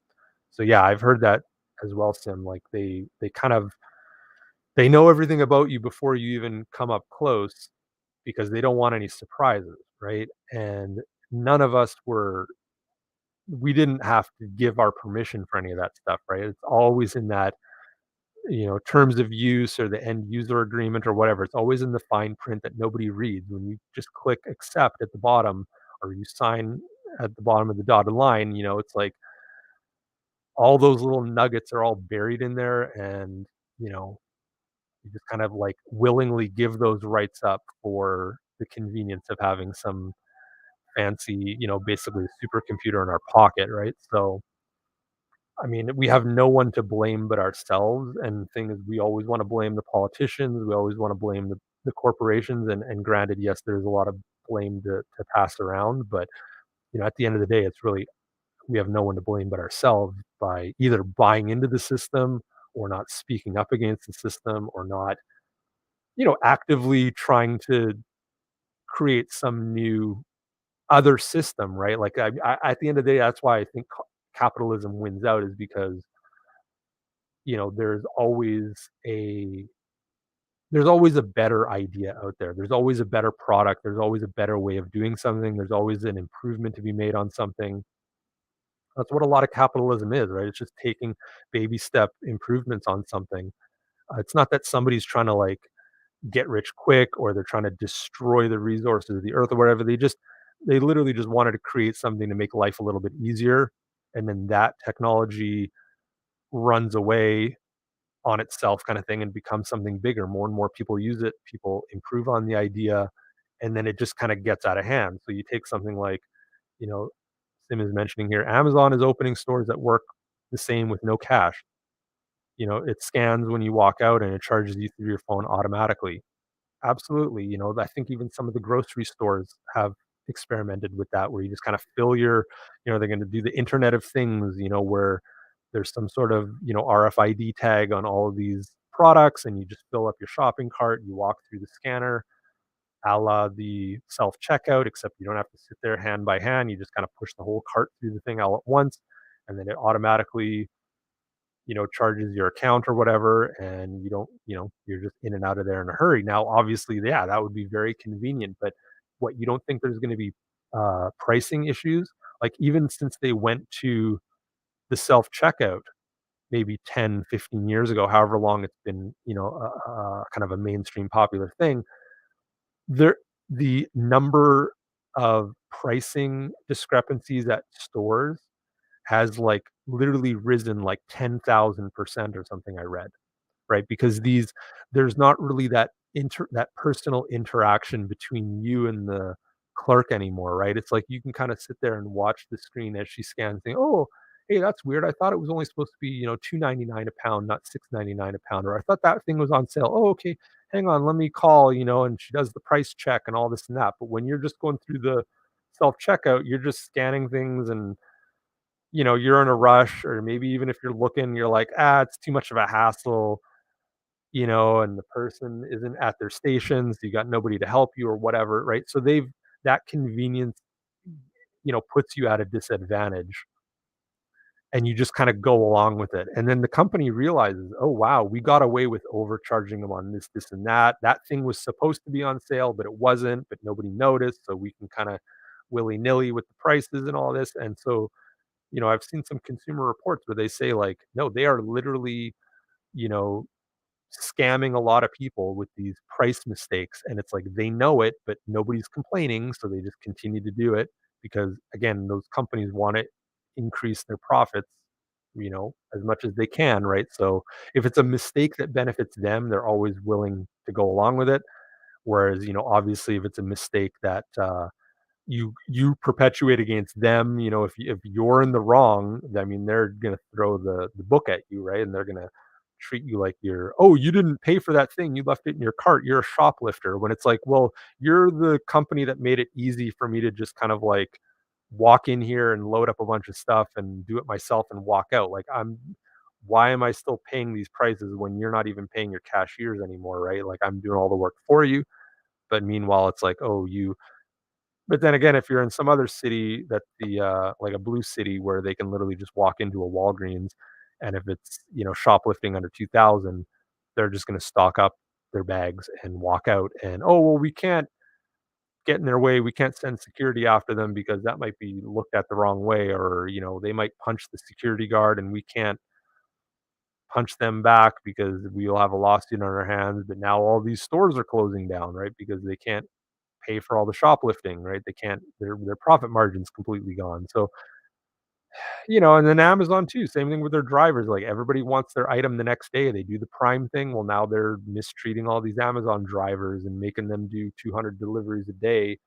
So yeah, I've heard that as well, Sim. Like they kind of they know everything about you before you even come up close because they don't want any surprises, right? And none of us we didn't have to give our permission for any of that stuff, right? It's always in that, terms of use or the end user agreement or whatever. It's always in the fine print that nobody reads. When you just click accept at the bottom or you sign at the bottom of the dotted line, it's like all those little nuggets are all buried in there and, you just kind of like willingly give those rights up for the convenience of having some fancy, basically a supercomputer in our pocket, right? So I mean, we have no one to blame but ourselves, and the thing is we always wanna blame the politicians, we always wanna blame the corporations, and granted, yes, there's a lot of blame to pass around, but, at the end of the day, it's really we have no one to blame but ourselves by either buying into the system or not speaking up against the system or not, actively trying to create some new other system, right? Like at the end of the day, that's why I think capitalism wins out is because there's always a better idea out there. There's always a better product. There's always a better way of doing something. There's always an improvement to be made on something. That's what a lot of capitalism is, right? It's just taking baby step improvements on something. It's not that somebody's trying to like get rich quick or they're trying to destroy the resources of the earth or whatever. They literally just wanted to create something to make life a little bit easier. And then that technology runs away on itself kind of thing and becomes something bigger. More and more people use it, people improve on the idea, and then it just kind of gets out of hand. So you take something like, you know, Sim is mentioning here, Amazon is opening stores that work the same with no cash. It scans when you walk out and it charges you through your phone automatically. Absolutely. I think even some of the grocery stores have experimented with that where you just kind of fill they're going to do the Internet of Things, where there's some sort of, RFID tag on all of these products and you just fill up your shopping cart, you walk through the scanner, a la the self checkout, except you don't have to sit there hand by hand. You just kind of push the whole cart through the thing all at once. And then it automatically charges your account or whatever, and you don't, you're just in and out of there in a hurry. Now, obviously, yeah, that would be very convenient, but what you don't think there's going to be pricing issues? Like even since they went to the self checkout, maybe 10, 15 years ago, however long it's been, kind of a mainstream popular thing, there the number of pricing discrepancies at stores has like literally risen like 10,000% or something I read, right? Because there's not really that personal interaction between you and the clerk anymore, right? It's like you can kind of sit there and watch the screen as she scans, think, "Oh, hey, that's weird. I thought it was only supposed to be, $2.99 a pound, not $6.99 a pound." Or I thought that thing was on sale. Oh, okay, hang on, let me call, and she does the price check and all this and that. But when you're just going through the self checkout, you're just scanning things and you're in a rush, or maybe even if you're looking, you're like, it's too much of a hassle, and the person isn't at their stations, you got nobody to help you or whatever, right? So that convenience, puts you at a disadvantage and you just kind of go along with it. And then the company realizes, oh, wow, we got away with overcharging them on this, this, and that. That thing was supposed to be on sale, but it wasn't, but nobody noticed. So we can kind of willy nilly with the prices and all this. And so, I've seen some consumer reports where they say, like, no, they are literally, you know, scamming a lot of people with these price mistakes. And it's like they know it, but nobody's complaining. So they just continue to do it because, again, those companies want to increase their profits, as much as they can, right? So if it's a mistake that benefits them, they're always willing to go along with it. Whereas, obviously, if it's a mistake that, you perpetuate against them, if you're in the wrong, I mean, they're gonna throw the book at you, right? And they're gonna treat you like "Oh, you didn't pay for that thing, you left it in your cart, you're a shoplifter." When it's like, "Well, you're the company that made it easy for me to just kind of like walk in here and load up a bunch of stuff and do it myself and walk out." Like, why am I still paying these prices when you're not even paying your cashiers anymore, right? Like, I'm doing all the work for you, but meanwhile, it's like, "Oh, you." But then again, if you're in some other city that like a blue city where they can literally just walk into a Walgreens, and if it's, shoplifting under 2,000, they're just gonna stock up their bags and walk out, and, "Oh, well, we can't get in their way, we can't send security after them because that might be looked at the wrong way," or, they might punch the security guard and we can't punch them back because we'll have a lawsuit on our hands, but now all these stores are closing down, right? Because they can't pay for all the shoplifting, right? They can't, their profit margin's completely gone. So, and then Amazon too, same thing with their drivers. Like everybody wants their item the next day. They do the Prime thing. Well, now they're mistreating all these Amazon drivers and making them do 200 deliveries a day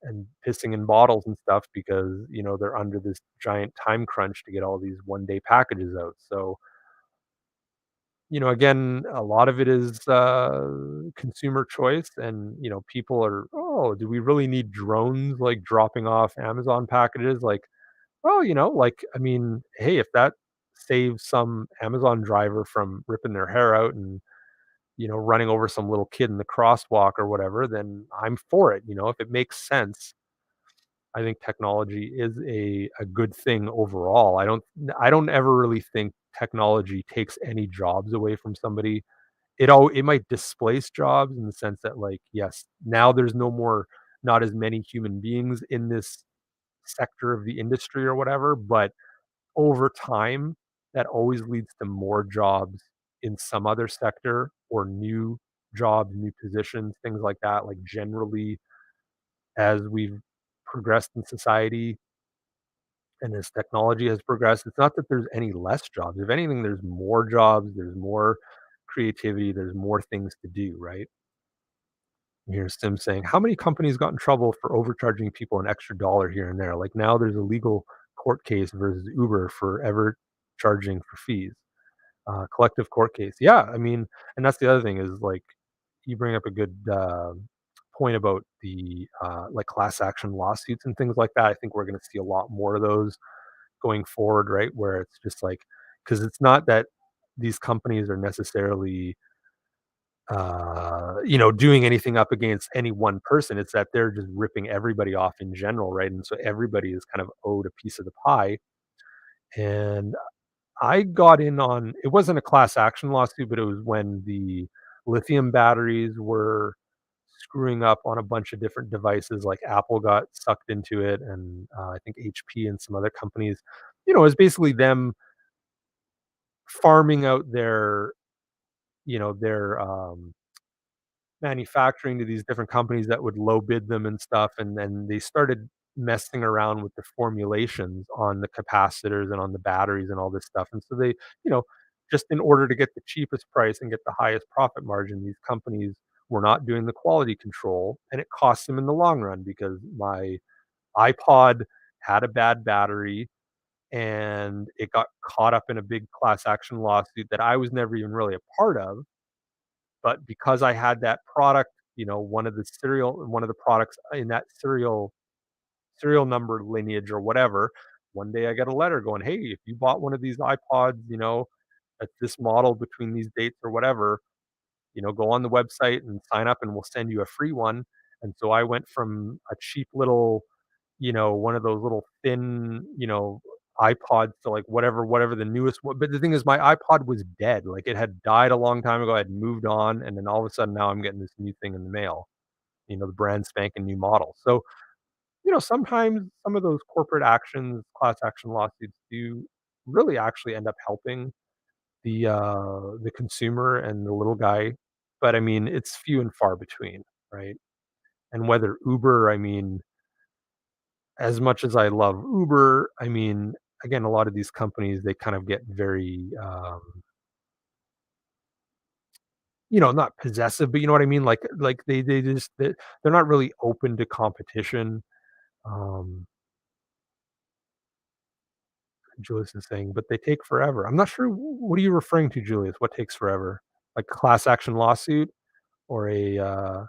and pissing in bottles and stuff because, they're under this giant time crunch to get all these one day packages out. So, again, a lot of it is consumer choice, and people are, oh, do we really need drones like dropping off Amazon packages? Like, Well, like, I mean, hey, if that saves some Amazon driver from ripping their hair out and, running over some little kid in the crosswalk or whatever, then I'm for it. If it makes sense, I think technology is a good thing overall. I don't ever really think technology takes any jobs away from somebody. It might displace jobs in the sense that, like, yes, now there's not as many human beings in this sector of the industry or whatever, but over time, that always leads to more jobs in some other sector or new jobs, new positions, things like that. Like, generally, as we've progressed in society and as technology has progressed, it's not that there's any less jobs. If anything, there's more jobs, there's more creativity, there's more things to do, right? Here's Sim saying, "How many companies got in trouble for overcharging people an extra dollar here and there? Like, now there's a legal court case versus Uber for ever charging for fees." Collective court case. Yeah, I mean, and that's the other thing is, like, you bring up a good point about the like class action lawsuits and things like that. I think we're going to see a lot more of those going forward, right? Where it's just like, because it's not that these companies are necessarily doing anything up against any one person. It's that they're just ripping everybody off in general, right? And so everybody is kind of owed a piece of the pie. And I got in on it wasn't a class action lawsuit, but it was when the lithium batteries were screwing up on a bunch of different devices, like Apple got sucked into it, and I think HP and some other companies. It's basically them farming out their manufacturing to these different companies that would low bid them and stuff, and then they started messing around with the formulations on the capacitors and on the batteries and all this stuff, and so they, you know, just in order to get the cheapest price and get the highest profit margin, these companies were not doing the quality control, and it cost them in the long run because my iPod had a bad battery, and it got caught up in a big class action lawsuit that I was never even really a part of, but because I had that product, one of the products in that serial number lineage or whatever, one day I get a letter going, "Hey, if you bought one of these iPods, at this model between these dates or whatever, go on the website and sign up and we'll send you a free one." And so I went from a cheap little, one of those little thin, iPods to like whatever the newest one. But the thing is my iPod was dead. Like, it had died a long time ago. I had moved on, and then all of a sudden now I'm getting this new thing in the mail, the brand spanking new model. So, sometimes some of those corporate actions, class action lawsuits do really actually end up helping the consumer and the little guy. But I mean, it's few and far between, right? And whether Uber, I mean, as much as I love Uber, I mean, again, a lot of these companies, they kind of get very, not possessive, but you know what I mean? Like they're not really open to competition. Um, Julius is saying, but they take forever. I'm not sure. What are you referring to, Julius? What takes forever? Like a class action lawsuit or yeah,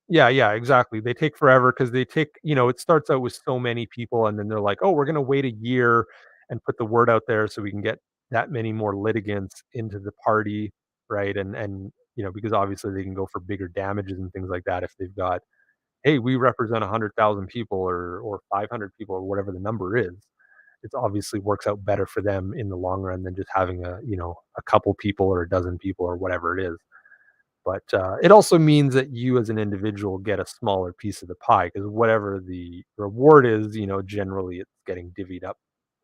yeah, exactly. They take forever because it starts out with so many people, and then they're like, "Oh, we're gonna wait a year and put the word out there so we can get that many more litigants into the party," right? And because obviously they can go for bigger damages and things like that if they've got, "Hey, we represent 100,000 people or 500 people," or whatever the number is. It obviously works out better for them in the long run than just having a couple people or a dozen people or whatever it is. But, it also means that you as an individual get a smaller piece of the pie because whatever the reward is, generally it's getting divvied up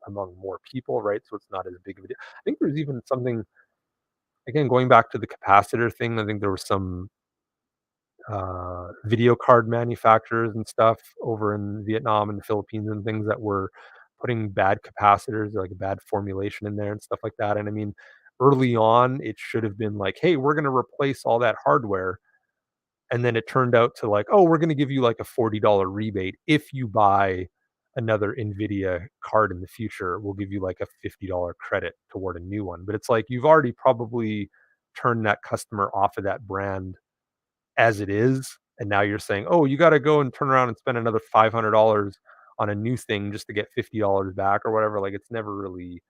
among more people, right? So it's not as big of a deal. I think there's even something, again, going back to the capacitor thing, I think there was some, video card manufacturers and stuff over in Vietnam and the Philippines and things that were putting bad capacitors, like a bad formulation in there and stuff like that. And I mean, early on, it should have been like, "Hey, we're gonna replace all that hardware." And then it turned out to like, "Oh, we're gonna give you like a $40 rebate if you buy another NVIDIA card in the future. We'll give you like a $50 credit toward a new one." But it's like you've already probably turned that customer off of that brand as it is, And now you're saying, "Oh, you gotta go and turn around and spend another $500 on a new thing just to get $50 back," or whatever. Like, it's never really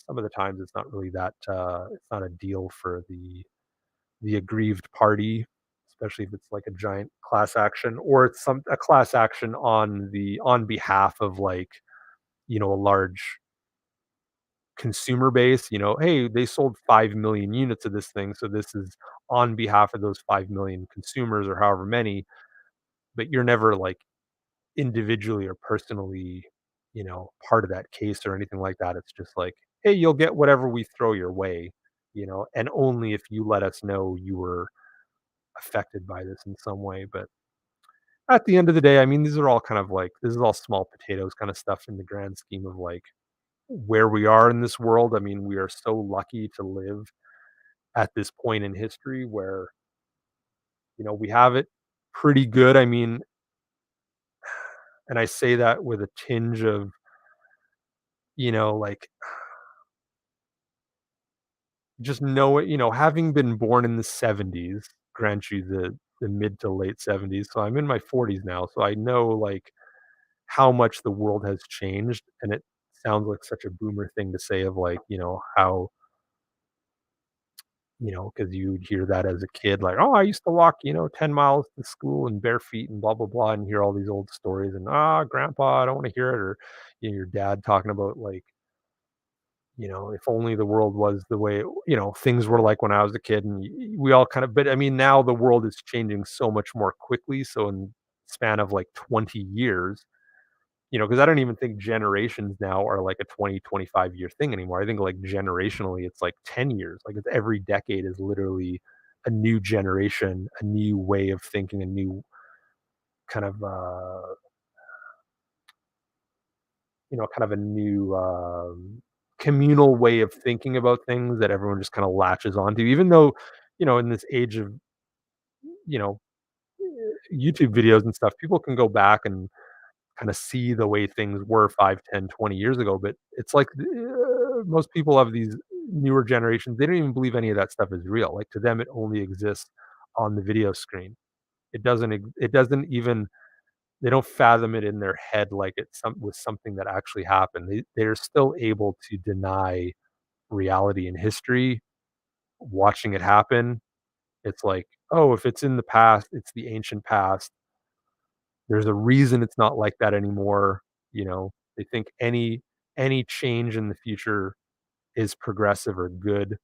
some of the times it's not really that, it's not a deal for the aggrieved party, especially if it's like a giant class action or it's some a class action on behalf of, like, a large consumer base. "Hey, they sold 5,000,000 units of this thing, so this is on behalf of those 5,000,000 consumers," or however many, but you're never, like, individually or personally, part of that case or anything like that. It's just like, "Hey, you'll get whatever we throw your way," and only if you let us know you were affected by this in some way. But at the end of the day, I mean, these are all kind of like this is all small potatoes kind of stuff in the grand scheme of like where we are in this world. I mean, we are so lucky to live at this point in history where, we have it pretty good. I mean, and I say that with a tinge of, like just know it, having been born in the 70s, grant you the mid to late 70s. So I'm in my 40s now. So I know like how much the world has changed. And it sounds like such a boomer thing to say of like, how, because you'd hear that as a kid, like, oh, I used to walk, 10 miles to school in bare feet and blah, blah, blah, and hear all these old stories and, grandpa, I don't want to hear it. Or, your dad talking about like, if only the world was the way, things were like when I was a kid. And we all kind of, but I mean, now the world is changing so much more quickly. So in span of like 20 years, because I don't even think generations now are like a 20, 25 year thing anymore. I think like generationally, it's like 10 years. Like it's every decade is literally a new generation, a new way of thinking, a new kind of, kind of a new communal way of thinking about things that everyone just kind of latches onto, even though, in this age of, you know, YouTube videos and stuff, people can go back and kind of see the way things were 5, 10, 20 years ago. But it's like most people of these newer generations, they don't even believe any of that stuff is real. Like to them, it only exists on the video screen. It doesn't even, they don't fathom it in their head like was something that actually happened. They're still able to deny reality and history, watching it happen. It's like, oh, if it's in the past, it's the ancient past. There's a reason it's not like that anymore. They think any change in the future is progressive or good,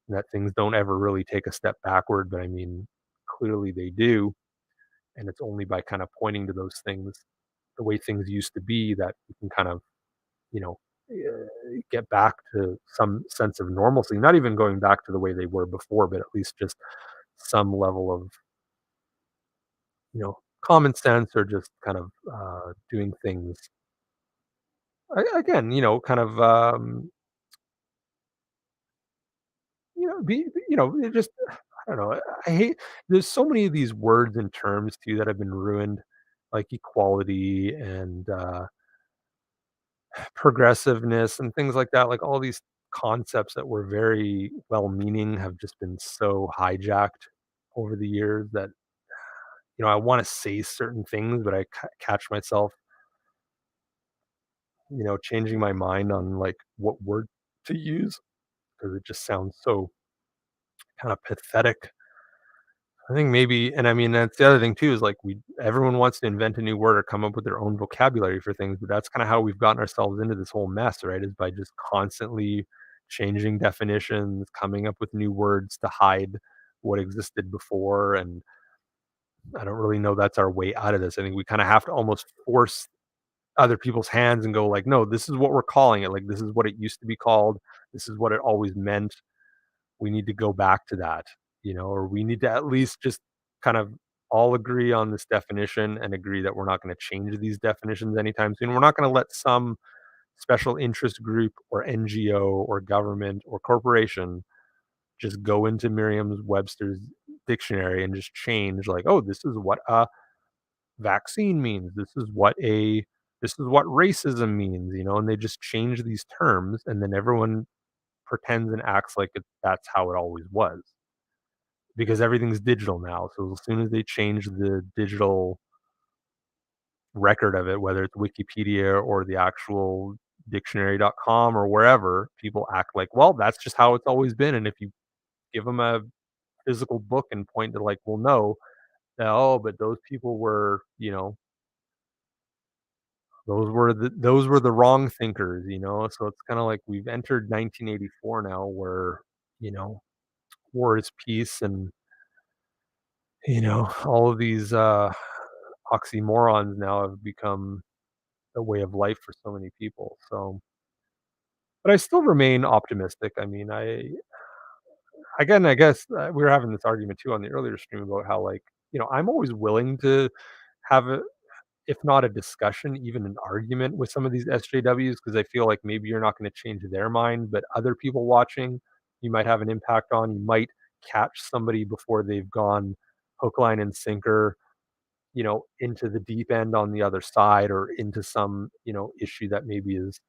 and that things don't ever really take a step backward. But I mean, clearly they do. And it's only by kind of pointing to those things, the way things used to be, that you can kind of, you know, get back to some sense of normalcy, not even going back to the way they were before, but at least just some level of, common sense or just kind of doing things again, kind of, it just, I don't know. I hate, there's so many of these words and terms too that have been ruined, like equality and, progressiveness and things like that, like all these concepts that were very well-meaning have just been so hijacked over the years that, I wanna say certain things, but I catch myself, changing my mind on, like, what word to use because it just sounds so kinda pathetic. I think maybe, and I mean, that's the other thing too is like everyone wants to invent a new word or come up with their own vocabulary for things, but that's kind of how we've gotten ourselves into this whole mess, right? Is by just constantly changing definitions, coming up with new words to hide what existed before. And I don't really know that's our way out of this. I think we kind of have to almost force other people's hands and go like, no, this is what we're calling it. Like this is what it used to be called. This is what it always meant. We need to go back to that, or we need to at least just kind of all agree on this definition and agree that we're not going to change these definitions anytime soon. We're not going to let some special interest group or NGO or government or corporation just go into Merriam's Webster's dictionary and just change like, oh, this is what a vaccine means. This is what racism means, and they just change these terms and then everyone pretends and acts like that's how it always was. because everything's digital now. So as soon as they change the digital record of it, whether it's Wikipedia or the actual dictionary.com or wherever, people act like, well, that's just how it's always been. And if you give them a physical book and point to like, well, no, oh, but those people were, those were the wrong thinkers, So it's kind of like we've entered 1984 now, where you know war is peace, and all of these oxymorons now have become a way of life for so many people. So, but I still remain optimistic. I mean, I guess we were having this argument too on the earlier stream about how, like, I'm always willing to have a, if not a discussion, even an argument with some of these SJWs, because I feel like maybe you're not going to change their mind, but other people watching, you might have an impact on. You might catch somebody before they've gone hook, line, and sinker, into the deep end on the other side, or into some, issue that maybe is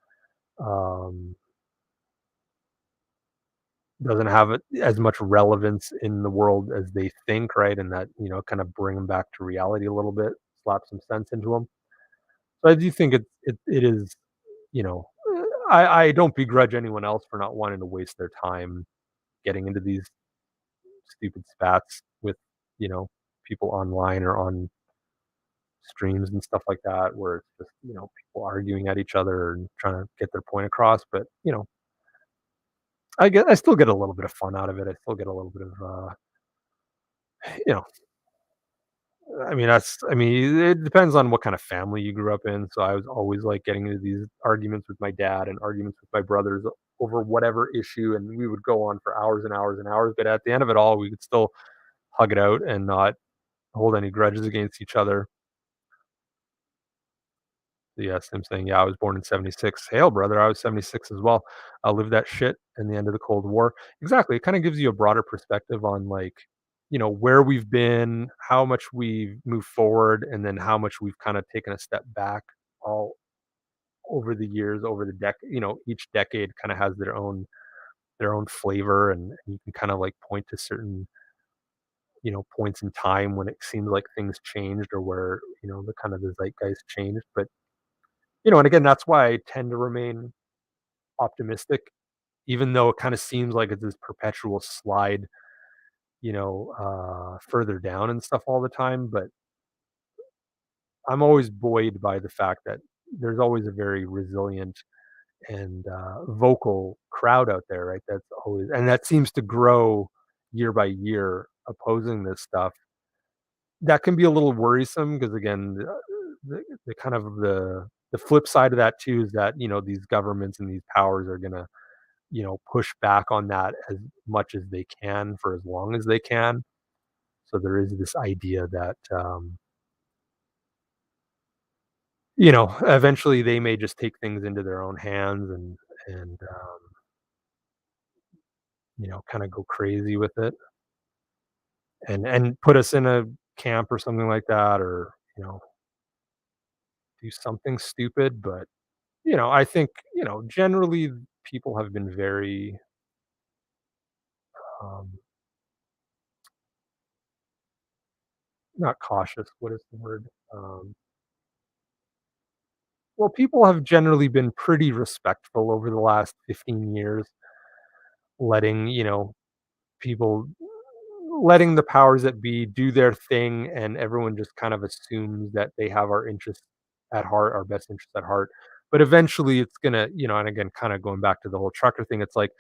um, doesn't have as much relevance in the world as they think, right? And that, kind of bring them back to reality a little bit, slap some sense into them. So I do think it is, you know, I don't begrudge anyone else for not wanting to waste their time getting into these stupid spats with, people online or on streams and stuff like that, where it's just, people arguing at each other and trying to get their point across. But, I still get a little bit of fun out of it. I still get a little bit of, you know, I mean, it depends on what kind of family you grew up in. So I was always like getting into these arguments with my dad and arguments with my brothers over whatever issue, and we would go on for hours and hours and hours. But at the end of it all, we could still hug it out and not hold any grudges against each other. Yes, I'm saying, yeah, I was born in '76. Hail, brother, I was '76 as well. I lived that shit in the end of the Cold War. Exactly. It kind of gives you a broader perspective on, like, where we've been, how much we've moved forward, and then how much we've kind of taken a step back all over the years, over the decade. Each decade kind of has their own flavor, and you can kind of like point to certain, points in time when it seems like things changed, or where, the kind of the zeitgeist changed. But and again, that's why I tend to remain optimistic, even though it kind of seems like it's this perpetual slide, further down and stuff all the time. But I'm always buoyed by the fact that there's always a very resilient and vocal crowd out there, right? That's always, and that seems to grow year by year, opposing this stuff. That can be a little worrisome because, again, the kind of the flip side of that too is that, these governments and these powers are gonna, push back on that as much as they can for as long as they can. So there is this idea that, eventually they may just take things into their own hands, and kind of go crazy with it, and put us in a camp or something like that, or do something stupid. But I think, generally people have been very, um, not cautious. What is the word? Well, people have generally been pretty respectful over the last 15 years, letting, people, letting the powers that be do their thing, and everyone just kind of assumes that they have our interests at heart, our best interests at heart. But eventually it's gonna, and again, kind of going back to the whole trucker thing, it's like,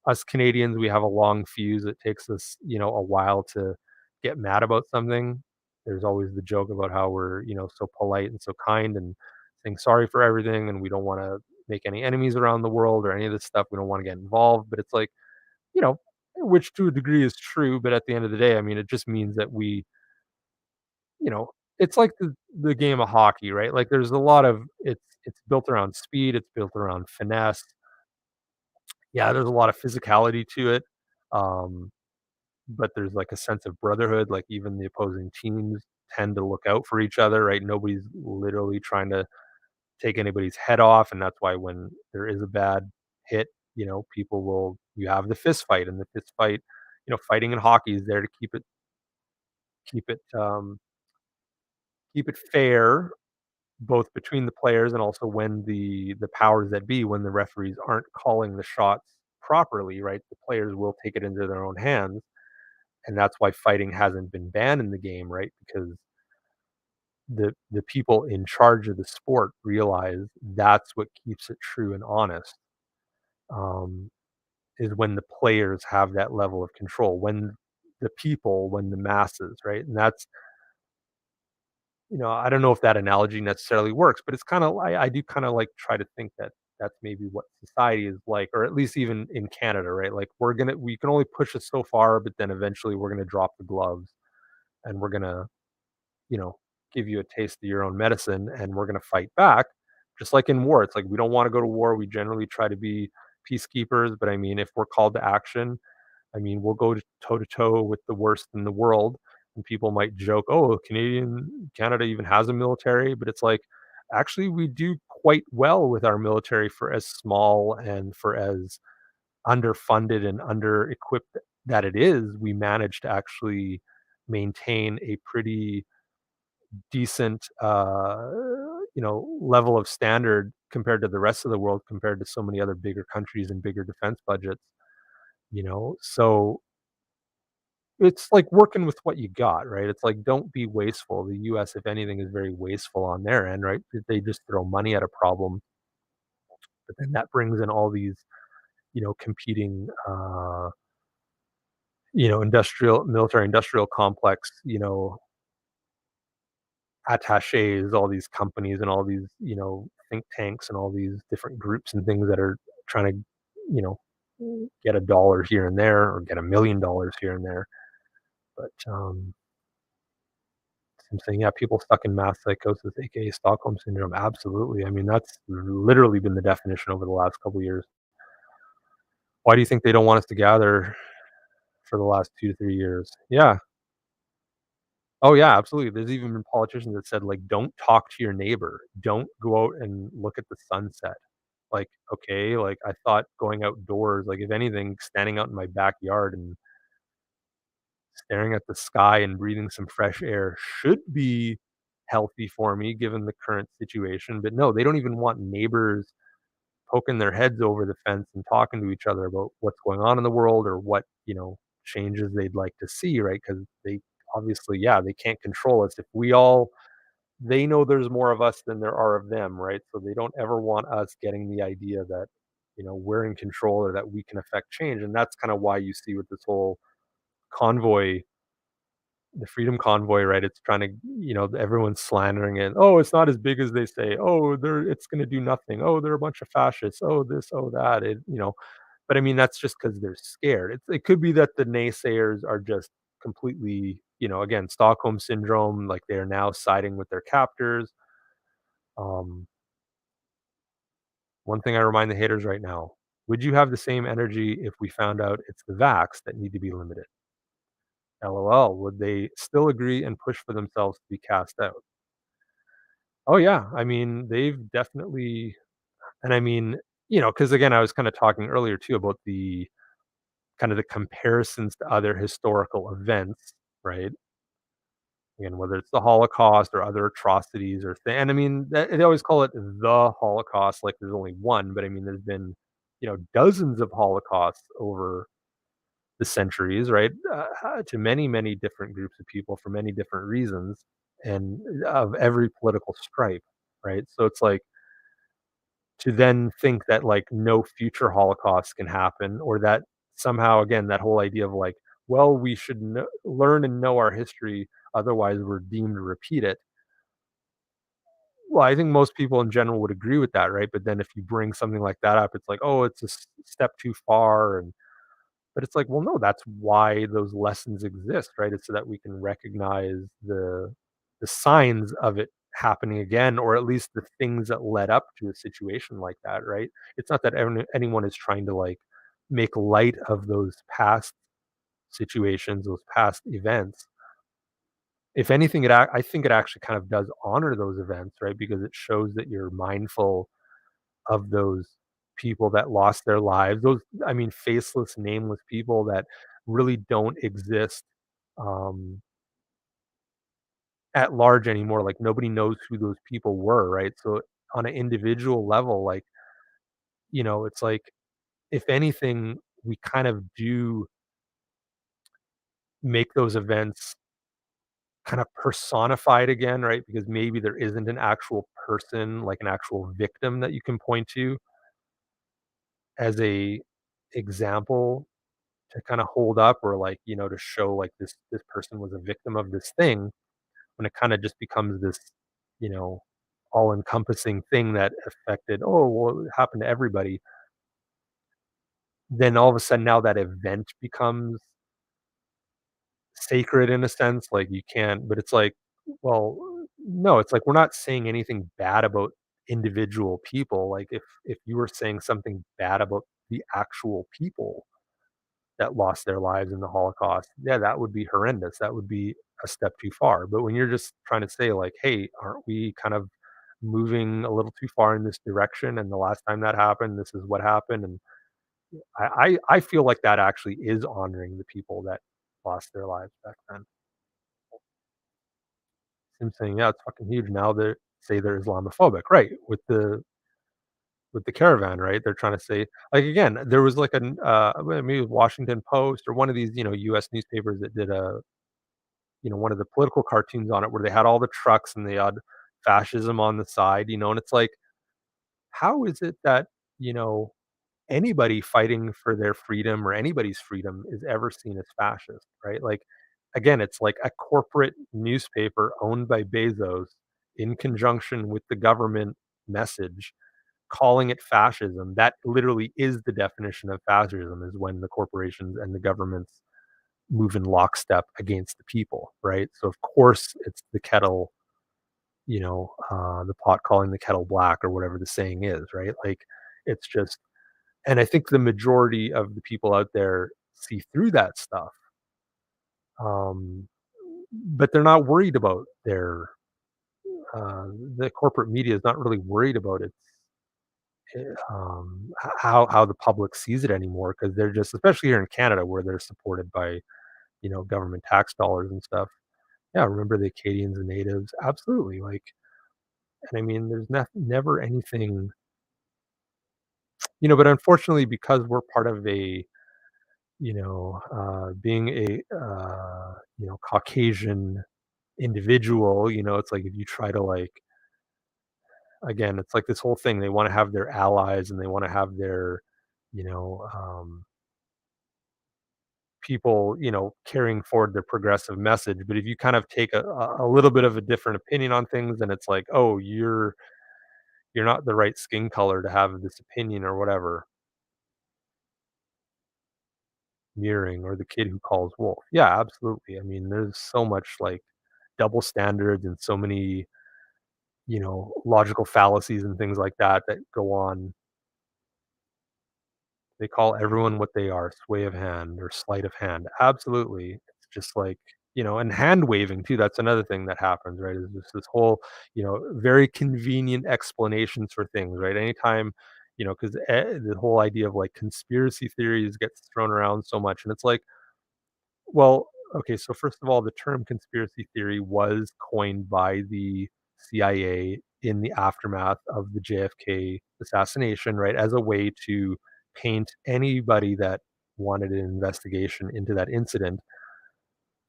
us Canadians, we have a long fuse. It takes us, a while to get mad about something. There's always the joke about how we're, so polite and so kind, and saying sorry for everything, and we don't want to make any enemies around the world or any of this stuff. We don't want to get involved. But it's like, you know, which to a degree is true. But at the end of the day, I mean, it just means that we, you know, it's like the game of hockey, right? Like, there's a lot of, it's built around speed, it's built around finesse. Yeah, there's a lot of physicality to it. Um, but there's like a sense of brotherhood. Like, even the opposing teams tend to look out for each other, right? Nobody's literally trying to take anybody's head off, and that's why when there is a bad hit, people will, you have the fist fight, and the fist fight, fighting in hockey is there to keep it um, keep it fair, both between the players and also when the powers that be, when the referees aren't calling the shots properly, right? The players will take it into their own hands, and that's why fighting hasn't been banned in the game, right? Because the people in charge of the sport realize that's what keeps it true and honest. Um, is when the players have that level of control, when when the masses, right? And that's, I don't know if that analogy necessarily works, but it's kind of, I do kind of like try to think that that's maybe what society is like, or at least even in Canada, right? Like we can only push it so far, but then eventually we're gonna drop the gloves and we're gonna, you know, give you a taste of your own medicine and we're gonna fight back. Just like in war, it's like we don't want to go to war. We generally try to be peacekeepers, but I mean, if we're called to action, I mean, we'll go toe to toe with the worst in the world, and people might joke, "Oh, Canada even has a military," but it's like, actually, we do quite well with our military for as small and for as underfunded and under-equipped that it is. We manage to actually maintain a pretty decent, level of standard compared to the rest of the world, compared to so many other bigger countries and bigger defense budgets. So it's like working with what you got, right? It's like, don't be wasteful. The US, if anything, is very wasteful on their end, right? They just throw money at a problem, but then that brings in all these, competing, military industrial complex, attaches, all these companies and all these, think tanks and all these different groups and things that are trying to, get $1 here and there or get $1 million here and there. But I'm saying, yeah, people stuck in mass psychosis, aka Stockholm syndrome. Absolutely. I mean, that's literally been the definition over the last couple of years. Why do you think they don't want us to gather for the last 2 to 3 years? Yeah. Oh yeah, absolutely. There's even been politicians that said, like, don't talk to your neighbor. Don't go out and look at the sunset. Like, okay, like I thought going outdoors, like if anything, standing out in my backyard and staring at the sky and breathing some fresh air should be healthy for me given the current situation. But no, they don't even want neighbors poking their heads over the fence and talking to each other about what's going on in the world or what, changes they'd like to see, right? Because they obviously, yeah, they can't control us. If we all, they know there's more of us than there are of them, right? So they don't ever want us getting the idea that, we're in control or that we can affect change. And that's kind of why you see with this whole convoy, the freedom convoy, right? It's trying to, everyone's slandering it. Oh, it's not as big as they say. Oh, it's going to do nothing. Oh, they're a bunch of fascists. Oh, this, oh, that. But I mean, that's just because they're scared. It could be that the naysayers are just completely, again, Stockholm syndrome, like they are now siding with their captors. Um, One thing I remind the haters right now: would you have the same energy if we found out it's the vax that need to be limited? LOL. Would they still agree and push for themselves to be cast out? Oh yeah, I mean, they've definitely, and I mean, because again, I was kind of talking earlier too about the kind of the comparisons to other historical events, right? Again, whether it's the Holocaust or other atrocities and I mean, they always call it the Holocaust, like there's only one, but I mean, there's been, dozens of Holocausts over the centuries, right? To many, many different groups of people for many different reasons, and of every political stripe, right? So it's like, to then think that like no future Holocaust can happen, or that somehow, again, that whole idea of like, well, we should learn and know our history, otherwise we're deemed to repeat it. Well, I think most people in general would agree with that, right? But then if you bring something like that up, it's like, oh, it's a step too far, and but it's like, well, no, that's why those lessons exist, right? It's so that we can recognize the signs of it happening again, or at least the things that led up to a situation like that, right? It's not that anyone is trying to like make light of those past situations, those past events. If anything, I think it actually kind of does honor those events, right? Because it shows that you're mindful of those people that lost their lives. Those, I mean, faceless, nameless people that really don't exist um, at large anymore. Like nobody knows who those people were, right? So on an individual level, like, it's like if anything, we kind of do make those events kind of personified again, right? Because maybe there isn't an actual person, like an actual victim that you can point to as a example to kind of hold up, or like, to show like this person was a victim of this thing, when it kind of just becomes this, you know, all encompassing thing that affected, oh, well, it happened to everybody. Then all of a sudden now that event becomes sacred in a sense, like you can't, but it's like, well, no, it's like we're not saying anything bad about individual people. Like if you were saying something bad about the actual people that lost their lives in the Holocaust, yeah, that would be horrendous. That would be a step too far. But when you're just trying to say like, hey, aren't we kind of moving a little too far in this direction? And the last time that happened, this is what happened. And I feel like that actually is honoring the people that lost their lives back then. Him saying, "Yeah, it's fucking huge." Now they say they're Islamophobic, right? With the caravan, right? They're trying to say, like, again, there was like maybe it was Washington Post or one of these, U.S. newspapers that did one of the political cartoons on it where they had all the trucks and they had fascism on the side, and it's like, how is it that you know anybody fighting for their freedom or anybody's freedom is ever seen as fascist, right? Like, again, it's like a corporate newspaper owned by Bezos in conjunction with the government message calling it fascism. That literally is the definition of fascism, is when the corporations and the governments move in lockstep against the people, right? So of course it's the kettle, the pot calling the kettle black, or whatever the saying is, right? Like, it's just, and I think the majority of the people out there see through that stuff, um, but they're not worried about uh, the corporate media is not really worried about how the public sees it anymore, because they're just, especially here in Canada where they're supported by government tax dollars and stuff. Yeah, remember the Acadians and natives? Absolutely, like, and I mean, there's never anything, but unfortunately, because we're part of a being a Caucasian individual, it's like if you try to, like, again, it's like this whole thing. They want to have their allies and they want to have their, you know, um, people, carrying forward their progressive message. But if you kind of take a little bit of a different opinion on things, then it's like, oh, you're not the right skin color to have this opinion or whatever. Mirroring, or the kid who calls wolf. Yeah, absolutely. I mean, there's so much like double standards and so many, logical fallacies and things like that that go on. They call everyone what they are, sway of hand or sleight of hand. Absolutely. It's just like, and hand waving too. That's another thing that happens, right? Is just this whole, very convenient explanations for things, right? Anytime, because the whole idea of like conspiracy theories gets thrown around so much. And it's like, well, okay, so first of all, the term conspiracy theory was coined by the CIA in the aftermath of the JFK assassination, right? As a way to paint anybody that wanted an investigation into that incident,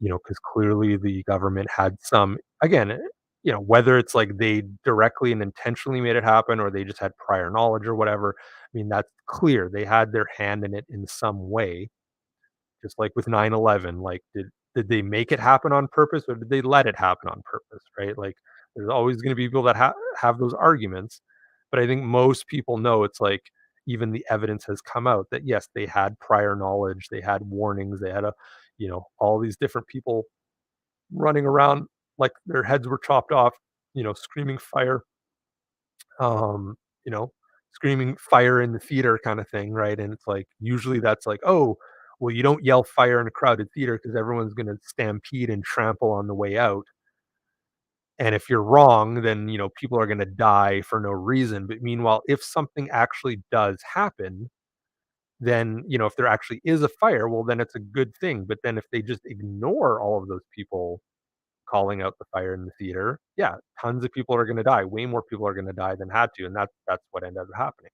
because clearly the government had some, again, whether it's like they directly and intentionally made it happen or they just had prior knowledge or whatever. I mean, that's clear. They had their hand in it in some way, just like with 9/11, like, did they make it happen on purpose or did they let it happen on purpose, right? Like, there's always gonna be people that have those arguments, but I think most people know it's like, even the evidence has come out that, yes, they had prior knowledge, they had warnings, they had all these different people running around like their heads were chopped off, screaming fire, um, you know, screaming fire in the theater kind of thing, right? And it's like usually that's like, oh, well, you don't yell fire in a crowded theater because everyone's going to stampede and trample on the way out. And if you're wrong, then people are going to die for no reason. But meanwhile, if something actually does happen, then, if there actually is a fire, well, then it's a good thing. But then if they just ignore all of those people calling out the fire in the theater, yeah, tons of people are going to die. Way more people are going to die than had to, and that's what ended up happening.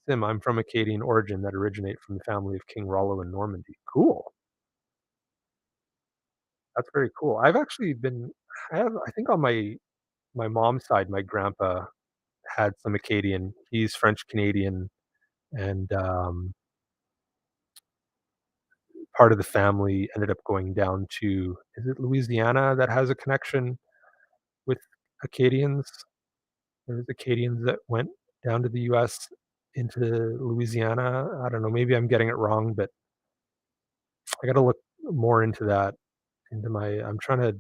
Sim, I'm from Acadian origin that originate from the family of King Rollo in Normandy. Cool. That's very cool. I think on my mom's side, my grandpa had some Acadian. He's French Canadian, and part of the family ended up going down to, is it Louisiana that has a connection with Acadians? There's Acadians that went down to the US into Louisiana. I don't know, maybe I'm getting it wrong, but I gotta look more into that. I'm trying to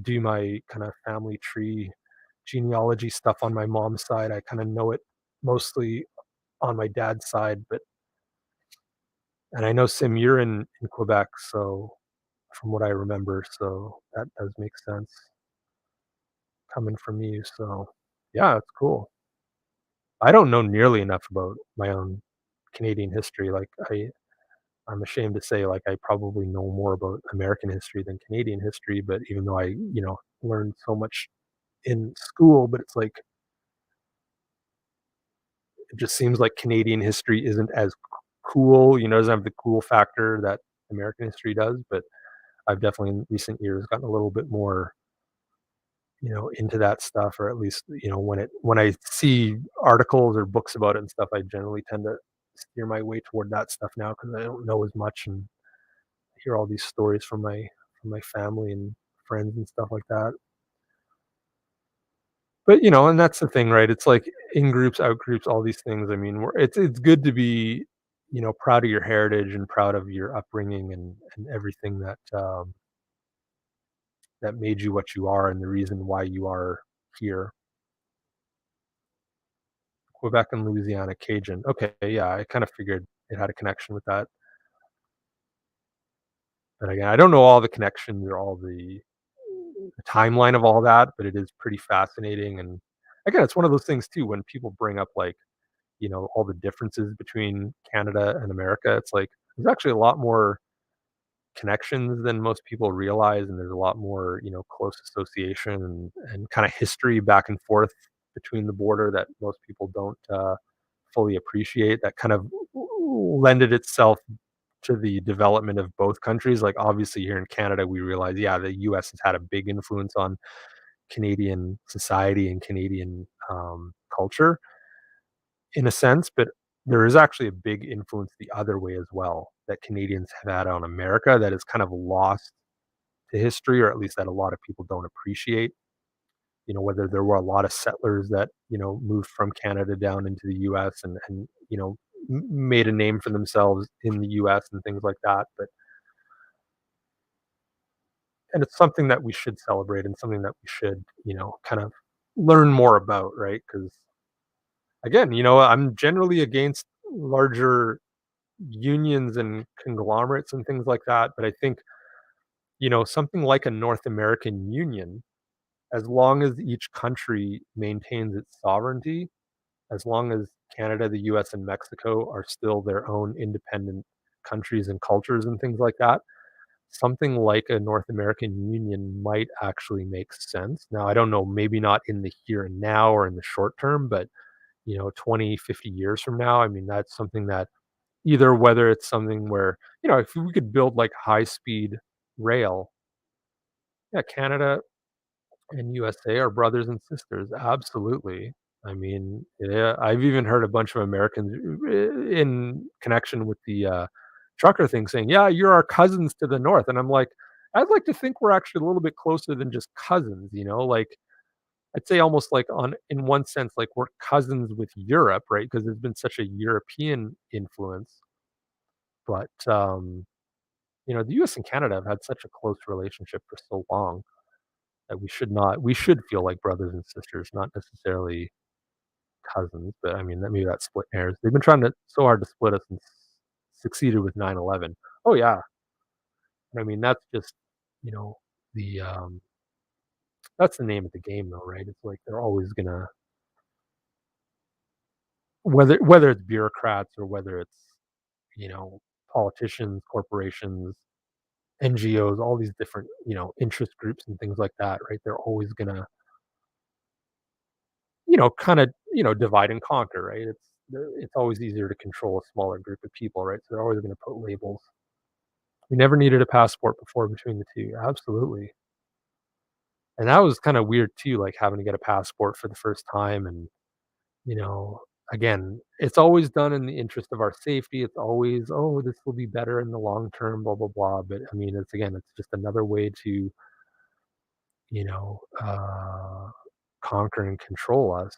do my kind of family tree genealogy stuff on my mom's side. I kind of know it mostly on my dad's side, and I know Sim, you're in Quebec, so from what I remember, so that does make sense coming from you. So yeah, it's cool. I don't know nearly enough about my own Canadian history. Like I'm ashamed to say, like, I probably know more about American history than Canadian history. But even though I, learned so much in school, but it's like it just seems like Canadian history isn't as cool. Doesn't have the cool factor that American history does. But I've definitely in recent years gotten a little bit more, into that stuff, or at least, when I see articles or books about it and stuff, I generally tend to steer my way toward that stuff now because I don't know as much and hear all these stories from my family and friends and stuff like that. But and that's the thing, right? It's like in groups, out groups, all these things. I mean, it's good to be, proud of your heritage and proud of your upbringing and everything that made you what you are and the reason why you are here. Quebec and Louisiana Cajun. Okay, yeah, I kind of figured it had a connection with that. But again, I don't know all the connections or all the timeline of all that, but it is pretty fascinating. And again, it's one of those things too when people bring up like, all the differences between Canada and America. It's like there's actually a lot more connections than most people realize, and there's a lot more, close association and kind of history back and forth between the border that most people don't fully appreciate. That kind of lended itself to the development of both countries. Like obviously here in Canada, we realize, yeah, the U.S. has had a big influence on Canadian society and Canadian culture in a sense, but there is actually a big influence the other way as well that Canadians have had on America that is kind of lost to history, or at least that a lot of people don't appreciate. Whether there were a lot of settlers that moved from Canada down into the U.S. and made a name for themselves in the U.S. and things like that. But and it's something that we should celebrate and something that we should kind of learn more about, right? Because again, I'm generally against larger unions and conglomerates and things like that. But I think, something like a North American Union, as long as each country maintains its sovereignty, as long as Canada, the US, and Mexico are still their own independent countries and cultures and things like that, something like a North American Union might actually make sense. Now, I don't know, maybe not in the here and now or in the short term, but 20, 50 years from now, I mean, that's something that either whether it's something where, if we could build like high speed rail, yeah, Canada and USA are brothers and sisters. Absolutely. I mean, yeah, I've even heard a bunch of Americans in connection with the trucker thing saying, "Yeah, you're our cousins to the north," and I'm like, I'd like to think we're actually a little bit closer than just cousins. Like I'd say almost like on in one sense, like we're cousins with Europe, right? Because there's been such a European influence, but the U.S. and Canada have had such a close relationship for so long that we should feel like brothers and sisters, not necessarily cousins. But I mean, that maybe that's split hairs. They've been trying to so hard to split us and succeeded with 9/11. Oh yeah, I mean that's just you know the that's the name of the game though, right? It's like they're always gonna whether it's bureaucrats or whether it's, you know, politicians, corporations, NGOs, all these different, interest groups and things like that, right? They're always gonna, kind of, divide and conquer, right? It's always easier to control a smaller group of people, right? So they're always gonna put labels. We never needed a passport before between the two. Absolutely. And that was kind of weird too, like having to get a passport for the first time. And, you know, again, it's always done in the interest of our safety. It's always, oh, this will be better in the long term, blah, blah, blah. But I mean, it's just another way to, you know, uh, conquer and control us.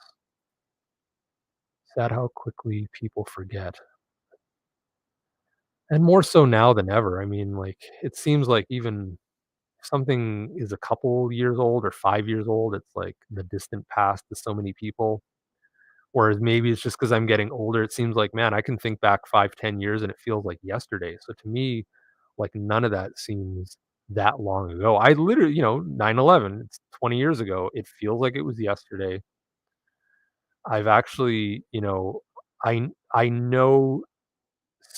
Sad how quickly people forget. And more so now than ever. I mean, like, it seems like even if something is a couple years old or 5 years old, it's like the distant past to so many people. Whereas maybe it's just because 'cause I'm getting older, it seems like, man, I can think back 5, 10 years and it feels like yesterday. So to me, like, none of that seems that long ago. I literally, 9/11, it's 20 years ago. It feels like it was yesterday. I've actually, I know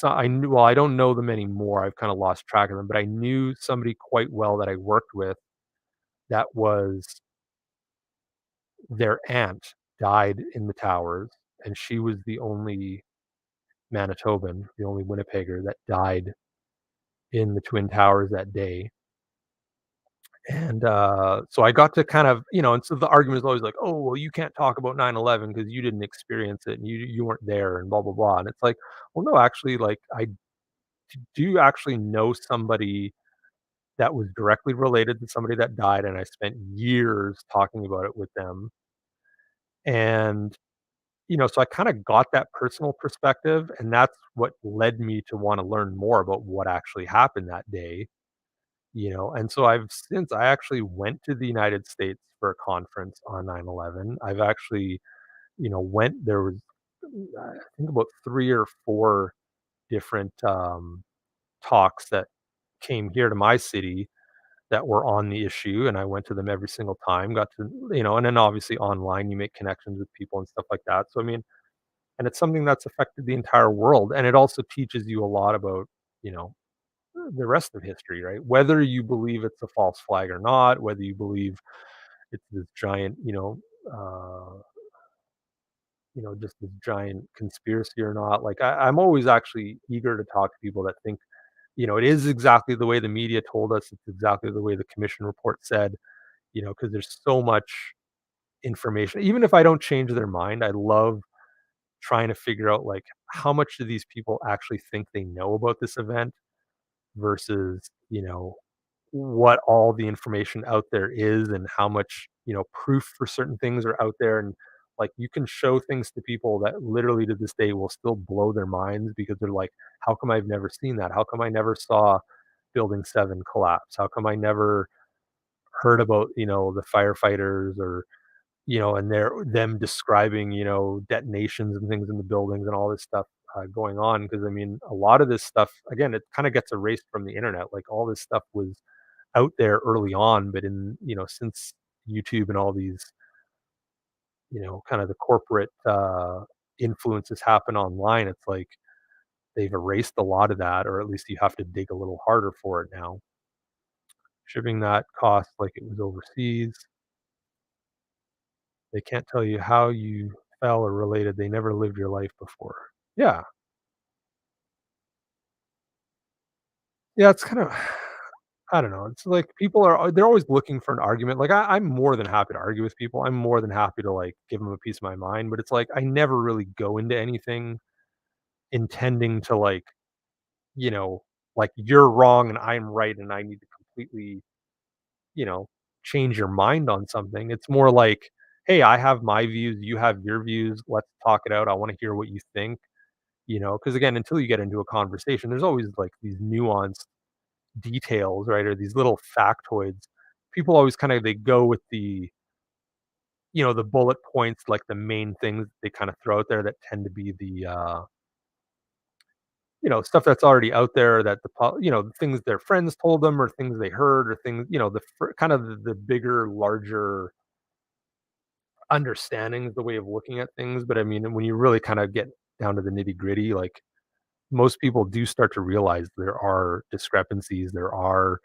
I knew well, I don't know them anymore. I've kinda lost track of them, but I knew somebody quite well that I worked with that was their aunt died in the towers, and she was the only Manitoban, the only Winnipegger that died in the Twin Towers that day. And, so I got to kind of, and so the argument is always like, "Oh, well, you can't talk about 9/11 because you didn't experience it and you weren't there and blah, blah, blah." And it's like, well, no, actually, like, I do actually know somebody that was directly related to somebody that died, and I spent years talking about it with them. And, so I kinda got that personal perspective, and that's what led me to wanna learn more about what actually happened that day. And so I actually went to the United States for a conference on 9/11. I've actually, there was, I think about 3 or 4 different, talks that came here to my city that were on the issue, and I went to them every single time, got to, and then obviously online, you make connections with people and stuff like that. So, I mean, and it's something that's affected the entire world, and it also teaches you a lot about, you know, the rest of history, right? Whether you believe it's a false flag or not, whether you believe it's this giant, just this giant conspiracy or not. Like I'm always actually eager to talk to people that think, it is exactly the way the media told us. It's exactly the way the commission report said, because there's so much information. Even if I don't change their mind, I love trying to figure out like how much do these people actually think they know about this event versus, what all the information out there is and how much, proof for certain things are out there. And like you can show things to people that literally to this day will still blow their minds because they're like, how come I've never seen that? How come I never saw building 7 collapse? How come I never heard about, the firefighters or, and them describing, detonations and things in the buildings and all this stuff going on. Because I mean, a lot of this stuff, again, it kind of gets erased from the internet. Like all this stuff was out there early on, but since YouTube and all these, kind of the corporate influences happen online, it's like they've erased a lot of that, or at least you have to dig a little harder for it now. Shipping that costs like it was overseas. They can't tell you how you fell or related. They never lived your life before. Yeah. Yeah, it's kind of I don't know. It's like people are they're always looking for an argument. Like I'm more than happy to argue with people. I'm more than happy to like give them a piece of my mind. But it's like I never really go into anything intending to like, you know, like you're wrong and I'm right and I need to completely, you know, change your mind on something. It's more like, hey, I have my views, you have your views. Let's talk it out. I want to hear what you think. Because again, until you get into a conversation, there's always like these nuanced details, right? Or these little factoids. People always kind of they go with the bullet points, like the main things they kind of throw out there that tend to be the stuff that's already out there that the things their friends told them or things they heard or things, kind of the bigger, larger understanding the way of looking at things, but I mean, when you really kind of get down to the nitty-gritty, like, most people do start to realize there are discrepancies, there are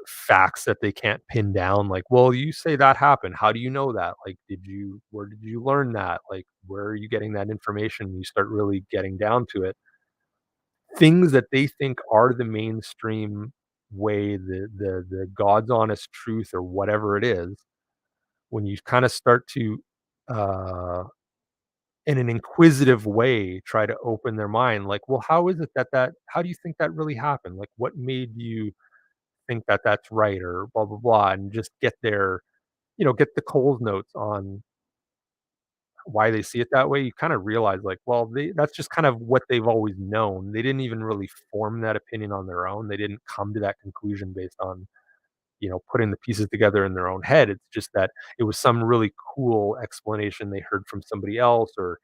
facts that they can't pin down, like, "Well, you say that happened. How do you know that? Like, did you where did you learn that? Like, where are you getting that information?" You start really getting down to it. Things that they think are the mainstream way, the God's honest truth or whatever it is, when you kinda start to, uh, in an inquisitive way, try to open their mind, like, "Well, how is it that how do you think that really happened? Like, what made you think that that's right?" Or blah, blah, blah, and just get their get the Coles notes on why they see it that way. You kinda realize, like, well, that's just kind of what they've always known. They didn't even really form that opinion on their own. They didn't come to that conclusion based on, putting the pieces together in their own head. It's just that it was some really cool explanation they heard from somebody else, or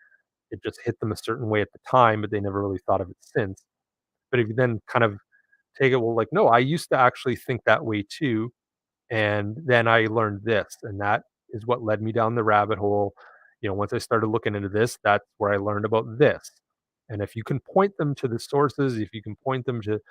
it just hit them a certain way at the time, but they never really thought of it since. But if you then kind of take it, well, like, no, I used to actually think that way too. And then I learned this, and that is what led me down the rabbit hole. Once I started looking into this, that's where I learned about this. And if you can point them to the sources, if you can point them to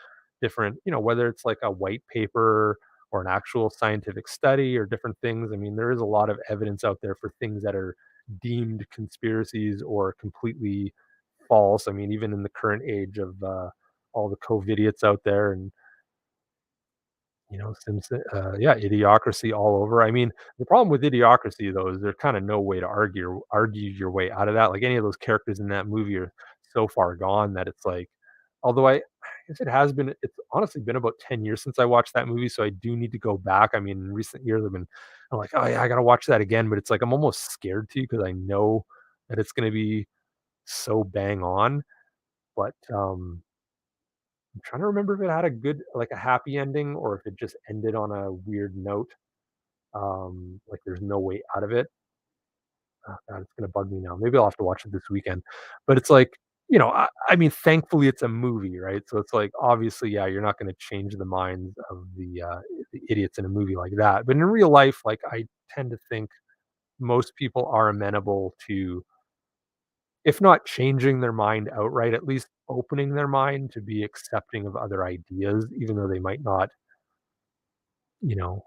different, whether it's like a white paper or an actual scientific study or different things, I mean, there is a lot of evidence out there for things that are deemed conspiracies or completely false. I mean, even in the current age of all the COVIDiots out there, and since yeah, idiocracy all over. I mean, the problem with idiocracy though is there's kind of no way to argue your way out of that. Like, any of those characters in that movie are so far gone that it's like, although I guess it's honestly been about 10 years since I watched that movie, so I do need to go back. I mean, in recent years I'm like, oh yeah, I gotta watch that again, but it's like I'm almost scared to because I know that it's gonna be so bang on. But I'm trying to remember if it had a good, like, a happy ending, or if it just ended on a weird note. Like, there's no way out of it. Oh god, it's gonna bug me now. Maybe I'll have to watch it this weekend. But it's like, I mean, thankfully it's a movie, right? So it's like, obviously, yeah, you're not gonna change the minds of the idiots in a movie like that. But in real life, like, I tend to think most people are amenable to, if not changing their mind outright, at least opening their mind to be accepting of other ideas, even though they might not you know,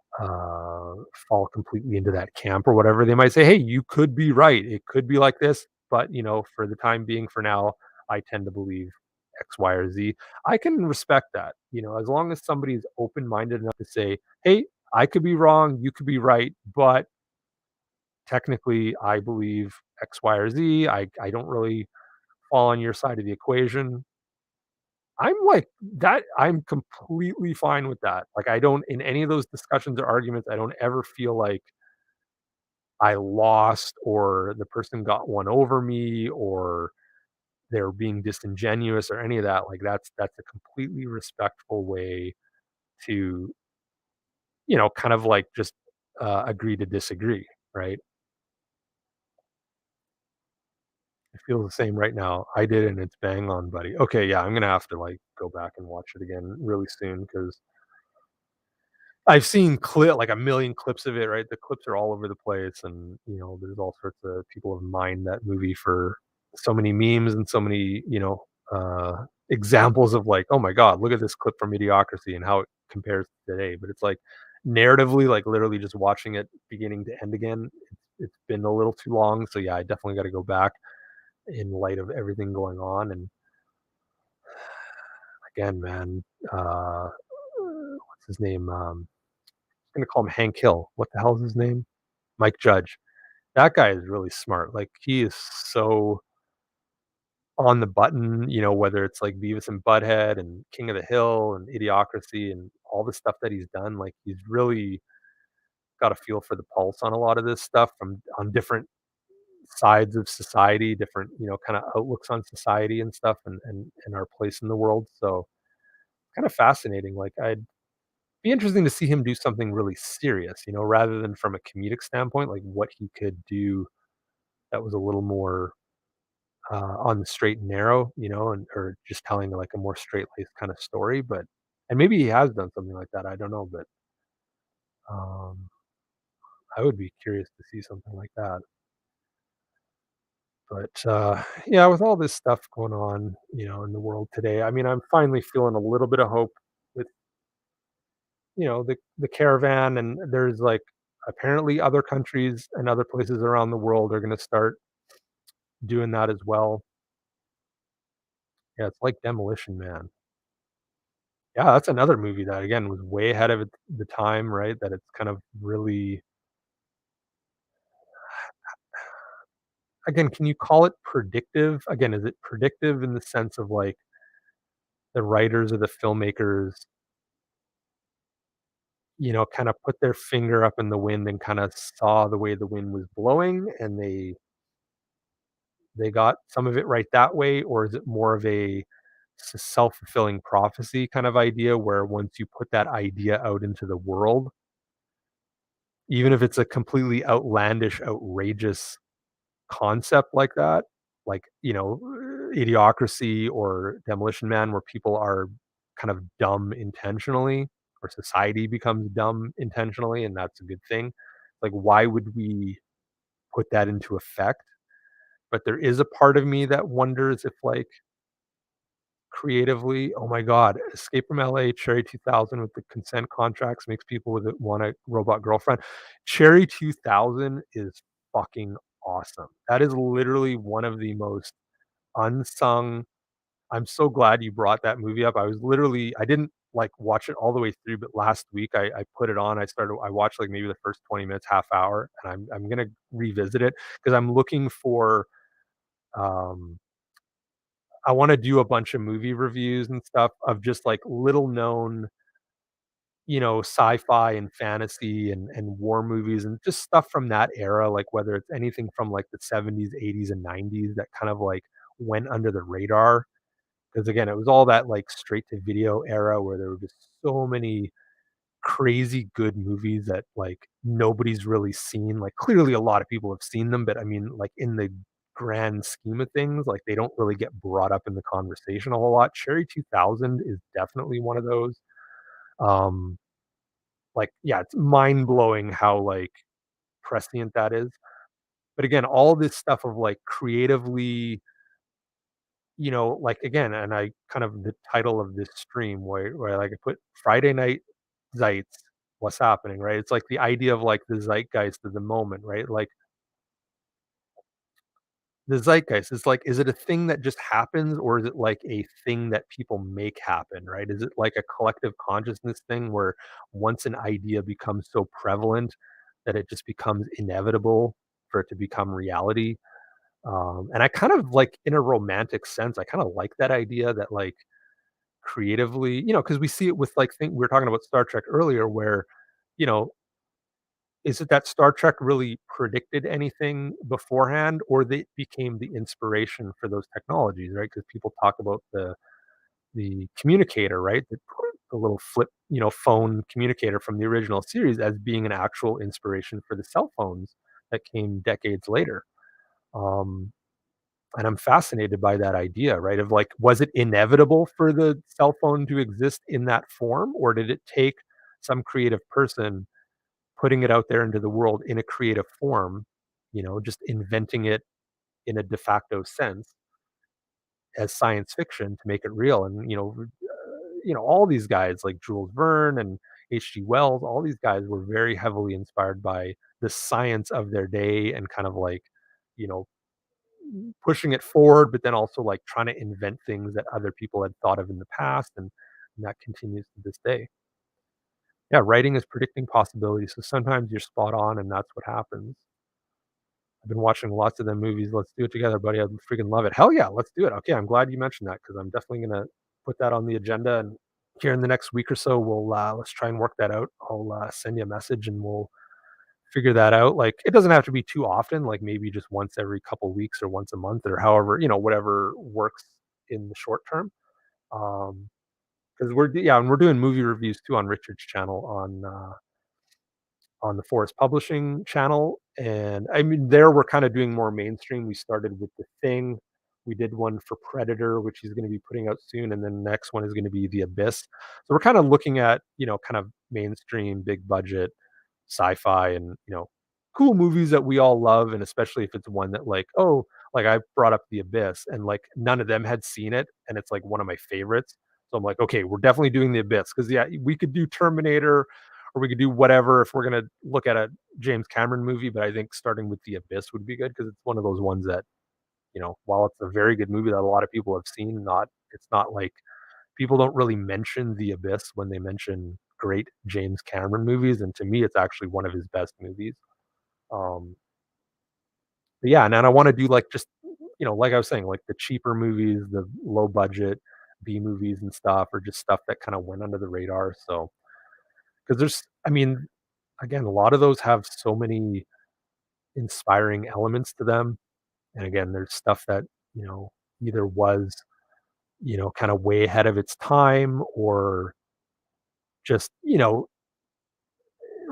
fall completely into that camp or whatever. They might say, "Hey, you could be right. It could be like this, but, for the time being, for now, I tend to believe X, Y, or Z." I can respect that, as long as somebody's open-minded enough to say, "Hey, I could be wrong, you could be right, but technically I believe X, Y, or Z. I don't really fall on your side of the equation." I'm like that. I'm completely fine with that. Like, I don't, in any of those discussions or arguments, I don't ever feel like I lost or the person got one over me or they're being disingenuous or any of that. Like, that's a completely respectful way to, kind of like just agree to disagree, right? I feel the same right now. I did, and it's bang on, buddy. Okay, yeah, I'm gonna have to like go back and watch it again really soon because I've seen like a million clips of it, right? The clips are all over the place, and there's all sorts of people have mined that movie for so many memes and so many, examples of like, oh my god, look at this clip from Idiocracy and how it compares to today. But it's like narratively, like literally just watching it beginning to end again, it's been a little too long. So yeah, I definitely got to go back in light of everything going on. And again, man, what's his name? I'm gonna call him Hank Hill. What the hell is his name? Mike Judge. That guy is really smart. Like, he is so on the button, whether it's like Beavis and Butthead and King of the Hill and Idiocracy and all the stuff that he's done. Like, he's really got a feel for the pulse on a lot of this stuff from on different sides of society, different, kind of outlooks on society and stuff, and our place in the world. So kind of fascinating. Like, I'd be interesting to see him do something really serious, rather than from a comedic standpoint, like what he could do that was a little more on the straight and narrow, and or just telling like a more straight laced kind of story. But and maybe he has done something like that. I don't know, but um, I would be curious to see something like that. But yeah, with all this stuff going on, in the world today, I mean, I'm finally feeling a little bit of hope with the caravan, and there's like apparently other countries and other places around the world are going to start doing that as well. Yeah, it's like Demolition Man. Yeah, that's another movie that again was way ahead of the time, right? That it's kind of really, again, can you call it predictive? Again, is it predictive in the sense of like the writers or the filmmakers, kind of put their finger up in the wind and kind of saw the way the wind was blowing and they got some of it right that way? Or is it more of a self-fulfilling prophecy kind of idea where once you put that idea out into the world, even if it's a completely outlandish, outrageous concept like that, like, Idiocracy or Demolition Man, where people are kind of dumb intentionally, or society becomes dumb intentionally, and that's a good thing. Like, why would we put that into effect? But there is a part of me that wonders if, like, creatively, oh my god, Escape from LA, Cherry 2000 with the consent contracts makes people with it want a robot girlfriend. Cherry 2000 is fucking awesome. That is literally one of the most unsung. I'm so glad you brought that movie up. I didn't like watch it all the way through, but last week I put it on. I watched like maybe the first 20 minutes, half hour, and I'm gonna revisit it because I'm looking for um I wanna do a bunch of movie reviews and stuff of just, like, little known, sci-fi and fantasy and war movies and just stuff from that era, like, whether it's anything from, like, the '70s, '80s, and '90s that kind of, like, went under the radar. Because again, it was all that, like, straight to video era where there were just so many crazy good movies that, like, nobody's really seen. Like, clearly a lot of people have seen them, but I mean, like, in the grand scheme of things, like, they don't really get brought up in the conversation a whole lot. Cherry 2000 is definitely one of those. Um, like, yeah, it's mind-blowing how, like, prescient that is. But again, all this stuff of, like, creatively, like, again, and I kind of the title of this stream where like, I put Friday Night Zeits, what's happening, right? It's like the idea of, like, the zeitgeist of the moment, right? Like, the zeitgeist is like, is it a thing that just happens, or is it like a thing that people make happen, right? Is it like a collective consciousness thing where once an idea becomes so prevalent that it just becomes inevitable for it to become reality? And I kind of like, in a romantic sense, I kind of like that idea that, like, creatively, because we see it with, like, think we were talking about Star Trek earlier, where, you know, is it that Star Trek really predicted anything beforehand, or they became the inspiration for those technologies, right? Because people talk about the communicator, right? The little flip, phone communicator from the original series as being an actual inspiration for the cell phones that came decades later. Um, and I'm fascinated by that idea, right? Of like, was it inevitable for the cell phone to exist in that form, or did it take some creative person putting it out there into the world in a creative form, just inventing it in a de facto sense as science fiction to make it real? And all these guys like Jules Verne and H.G. Wells, all these guys were very heavily inspired by the science of their day and kind of like, you know, pushing it forward, but then also like trying to invent things that other people had thought of in the past, and that continues to this day. Yeah, writing is predicting possibilities, so sometimes you're spot on, and that's what happens. I've been watching lots of them movies. Let's do it together, buddy. I freaking love it. Hell yeah, let's do it. Okay, I'm glad you mentioned that because I'm definitely gonna put that on the agenda. And here in the next week or so, we'll let's try and work that out. I'll send you a message and we'll figure that out. Like, it doesn't have to be too often. Like, maybe just once every couple weeks or once a month or however, whatever works in the short term. Because and we're doing movie reviews too on Richard's channel on the Forest Publishing channel. And I mean, there we're kind of doing more mainstream. We started with The Thing. We did one for Predator, which he's going to be putting out soon, and then the next one is going to be The Abyss. So we're kind of looking at kind of mainstream, big budget sci-fi, and cool movies that we all love, and especially if it's one that like, oh, like I brought up The Abyss, and like none of them had seen it, and it's like one of my favorites. So I'm like, okay, we're definitely doing The Abyss because yeah, we could do Terminator or we could do whatever if we're gonna look at a James Cameron movie, but I think starting with The Abyss would be good because it's one of those ones that, while it's a very good movie that a lot of people have seen, not it's not like people don't really mention The Abyss when they mention great James Cameron movies, and to me, it's actually one of his best movies. Um, but yeah, and then I wanna do, like, just, like I was saying, like, the cheaper movies, the low budget B movies and stuff, or just stuff that kinda went under the radar, so because I mean, again, a lot of those have so many inspiring elements to them, and again, there's stuff that, either was, kinda way ahead of its time or just,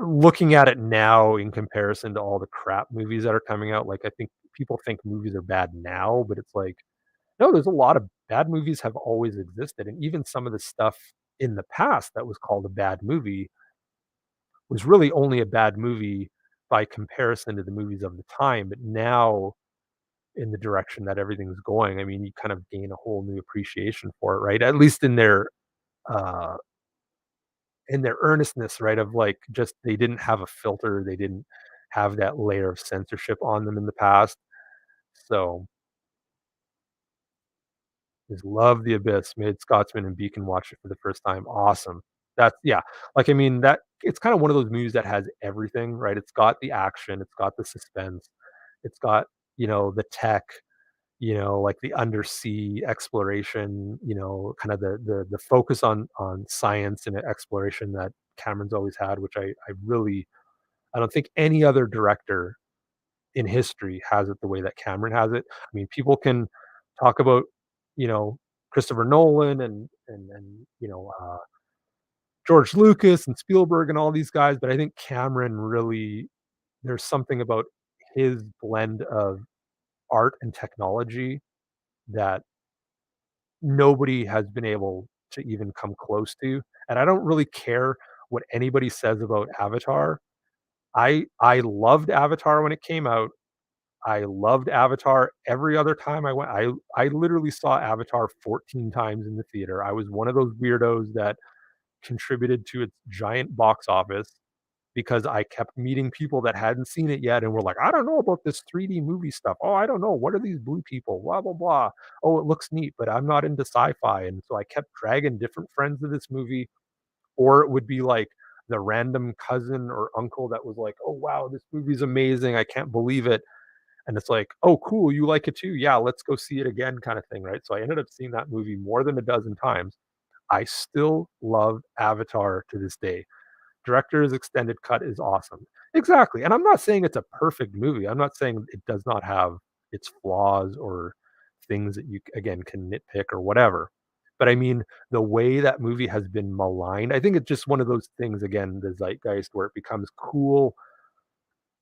looking at it now in comparison to all the crap movies that are coming out, like, I think people think movies are bad now, but it's like, no, there's a lot of bad movies have always existed, and even some of the stuff in the past that was called a bad movie was really only a bad movie by comparison to the movies of the time, but now in the direction that everything's going, I mean, you kind of gain a whole new appreciation for it, right? At least uh in their earnestness, right? Of like just they didn't have a filter, they didn't have that layer of censorship on them in the past. So just love The Abyss, made Scotsman and Beacon watch it for the first time. Awesome. That's yeah. Like I mean that it's kind of one of those movies that has everything, right? It's got the action, it's got the suspense, it's got, the tech, like the undersea exploration, kind of the focus on science and exploration that Cameron's always had, which I don't think any other director in history has it the way that Cameron has it. I mean, people can talk about, you know, Christopher Nolan and George Lucas and Spielberg and all these guys, but I think Cameron really there's something about his blend of art and technology that nobody has been able to even come close to. And I don't really care what anybody says about Avatar. I loved Avatar when it came out. I loved Avatar every other time I went. I literally saw Avatar 14 times in the theater. I was one of those weirdos that contributed to its giant box office because I kept meeting people that hadn't seen it yet and were like, "I don't know about this 3D movie stuff. Oh, I don't know. What are these blue people? Blah blah blah. Oh, it looks neat, but I'm not into sci-fi." And so I kept dragging different friends to this movie, or it would be like the random cousin or uncle that was like, "Oh wow, this movie's amazing. I can't believe it." And it's like, "Oh, cool, you like it too? Yeah, let's go see it again," kind of thing, right? So I ended up seeing that movie more than a dozen times. I still love Avatar to this day. Director's extended cut is awesome. Exactly, and I'm not saying it's a perfect movie. I'm not saying it does not have its flaws or things that you again can nitpick or whatever. But I mean, the way that movie has been maligned, I think it's just one of those things again, the zeitgeist where it becomes cool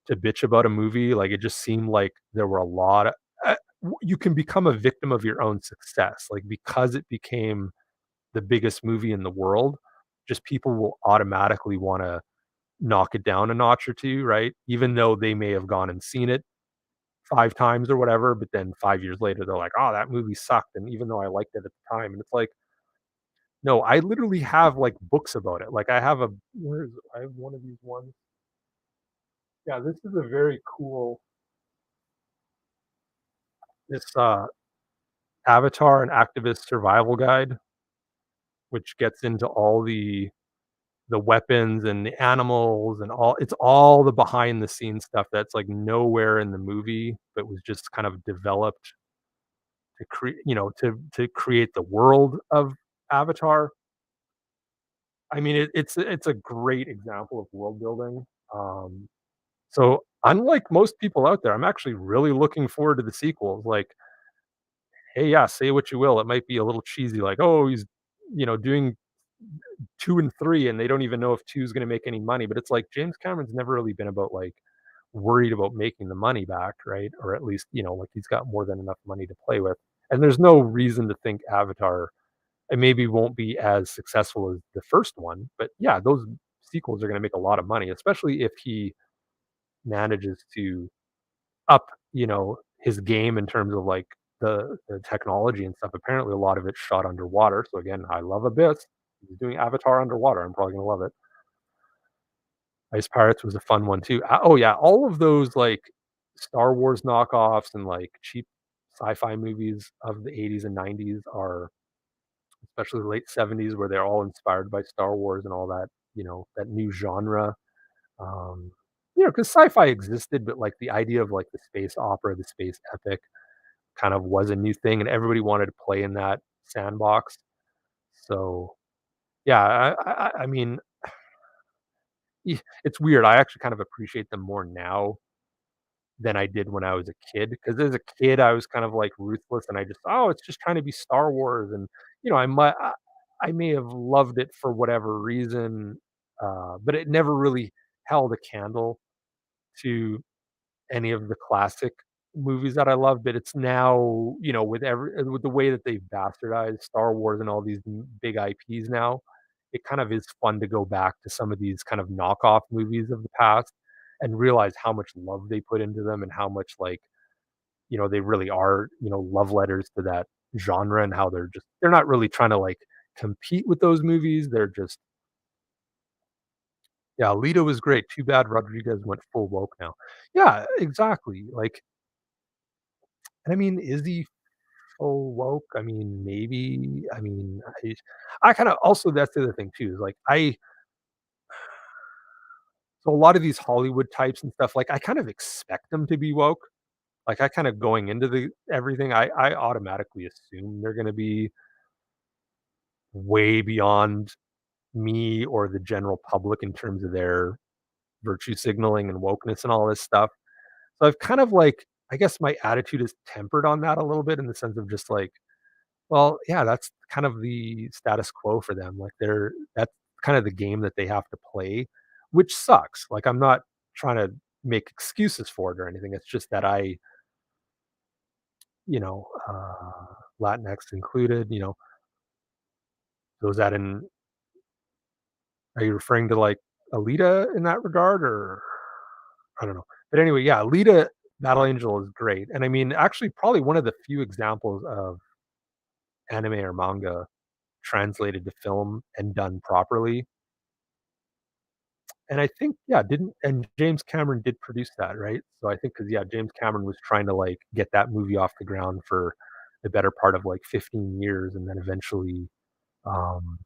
to bitch about a movie. Like it just seemed like there were a lot of you can become a victim of your own success. Like because it became the biggest movie in the world, just people will automatically want to knock it down a notch or two, right? Even though they may have gone and seen it 5 times or whatever, but then 5 years later, they're like, "Oh, that movie sucked," and even though I liked it at the time, and it's like, no, I literally have, like, books about it. Like, I have a where is it? I have one of these ones. Yeah, this is a very cool this, Avatar: An Activist Survival Guide, which gets into all the weapons and the animals and all it's all the behind the scenes stuff that's, like, nowhere in the movie, but was just kind of developed to create to create the world of Avatar. I mean, it's a great example of world building. So unlike most people out there, I'm actually really looking forward to the sequels. Like, hey, yeah, say what you will, it might be a little cheesy, like, oh, he's doing 2 and 3, and they don't even know if 2 is gonna make any money, but it's like James Cameron's never really been about, like, worried about making the money back, right? Or at least, like, he's got more than enough money to play with, and there's no reason to think Avatar it maybe won't be as successful as the first one, but yeah, those sequels are gonna make a lot of money, especially if he manages to up, his game in terms of like the technology and stuff. Apparently, a lot of it's shot underwater. So again, I love Abyss. He's doing Avatar underwater. I'm probably gonna love it. Ice Pirates was a fun one too. Oh yeah, all of those like Star Wars knockoffs and like cheap sci-fi movies of the 80s and 90s are, especially the late 70s, where they're all inspired by Star Wars and all that, that new genre. Um, because sci-fi existed, but like the idea of like the space opera, the space epic kind of was a new thing, and everybody wanted to play in that sandbox. So yeah, I mean, it's weird. I actually kind of appreciate them more now than I did when I was a kid. Because as a kid, I was kind of like ruthless, and I just, oh, it's just trying to be Star Wars, and I may have loved it for whatever reason, but it never really held a candle to any of the classic movies that I love. But it's now, with the way that they've bastardized Star Wars and all these big IPs now, it kind of is fun to go back to some of these kind of knockoff movies of the past and realize how much love they put into them and how much like, they really are, love letters to that genre, and how they're not really trying to like compete with those movies. They're just, yeah, Alita was great. Too bad Rodriguez went full woke now. Yeah, exactly. Like, and I mean, is he full woke? I mean, maybe. I mean, I kind of also, that's the other thing too. Is like so a lot of these Hollywood types and stuff. Like I kind of expect them to be woke. Like I kind of going into the everything, I automatically assume they're going to be way beyond me or the general public in terms of their virtue signaling and wokeness and all this stuff. So I've kind of like, I guess my attitude is tempered on that a little bit, in the sense of just like, well, yeah, that's kind of the status quo for them. Like that's kind of the game that they have to play, which sucks. Like I'm not trying to make excuses for it or anything. It's just that you know, Latinx included, was that in, are you referring to like Alita in that regard, or I don't know. But anyway, yeah, Alita Battle Angel is great. And I mean, actually probably one of the few examples of anime or manga translated to film and done properly. And I think, yeah, didn't and James Cameron did produce that, right? So I think, because yeah, James Cameron was trying to like get that movie off the ground for the better part of like 15 years, and then eventually um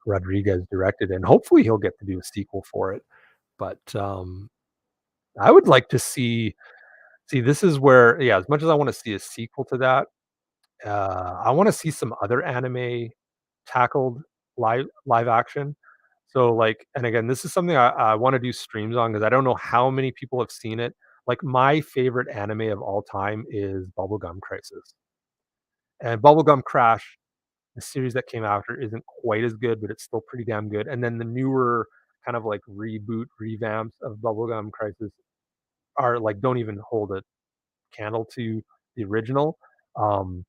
Rodriguez directed it, and hopefully he'll get to do a sequel for it. But I would like to see, this is where, yeah, as much as I want to see a sequel to that, I want to see some other anime tackled live action. So like, and again, this is something I want to do streams on, because I don't know how many people have seen it. Like my favorite anime of all time is Bubblegum Crisis. And Bubblegum Crash, the series that came after, isn't quite as good, but it's still pretty damn good. And then the newer kind of like reboot revamps of Bubblegum Crisis are like, don't even hold a candle to the original. Um,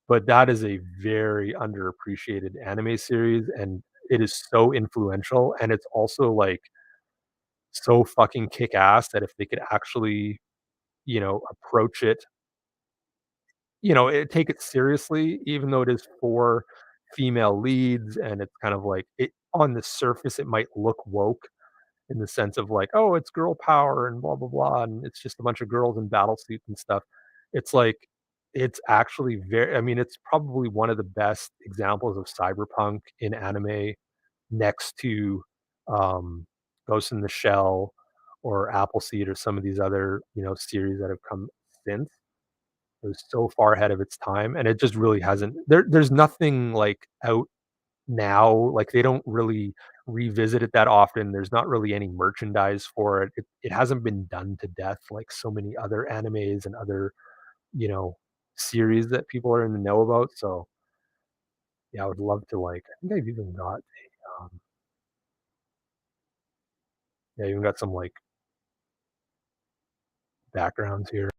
but that is a very underappreciated anime series, and it is so influential, and it's also like so fucking kick ass that if they could actually, approach it, take it seriously, even though it is for female leads, and it's kind of like, it on the surface it might look woke in the sense of like, oh, it's girl power and blah blah blah, and it's just a bunch of girls in battle suits and stuff. It's like, it's actually very, I mean, it's probably one of the best examples of cyberpunk in anime, next to um Ghost in the Shell or Appleseed or some of these other, series that have come since. It was so far ahead of its time, and it just really hasn't, there's nothing like out now, like, they don't really revisit it that often. There's not really any merchandise for it. It hasn't been done to death like so many other animes and other, you know, series that people are in the know about. So, yeah, I would love to, like, I think I've even got yeah, even got some, like, backgrounds here.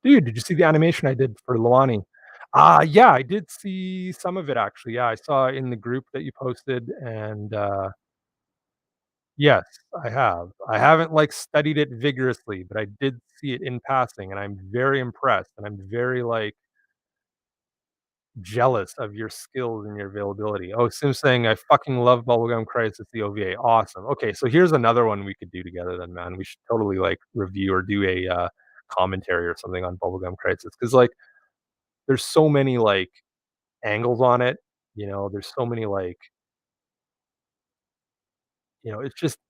Dude, did you see the animation I did for Luani? Yeah, I did see some of it actually. Yeah, I saw it in the group that you posted and, yes, I have. I haven't, like, studied it vigorously, but I did see it in passing, and I'm very impressed, and I'm very, like, jealous of your skills and your availability. Oh, Sim saying, "I fucking love Bubblegum Crisis, the OVA." Awesome. Okay, so here's another one we could do together then, man. We should totally, like, review or do a, commentary or something on Bubblegum Crisis because like, there's so many, like, angles on it, there's so many, like,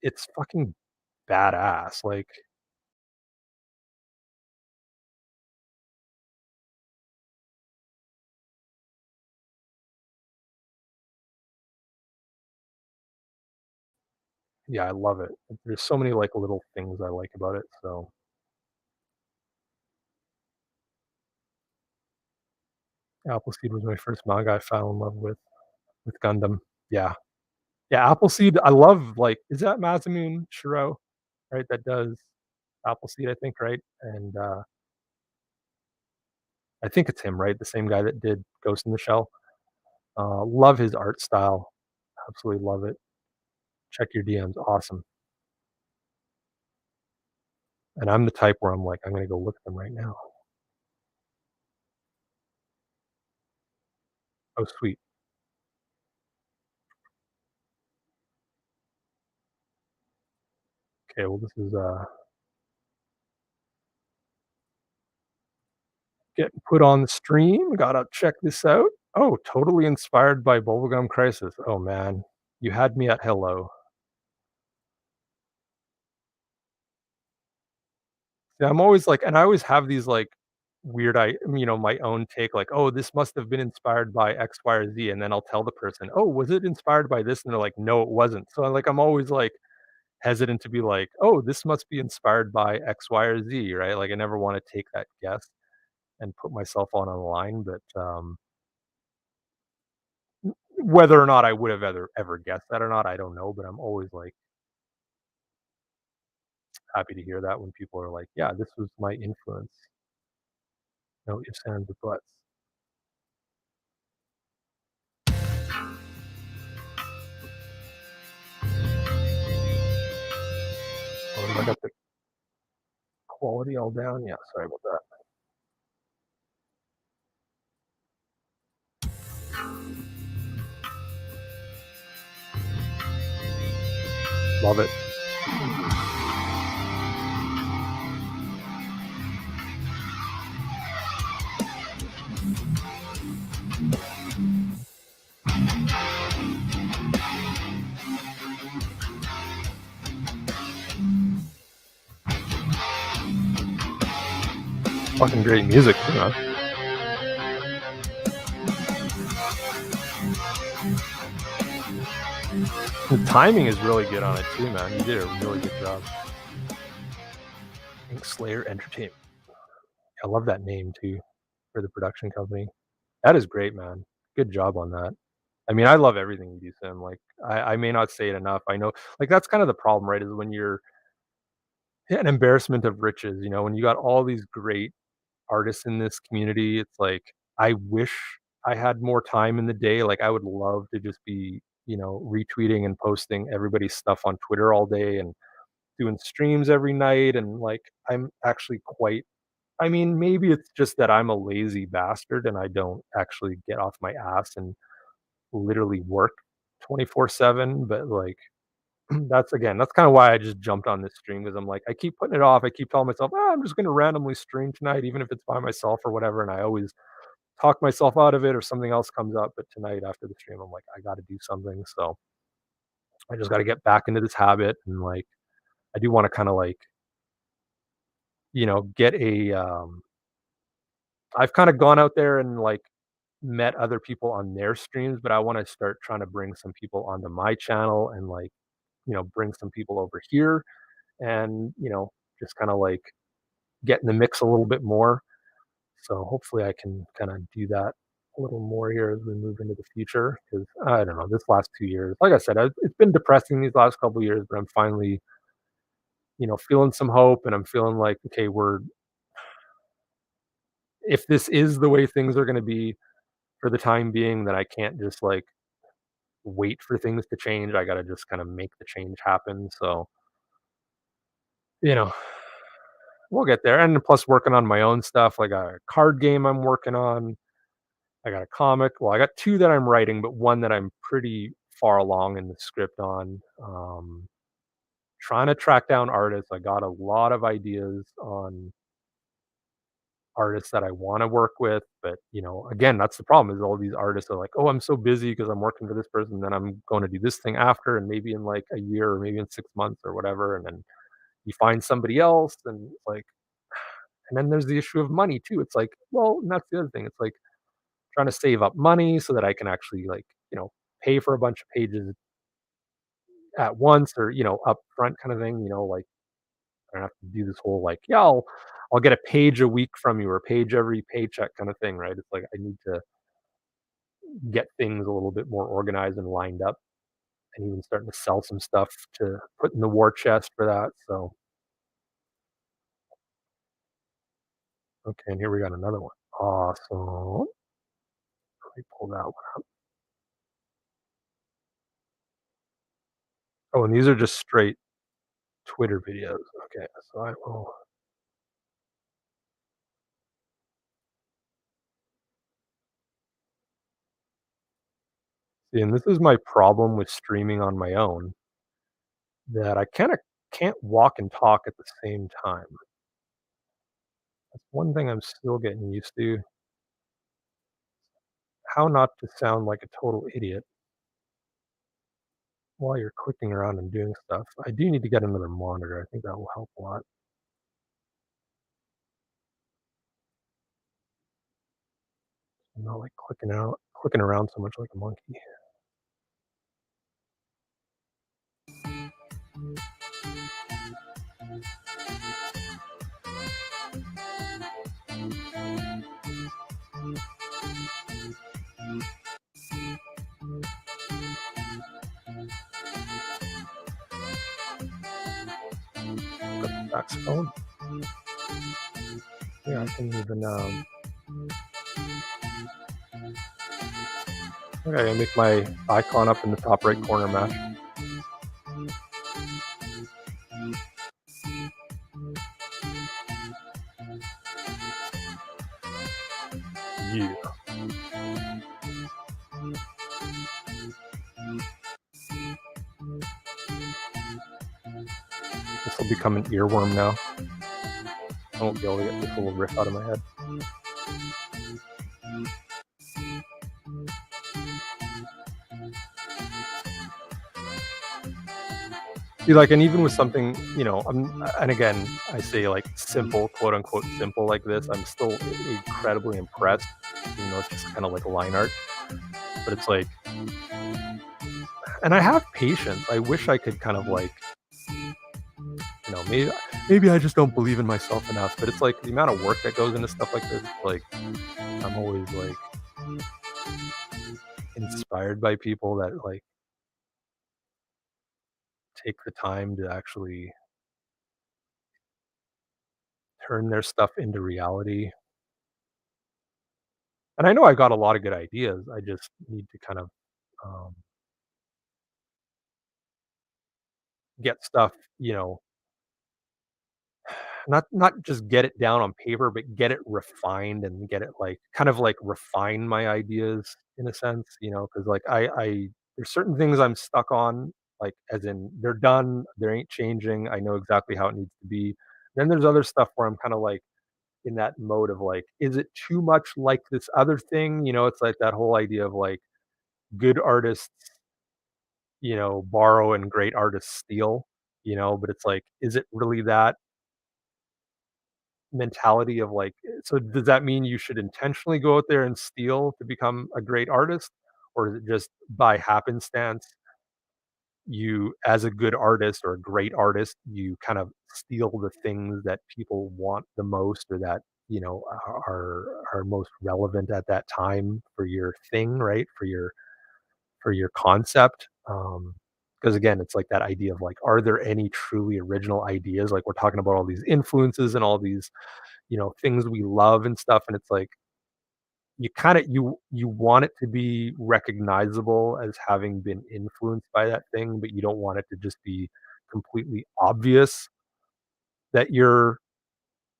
it's fucking badass, like yeah, I love it. There's so many, like, little things I like about it, so Appleseed was my first manga I fell in love with Gundam. Yeah. Yeah, Appleseed, I love, like is that Masamune Shirow, right, that does Appleseed, I think, right? And, I think it's him, right? The same guy that did Ghost in the Shell. Love his art style. Absolutely love it. Check your DMs, awesome. And I'm the type where I'm like, "I'm gonna go look at them right now." Oh, sweet. Okay, well, this is, getting put on the stream, gotta check this out. Oh, totally inspired by Bubblegum Crisis. Oh, man. You had me at hello. Yeah, I'm always like and I always have these, like, weird my own take, like, "Oh, this must have been inspired by X, Y, or Z," and then I'll tell the person, "Oh, was it inspired by this?" And they're like, "No, it wasn't." So, like, I'm always, like, hesitant to be like, "Oh, this must be inspired by X, Y, or Z," right? Like, I never wanna take that guess and put myself on a line, but, whether or not I would have ever guessed that or not, I don't know, but I'm always, like, happy to hear that when people are like, "Yeah, this was my influence." No ifs, ands, or buts. Oh, have I got the quality all down? Yeah, sorry about that. Love it. Fucking great music too, man. The timing is really good on it too, man. You did a really good job. Ink Slayer Entertainment. I love that name too for the production company. That is great, man. Good job on that. I mean, I love everything you do, Sim. Like, I may not say it enough. I know, like, that's kind of the problem, right? Is when you're an embarrassment of riches. When you got all these great artists in this community, it's like I wish I had more time in the day. Like, I would love to just be, retweeting and posting everybody's stuff on Twitter all day and doing streams every night. And like, I'm actually quite I mean, maybe it's just that I'm a lazy bastard and I don't actually get off my ass and literally work 24/7, but, like, that's kinda why I just jumped on this stream because 'cause I'm like, I keep putting it off, I keep telling myself, I'm just gonna randomly stream tonight, even if it's by myself or whatever," and I always talk myself out of it or something else comes up, but tonight after the stream, I'm like, "I gotta do something," so I just gotta get back into this habit and, like, I do wanna kinda, like, get I've kinda gone out there and, like, met other people on their streams, but I wanna start trying to bring some people onto my channel and, like, bring some people over here and, just kinda, like, get in the mix a little bit more. So, hopefully, I can kinda do that a little more here as we move into the future. Because I don't know, this last 2 years like I said, it's been depressing these last couple years, but I'm finally, feeling some hope, and I'm feeling like, "Okay, if this is the way things are gonna be for the time being, then I can't just, like, wait for things to change. I gotta just kinda make the change happen, so, you know, we'll get there, and plus working on my own stuff, like a card game I'm working on. I got a comic. Well, I got 2 that I'm writing, but 1 that I'm pretty far along in the script on. Trying to track down artists. I got a lot of ideas on artists that I wanna work with, but, again, that's the problem is all these artists are like, "Oh, I'm so busy because 'cause I'm working for this person, then I'm gonna do this thing after, and maybe in, like, a year or maybe in 6 months or whatever," and then you find somebody else, and, like and then there's the issue of money too. It's like, well, and that's the other thing. It's like trying to save up money so that I can actually, like, pay for a bunch of pages at once or, upfront kinda thing, like, I don't have to do this whole, like, "Yeah, I'll get a page a week from you or a page every paycheck," kinda thing, right? It's like I need to get things a little bit more organized and lined up and even starting to sell some stuff to put in the war chest for that, so okay, and here we got another one. Awesome. Let me pull that one up. Oh, and these are just straight Twitter videos. Okay, so I will see, and this is my problem with streaming on my own, that I kinda can't walk and talk at the same time. That's one thing I'm still getting used to, how not to sound like a total idiot while you're clicking around and doing stuff. I do need to get another monitor, I think that will help a lot. I'm not, like, clicking around so much like a monkey. Got the saxophone. Yeah, I can even, okay, I make my icon up in the top right corner match. Yeah. This will become an earworm now. I won't be able to get this little riff out of my head. See, like, and even with something, and again, I say like simple, quote unquote, simple like this, I'm still incredibly impressed, even though it's just kind of like line art. But it's like, and I have patience. I wish I could kind of like, maybe I just don't believe in myself enough. But it's like the amount of work that goes into stuff like this. Like, I'm always like inspired by people that like take the time to actually turn their stuff into reality. And I know I got a lot of good ideas. I just need to kind of um, get stuff, not just get it down on paper, but get it refined and get it like kind of like refine my ideas in a sense, because like I there's certain things I'm stuck on, like as in they're done, they ain't changing. I know exactly how it needs to be. Then there's other stuff where I'm kind of like in that mode of like, is it too much like this other thing? It's like that whole idea of like good artists, borrow and great artists steal, but it's like, is it really that mentality of like, so does that mean you should intentionally go out there and steal to become a great artist? Or is it just by happenstance, you, as a good artist or a great artist, you kind of steal the things that people want the most or that, are most relevant at that time for your thing, right? For your concept. Because again, it's like that idea of like, are there any truly original ideas? Like we're talking about all these influences and all these, things we love and stuff, and it's like you want it to be recognizable as having been influenced by that thing, but you don't want it to just be completely obvious that you're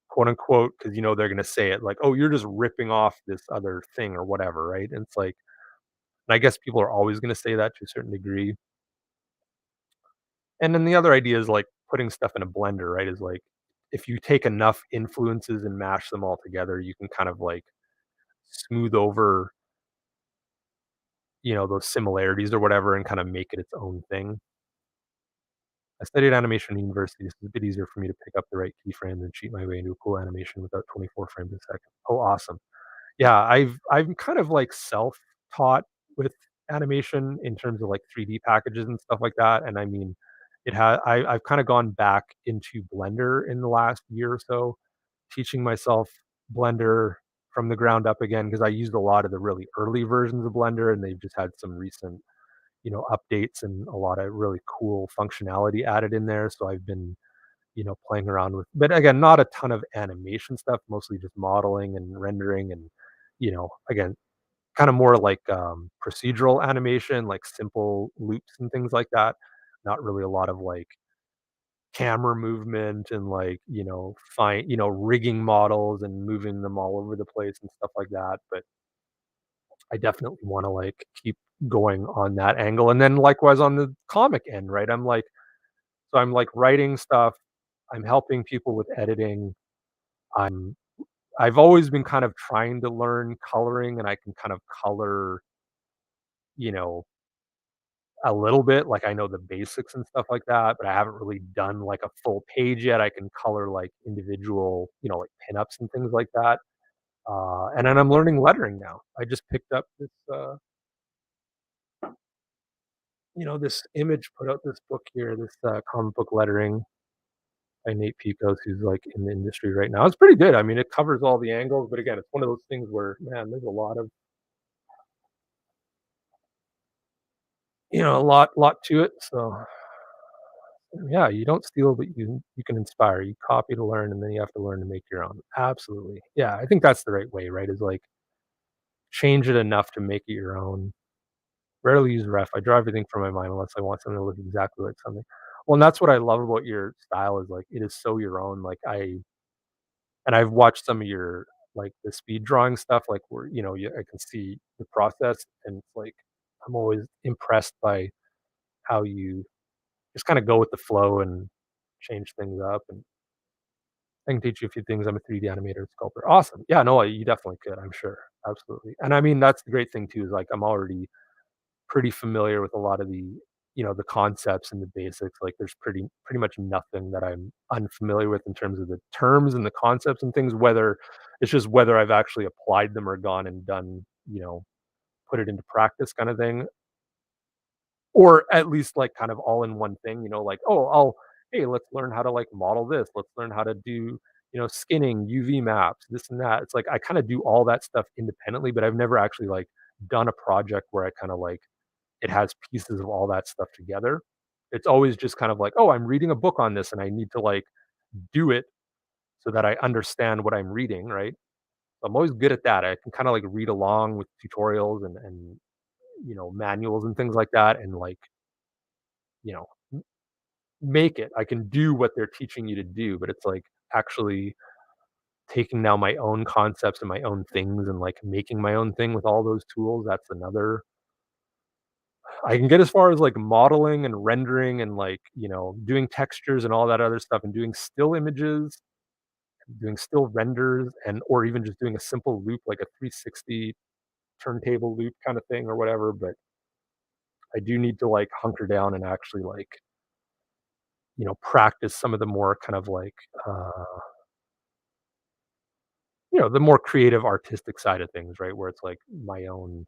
quote unquote, because they're gonna say it like, "Oh, you're just ripping off this other thing," or whatever, right? And it's like, and I guess people are always gonna say that to a certain degree. And then the other idea is like putting stuff in a blender, right? Is like if you take enough influences and mash them all together, you can kind of like smooth over, those similarities or whatever and kind of make it its own thing. I studied animation in university. So it's a bit easier for me to pick up the right keyframes and cheat my way into a cool animation without 24 frames a second. Oh, awesome. Yeah, I'm kind of like self-taught with animation in terms of like 3D packages and stuff like that. And I mean, I've kind of gone back into Blender in the last year or so, teaching myself Blender from the ground up again because I used a lot of the really early versions of Blender and they've just had some recent, updates and a lot of really cool functionality added in there. So I've been, playing around with, but again, not a ton of animation stuff, mostly just modeling and rendering and, again, kind of more like procedural animation, like simple loops and things like that. Not really a lot of like camera movement and like, fine, rigging models and moving them all over the place and stuff like that. But I definitely want to like keep going on that angle. And then likewise on the comic end, right? I'm like writing stuff, I'm helping people with editing. I'm I've always been kind of trying to learn coloring and I can kind of color, you know, a little bit, like I know the basics and stuff like that, but I haven't really done like a full page yet. I can color like individual, like pinups and things like that. And then I'm learning lettering now. I just picked up this, this Image put out this book here, this comic book lettering by Nate Picos, who's like in the industry right now. It's pretty good. I mean, it covers all the angles, but again, it's one of those things where, man, there's a lot of, a lot to it. So yeah, you don't steal, but you can inspire. You copy to learn, and then you have to learn to make your own. Absolutely. Yeah, I think that's the right way, right? Is like change it enough to make it your own. Rarely use ref. I draw everything from my mind unless I want something to look exactly like something. Well, and that's what I love about your style is like it is so your own. Like I've watched some of your like the speed drawing stuff, like where I can see the process, and it's like I'm always impressed by how you just kind of go with the flow and change things up. And I can teach you a few things. I'm a 3D animator and sculptor. Awesome. Yeah, no, you definitely could, I'm sure. Absolutely. And I mean, that's the great thing too, is like I'm already pretty familiar with a lot of the concepts and the basics. Like there's pretty much nothing that I'm unfamiliar with in terms of the terms and the concepts and things, whether it's just whether I've actually applied them or gone and done, put it into practice kind of thing. Or at least, like, kind of all in one thing, like, "Oh, hey, let's learn how to, like, model this. Let's learn how to do, skinning, UV maps, this and that." It's like I kinda do all that stuff independently, but I've never actually, like, done a project where I kinda, like it has pieces of all that stuff together. It's always just kind of like, "Oh, I'm reading a book on this, and I need to, like, do it so that I understand what I'm reading," right? I'm always good at that. I can kinda, like, read along with tutorials and, manuals and things like that, and, like, you know make it. I can do what they're teaching you to do, but it's like actually taking now my own concepts and my own things and like making my own thing with all those tools. That's another. I can get as far as like modeling and rendering and like, doing textures and all that other stuff and doing still images, doing still renders and or even just doing a simple loop like a 360 turntable loop kind of thing or whatever, but I do need to like hunker down and actually like, practice some of the more kind of like the more creative artistic side of things, right? Where it's like my own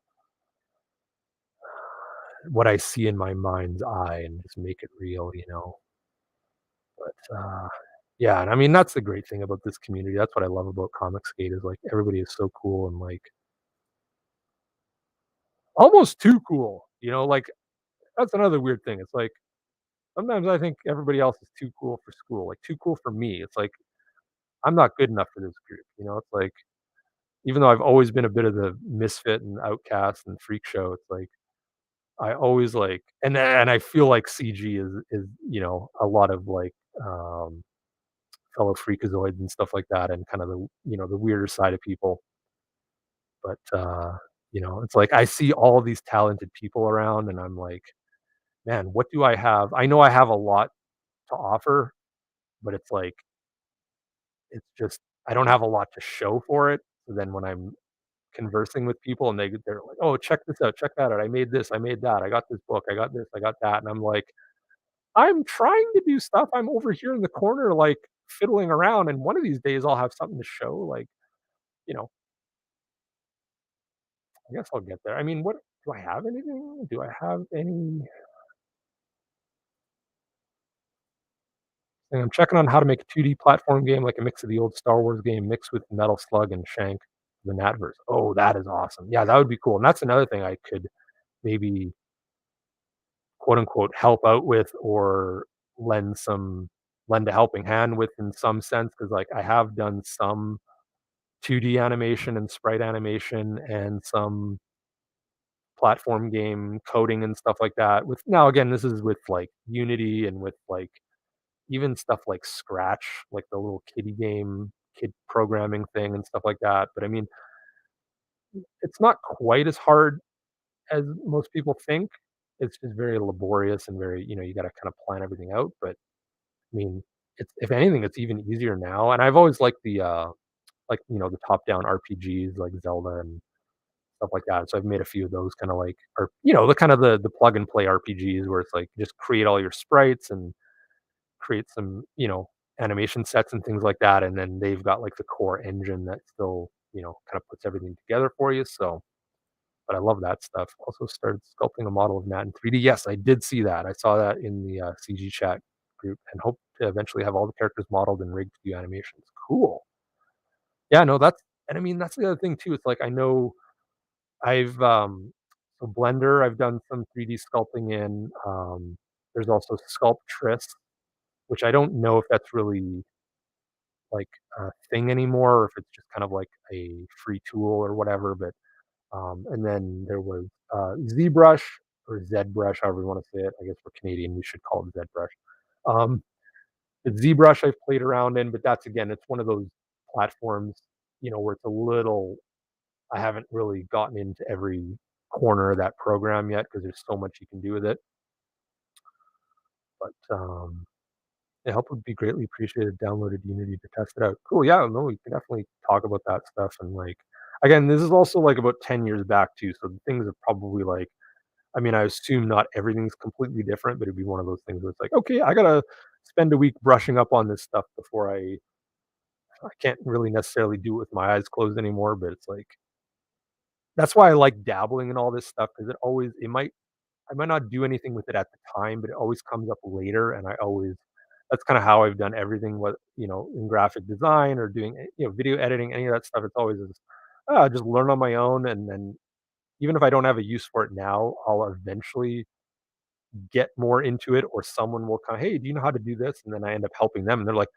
what I see in my mind's eye and just make it real. But yeah, and I mean that's the great thing about this community. That's what I love about Comic Skate is like everybody is so cool and like almost too cool. Like that's another weird thing. It's like Sometimes I think everybody else is too cool for school, like, too cool for me. It's like, I'm not good enough for this group, you know? It's like, even though I've always been a bit of the misfit and outcast and freak show, it's like, I always, like and I feel like CG is, a lot of, like, um, fellow freakazoids and stuff like that and kind of the weirder side of people, but, it's like I see all these talented people around and I'm like, "Man, what do I have?" I know I have a lot to offer, but it's like, it's just I don't have a lot to show for it, so then when I'm conversing with people and they're like, "Oh, check this out, check that out. I made this, I made that. I got this book, I got this, I got that." And I'm like, "I'm trying to do stuff. I'm over here in the corner, like, fiddling around, and one of these days I'll have something to show." Like, you know, I guess I'll get there. I mean, what do I have anything? Do I have anything? I'm checking on how to make a 2D platform game, like a mix of the old Star Wars game mixed with Metal Slug and Shank, the Natverse. Oh, that is awesome. Yeah, that would be cool. And that's another thing I could maybe quote unquote help out with or lend some lend a helping hand with in some sense because like I have done some 2D animation and sprite animation and some platform game coding and stuff like that with now again this is with like Unity and with like even stuff like Scratch, like the little kiddie game, kid programming thing and stuff like that. But I mean, it's not quite as hard as most people think. It's just very laborious and very, you got to kind of plan everything out. But I mean, it's if anything, it's even easier now. And I've always liked the top-down RPGs like Zelda and stuff like that. So I've made a few of those kind of like, or the kind of the plug and play RPGs where it's like just create all your sprites and create some, animation sets and things like that, and then they've got, like, the core engine that still, kind of puts everything together for you, so but I love that stuff. Also started sculpting a model of Nat in 3D. Yes, I did see that. I saw that in the, CG chat group and hope to eventually have all the characters modeled and rigged to do animations. Cool. Yeah, no, I mean, that's the other thing too. It's like I know I've, so Blender, I've done some 3D sculpting in, there's also Sculptris, which I don't know if that's really like a thing anymore or if it's just kind of like a free tool or whatever. But and then there was ZBrush or ZBrush, however you want to say it. I guess we're Canadian, we should call it ZBrush. The ZBrush I've played around in, but that's again, it's one of those platforms, where it's a little. I haven't really gotten into every corner of that program yet because there's so much you can do with it. But yeah, help would be greatly appreciated. Downloaded Unity to test it out. Cool. Yeah, no, we can definitely talk about that stuff. And like, again, this is also like about 10 years back too. So things are probably like, I mean, I assume not everything's completely different, but it'd be one of those things where it's like, okay, I gotta spend a week brushing up on this stuff before I can't really necessarily do it with my eyes closed anymore. But it's like that's why I like dabbling in all this stuff because I might not do anything with it at the time, but it always comes up later, and I always that's kinda how I've done everything, what in graphic design or doing, video editing, any of that stuff, it's always just, just learn on my own, and then even if I don't have a use for it now, I'll eventually get more into it, or someone will come, "Hey, do you know how to do this?" And then I end up helping them, and they're like,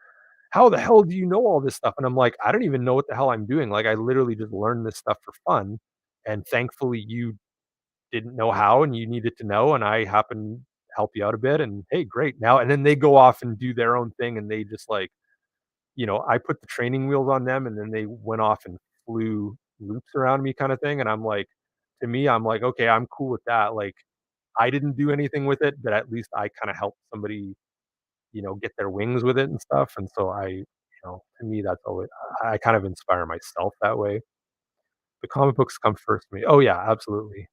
"How the hell do you know all this stuff?" And I'm like, "I don't even know what the hell I'm doing, like, I literally just learned this stuff for fun, and thankfully you didn't know how and you needed to know, and I happen to help you out a bit, and hey, great. Now and then they go off and do their own thing and they just like, I put the training wheels on them and then they went off and flew loops around me kind of thing. And I'm like, to me, I'm like, okay, I'm cool with that. Like I didn't do anything with it, but at least I kind of helped somebody, get their wings with it and stuff. And so to me, that's always I kind of inspire myself that way. The comic books come first to me. Oh yeah, absolutely.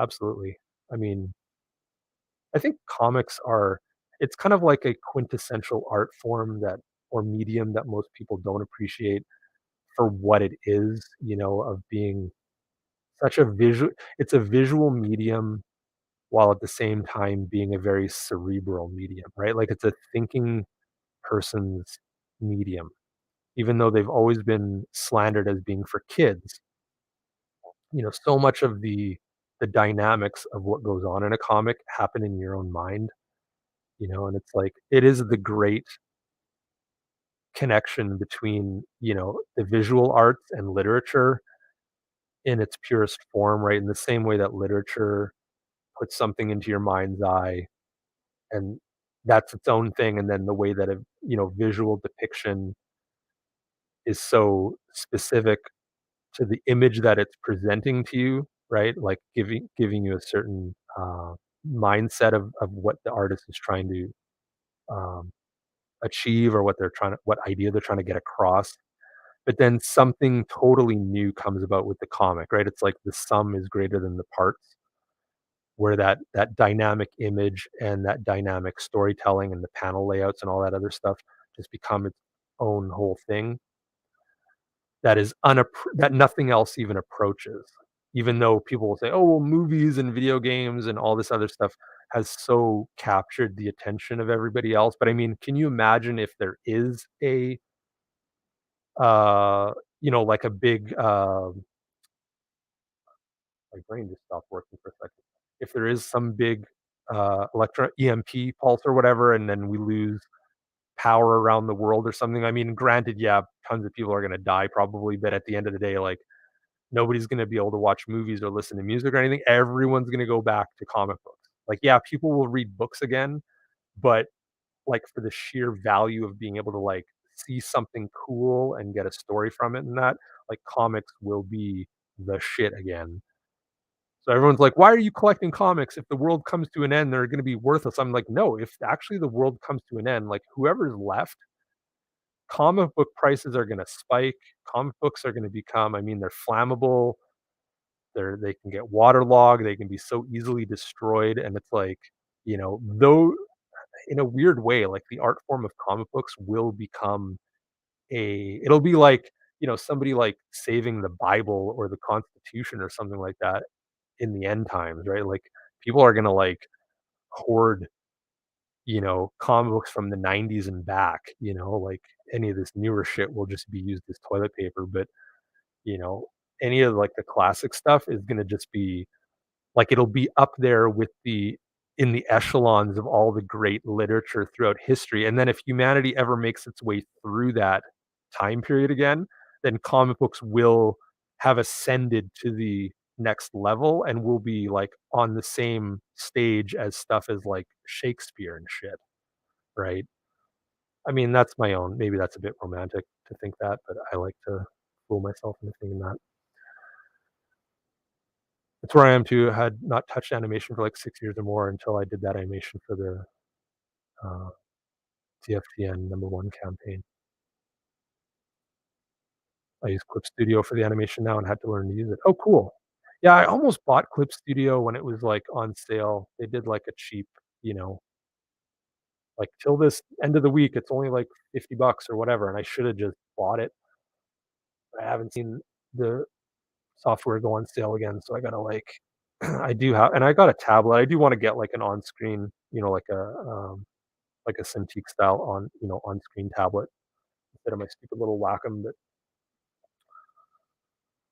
Absolutely. I mean, I think comics are it's kind of like a quintessential art form that or medium that most people don't appreciate for what it is, of being such a visual it's a visual medium while at the same time being a very cerebral medium, right? Like it's a thinking person's medium. Even though they've always been slandered as being for kids, so much of the dynamics of what goes on in a comic happen in your own mind. and it's like it is the great connection between, the visual arts and literature in its purest form, right? In the same way that literature puts something into your mind's eye, and that's its own thing, and then the way that a, visual depiction is so specific to the image that it's presenting to you, right? Like giving you a certain mindset of what the artist is trying to um, achieve, or what idea they're trying to get across. But then something totally new comes about with the comic, right? It's like the sum is greater than the parts, where that dynamic image and that dynamic storytelling and the panel layouts and all that other stuff just become its own whole thing that nothing else even approaches. Even though people will say, "Oh, well, movies and video games and all this other stuff has so captured the attention of everybody else." But I mean, can you imagine if there is uh, like a big, my brain just stopped working for a second. If there is some big electro EMP pulse or whatever, and then we lose power around the world or something. I mean, granted, yeah, tons of people are going to die probably, but at the end of the day, like nobody's gonna be able to watch movies or listen to music or anything. Everyone's gonna go back to comic books. Like, yeah, people will read books again, but, like, for the sheer value of being able to, like, see something cool and get a story from it and that, like, comics will be the shit again. So everyone's like, "Why are you collecting comics? If the world comes to an end, they're gonna be worthless." I'm like, "No, if actually the world comes to an end, like, whoever's left, comic book prices are gonna spike, comic books are gonna become, I mean, they're flammable, they can get waterlogged, they can be so easily destroyed, and it's like, though in a weird way, like the art form of comic books will become it'll be like, somebody like saving the Bible or the Constitution or something like that in the end times, right? Like people are gonna like hoard, comic books from the 90s and back, like any of this newer shit will just be used as toilet paper. But, you know, any of like the classic stuff is gonna just be like it'll be up there with the in the echelons of all the great literature throughout history, and then if humanity ever makes its way through that time period again, then comic books will have ascended to the next level and will be, like, on the same stage as stuff as, like, Shakespeare and shit, right? I mean, that's my own maybe that's a bit romantic to think that, but I like to fool myself into thinking that. That's where I am too. I had not touched animation for like 6 years or more until I did that animation for the uh, TFTN #1 campaign. I use Clip Studio for the animation now and had to learn to use it. Oh, cool. Yeah, I almost bought Clip Studio when it was like on sale. They did like a cheap, you know, like till this end of the week, it's only like $50 or whatever. And I should have just bought it. I haven't seen the software go on sale again. So I gotta like, I do have, and I got a tablet. I do want to get like an on screen, like a Cintiq style on screen tablet instead of my stupid little Wacom. But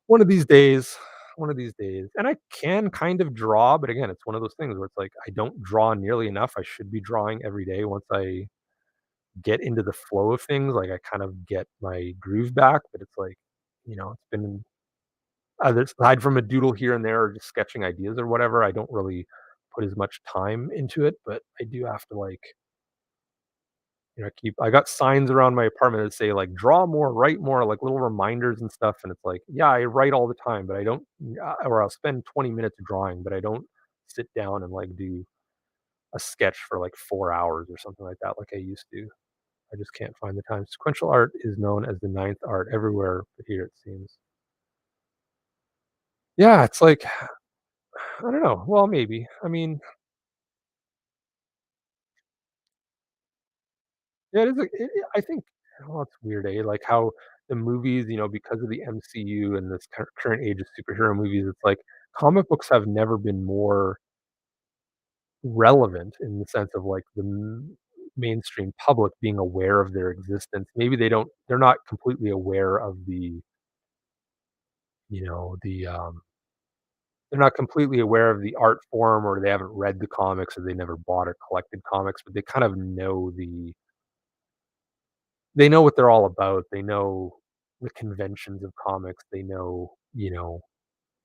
one of these days, one of these days, and I can kind of draw, but again, it's one of those things where it's like I don't draw nearly enough. I should be drawing every day. Once I get into the flow of things, like I kind of get my groove back. But it's like, it's been aside from a doodle here and there or just sketching ideas or whatever. I don't really put as much time into it, but I do have to like I got signs around my apartment that say, like, "Draw more, write more," like, little reminders and stuff, and it's like, yeah, I write all the time, but I don't or I'll spend 20 minutes drawing, but I don't sit down and, like, do a sketch for, like, 4 hours or something like that like I used to. I just can't find the time. Sequential art is known as the ninth art everywhere but here, it seems. Yeah, it's like, I don't know. Well, maybe. I mean, yeah, it is I think well, it's weird, eh, like, how the movies, because of the MCU and this current age of superhero movies, it's like comic books have never been more relevant in the sense of, like, the mainstream public being aware of their existence. Maybe they're not completely aware of the, you know, they're not completely aware of the art form, or they haven't read the comics, or they never bought or collected comics, but they kind of know they know what they're all about. They know the conventions of comics. They know,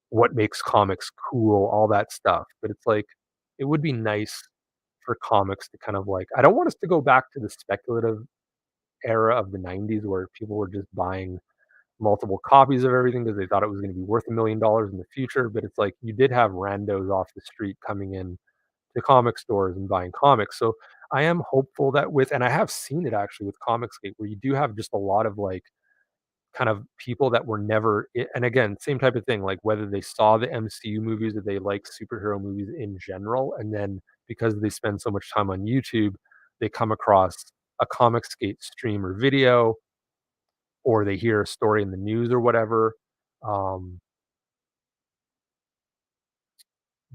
what makes comics cool, all that stuff. But it's like, it would be nice for comics to kind of like, I don't want us to go back to the speculative era of the 90s where people were just buying multiple copies of everything because they thought it was going to be worth $1 million in the future. But it's like you did have randos off the street coming in to comic stores and buying comics. So I am hopeful that and I have seen it actually with Comicsgate, where you do have just a lot of like kind of people that were never and again, same type of thing, like whether they saw the MCU movies or they like superhero movies in general, and then because they spend so much time on YouTube, they come across a Comicsgate stream or video, or they hear a story in the news or whatever. Um,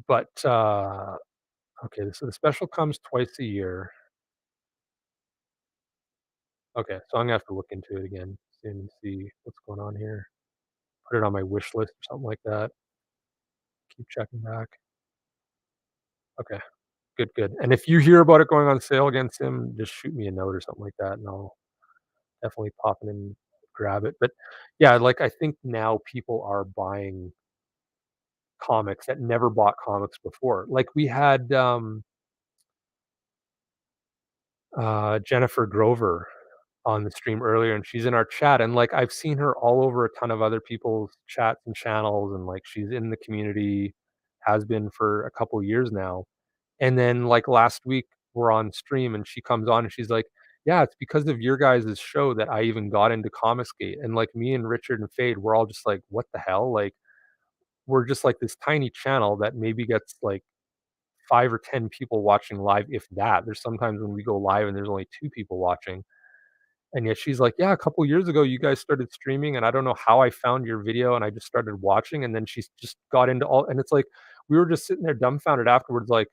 but okay, so the special comes twice a year. Okay, so I'm gonna have to look into it again soon and see what's going on here. Put it on my wish list or something like that. Keep checking back. Okay. Good, good. And if you hear about it going on sale again, Sim, just shoot me a note or something like that, and I'll definitely pop in and grab it. But yeah, like I think now people are buying comics that never bought comics before. Like we had Jennifer Grover on the stream earlier, and she's in our chat, and like I've seen her all over a ton of other people's chats and channels, and like she's in the community, has been for a couple years now. And then, like, last week, we're on stream, and she comes on, and she's like, "Yeah, it's because of your guys' show that I even got into Comicsgate." And, like, me and Richard and Fade, we're all just like, "What the hell?" Like, we're just, like, this tiny channel that maybe gets, like, 5 or 10 people watching live, if that. There's sometimes when we go live and there's only 2 people watching, and yet she's like, "Yeah, a couple years ago, you guys started streaming, and I don't know how I found your video, and I just started watching," and then she's just got into all and it's like, we were just sitting there dumbfounded afterwards, like,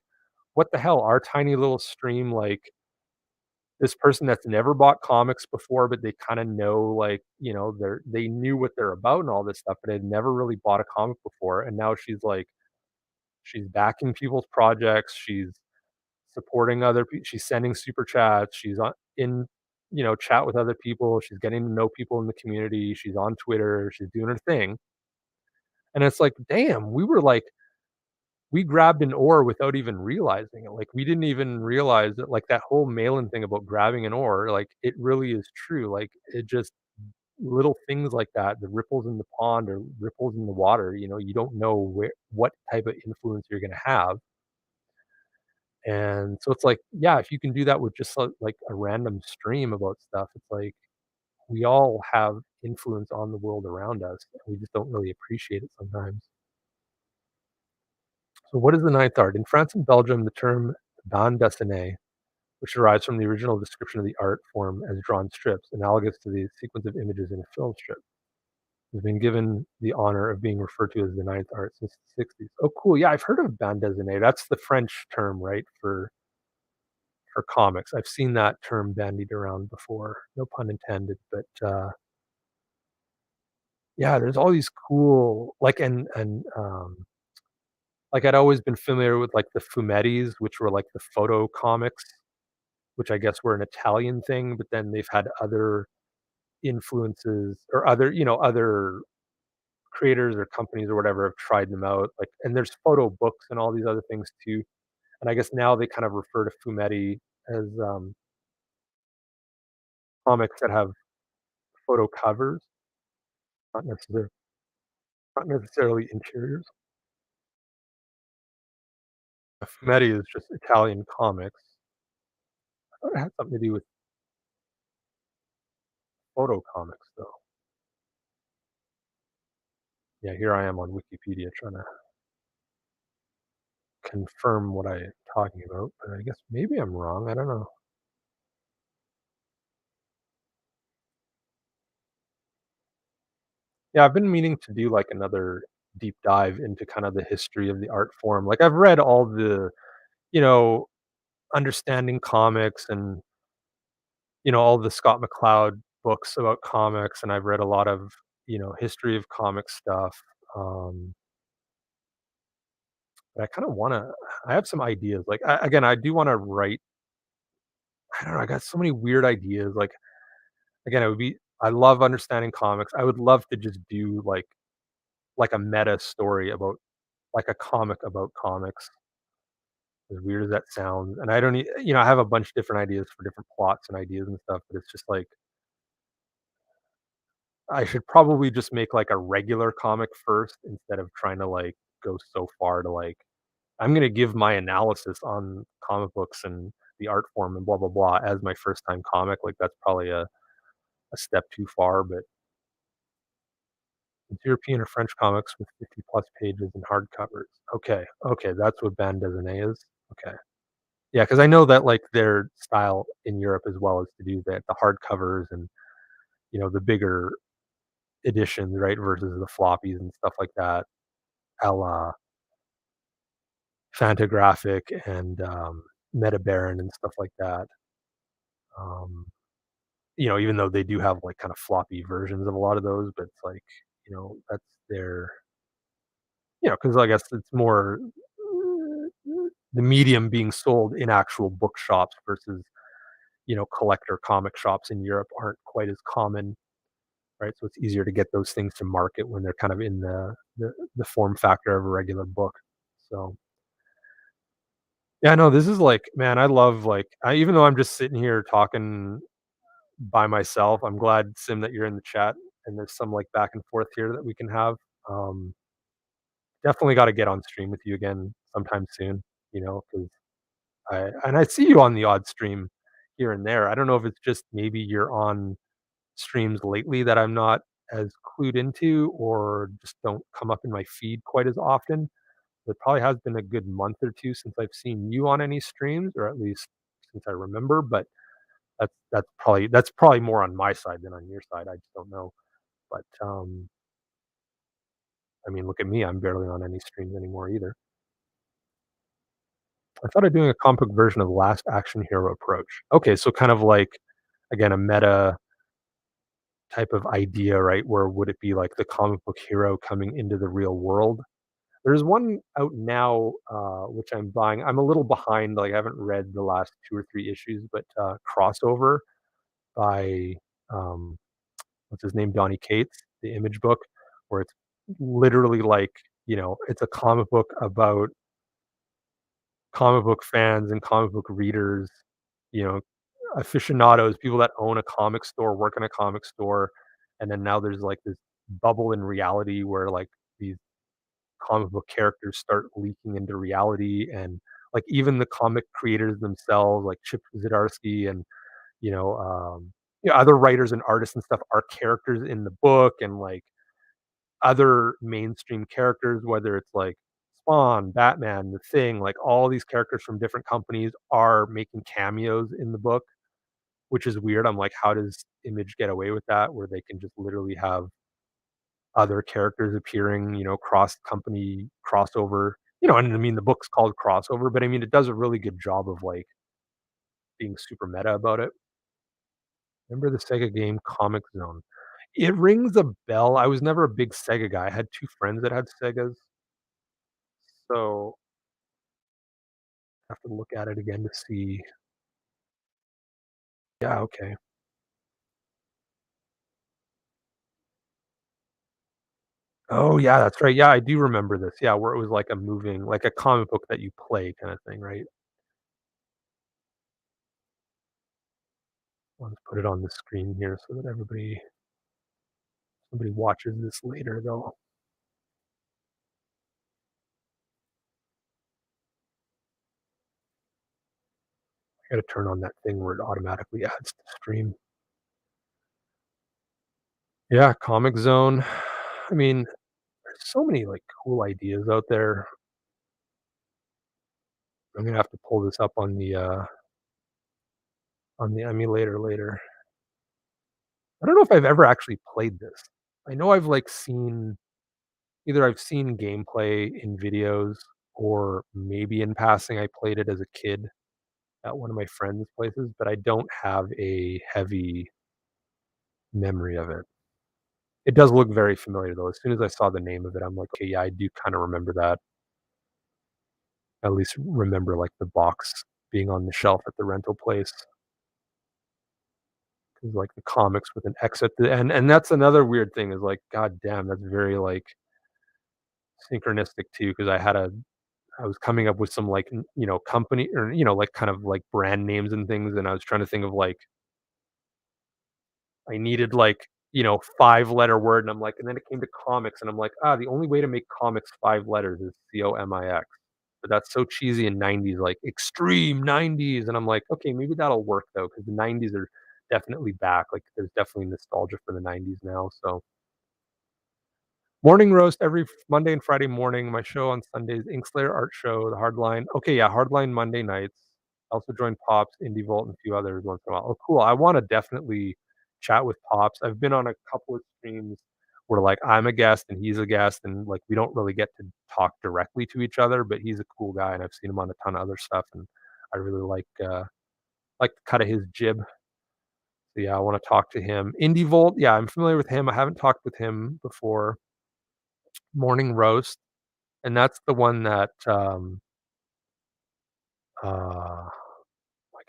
what the hell? Our tiny little stream, like, this person that's never bought comics before, but they kinda know, like, they knew what they're about and all this stuff, but had never really bought a comic before, and now she's like, she's backing people's projects, she's supporting she's sending super chats, she's on in, chat with other people, she's getting to know people in the community, she's on Twitter, she's doing her thing, and it's like, damn, we grabbed an ore without even realizing it. Like, we didn't even realize that, like, that whole Malin thing about grabbing an ore, like, it really is true. Like, it just little things like that, the ripples in the pond or ripples in the water, you don't know what type of influence you're gonna have. And so it's like, yeah, if you can do that with just like a random stream about stuff, it's like we all have influence on the world around us. And we just don't really appreciate it sometimes. So what is the ninth art? In France and Belgium, the term bande dessinée, which derives from the original description of the art form as drawn strips, analogous to the sequence of images in a film strip, has been given the honor of being referred to as the ninth art since the 60s. Oh, cool. Yeah, I've heard of bande dessinée. That's the French term, right, for comics. I've seen that term bandied around before. No pun intended. But yeah, there's all these cool like I'd always been familiar with like the fumettis, which were like the photo comics, which I guess were an Italian thing, but then they've had other influences or other creators or companies or whatever have tried them out. Like, and there's photo books and all these other things too. And I guess now they kind of refer to fumetti as comics that have photo covers, not necessarily not necessarily interiors. A fumetti is just Italian comics. I thought it had something to do with photo comics though. Yeah, here I am on Wikipedia trying to confirm what I'm talking about, but I guess maybe I'm wrong, I don't know. Yeah, I've been meaning to do, like, another deep dive into kind of the history of the art form. Like, I've read all the, you know, understanding comics and, all the Scott McCloud books about comics, and I've read a lot of, history of comic stuff, um But I kind of want to. I have some ideas. Like again, I do want to write. I don't know. I got so many weird ideas. Like again, it would be. I love understanding comics. I would love to just do like a meta story about like a comic about comics. As weird as that sounds, and I don't, I have a bunch of different ideas for different plots and ideas and stuff. But it's just like I should probably just make like a regular comic first instead of trying to like go so far to like I'm gonna give my analysis on comic books and the art form and blah blah blah as my first time comic. Like that's probably a step too far, but it's European or French comics with 50 plus pages and hardcovers. Okay, okay, that's what bande dessinée is. Okay, yeah, because I know that like their style in Europe as well is to do that the hardcovers and the bigger editions, right, versus the floppies and stuff like that, a la Fantagraphic and Meta Baron and stuff like that. Um, even though they do have like kind of floppy versions of a lot of those, but it's like, that's their, because I guess it's more the medium being sold in actual bookshops versus, collector comic shops in Europe aren't quite as common, right? So it's easier to get those things to market when they're kind of in the form factor of a regular book. So yeah, no, this is like, man, I love like even though I'm just sitting here talking by myself, I'm glad Sim that you're in the chat and there's some like back and forth here that we can have. Um, Definitely got to get on stream with you again sometime soon, because I see you on the odd stream here and there. I don't know if it's just maybe you're on streams lately that I'm not as clued into or just don't come up in my feed quite as often. It probably has been a good month or 2 since I've seen you on any streams, or at least since I remember, but that's probably more on my side than on your side, I just don't know. But, I mean, look at me, I'm barely on any streams anymore either. I thought of doing a comic book version of Last Action Hero Approach. Okay, so kind of like, again, a meta type of idea, right? Where would it be like the comic book hero coming into the real world? There's one out now, which I'm buying. I'm a little behind, like, I haven't read the last 2 or 3 issues, but, Crossover by, um, what's his name? Donny Cates, the Image book, where it's literally like, it's a comic book about comic book fans and comic book readers, you know, aficionados, people that own a comic store, work in a comic store, and then now there's, like, this bubble in reality where, like, these comic book characters start leaking into reality and like even the comic creators themselves like Chip Zdarsky and you know other writers and artists and stuff are characters in the book and like other mainstream characters whether it's like Spawn, Batman, the Thing, like all these characters from different companies are making cameos in the book, which is weird. I'm like, how does Image get away with that where they can just literally have other characters appearing, cross company crossover, and I mean the book's called Crossover, but I mean it does a really good job of like being super meta about it. Remember the Sega game Comic Zone? It rings a bell. I was never a big Sega guy. I had two friends that had Segas, so I have to look at it again to see. Yeah, okay. Oh yeah, that's right. Yeah, I do remember this. Yeah, where it was like a moving, like a comic book that you play kind of thing, right? Let's put it on the screen here so that somebody watches this later, though. I gotta turn on that thing where it automatically adds to stream. Yeah, Comic Zone. I mean, there's so many, like, cool ideas out there. I'm gonna have to pull this up on the emulator later. I don't know if I've ever actually played this. I know I've, like, seen either I've seen gameplay in videos or maybe in passing I played it as a kid at one of my friends' places, but I don't have a heavy memory of it. It does look very familiar, though. As soon as I saw the name of it, I'm like, "Okay, yeah, I do kinda remember that." at least remember, like, the box being on the shelf at the rental place. 'Cause, like, the comics with an X at the end, and that's another weird thing is, like, god damn, that's very, like, synchronistic too. Because I was coming up with some, like, company or, like, kind of, like, brand names and things, and I was trying to think of, like, I needed, like, 5-letter word, and I'm like and then it came to comics, and I'm like, "Ah, the only way to make comics 5 letters is COMIX." But that's so cheesy in '90s, like, extreme '90s, and I'm like, "Okay, maybe that'll work though, because the '90s are definitely back." Like, there's definitely nostalgia for the '90s now, so morning roast every Monday and Friday morning. My show on Sundays, Inkslayer Art Show, The Hardline. Okay, yeah, Hardline Monday nights. I also join Pops, Indie Vault, and a few others once in a while. Oh, cool. I wanna definitely chat with Pops. I've been on a couple of streams where, like, I'm a guest and he's a guest, and, like, we don't really get to talk directly to each other, but he's a cool guy, and I've seen him on a ton of other stuff, and I really like the cut of his jib. So, yeah, I wanna talk to him. Indie Volt, yeah, I'm familiar with him. I haven't talked with him before. Morning Roast. And that's the one that, why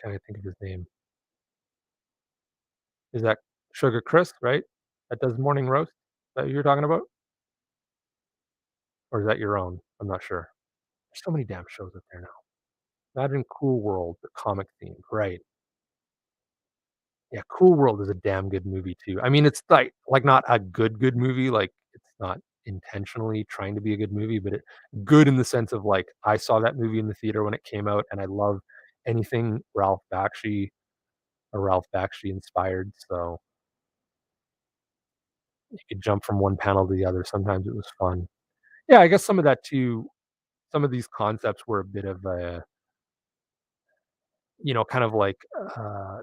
can't I think of his name? Is that Sugar Chris, right? That does Morning Roast? Is that who you're talking about? Or is that your own? I'm not sure. There's so many damn shows out there now. Imagine Cool World, the comic theme, right. Yeah, Cool World is a damn good movie too. I mean, it's like not a good movie, like, it's not intentionally trying to be a good movie, but it good in the sense of, like, I saw that movie in the theater when it came out, and I love anything Ralph Bakshi inspired, so you could jump from one panel to the other. Sometimes it was fun. Yeah, I guess some of that too, some of these concepts were a bit of a, kind of like,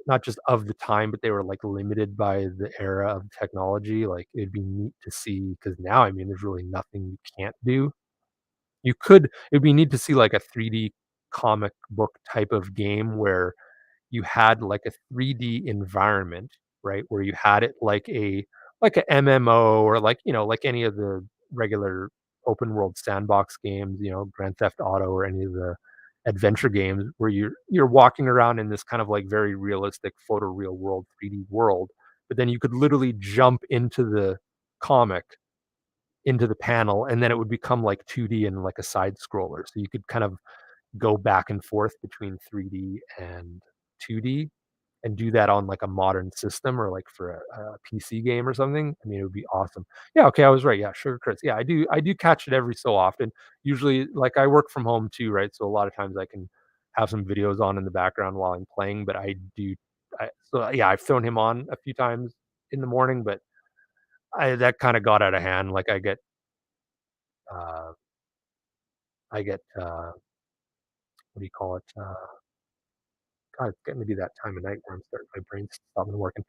not just of the time, but they were, like, limited by the era of technology. Like, it'd be neat to see because now, I mean, there's really nothing you can't do. It'd be neat to see, like, a 3D comic book type of game where you had like a 3D environment, right? Where you had it like a MMO or like, like any of the regular open world sandbox games, Grand Theft Auto or any of the adventure games where you're walking around in this kind of like very realistic photoreal world, 3D world, but then you could literally jump into the comic, into the panel, and then it would become like 2D and like a side scroller. So you could kind of go back and forth between 3D and 2D and do that on like a modern system or like for a PC game or something. I mean, it would be awesome. Yeah, okay, I was right. Yeah, Sugar Crits. Yeah, I do catch it every so often. Usually like I work from home too, right? So a lot of times I can have some videos on in the background while I'm playing, but yeah, I've thrown him on a few times in the morning, but I that kind of got out of hand. Like uh I get what do you call it? God, it's getting to be that time of night where I'm starting my brain's stopping working.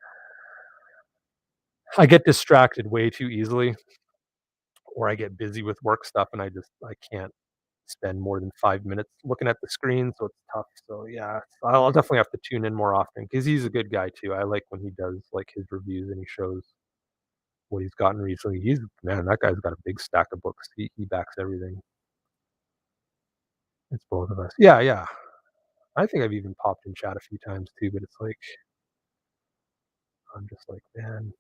I get distracted way too easily, or I get busy with work stuff, and I can't spend more than 5 minutes looking at the screen, so it's tough. So, yeah, I'll definitely have to tune in more often because he's a good guy too. I like when he does, like, his reviews and he shows what he's gotten recently. Man, that guy's got a big stack of books. He backs everything. It's both of us. Yeah, yeah. I think I've even popped in chat a few times too, but it's like, I'm just like, "Man."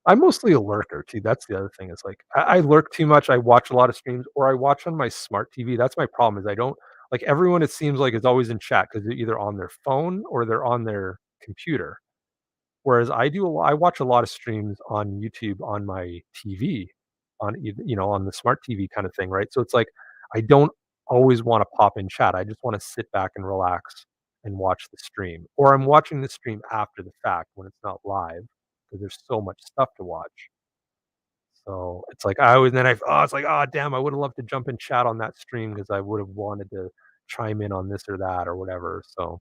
I'm mostly a lurker too, that's the other thing, is like, I lurk too much, I watch a lot of streams, or I watch on my smart TV. That's my problem is I don't like, everyone it seems like is always in chat because 'cause they're either on their phone or they're on their computer, whereas I watch a lot of streams on YouTube on my TV, on the smart TV kinda thing, right? So it's like, I don't always wanna pop in chat, I just wanna sit back and relax and watch the stream, or I'm watching the stream after the fact when it's not live because there's so much stuff to watch. So, it's like I always then I it's like, "Oh, damn, I would've loved to jump in chat on that stream because I would've wanted to chime in on this or that or whatever." So,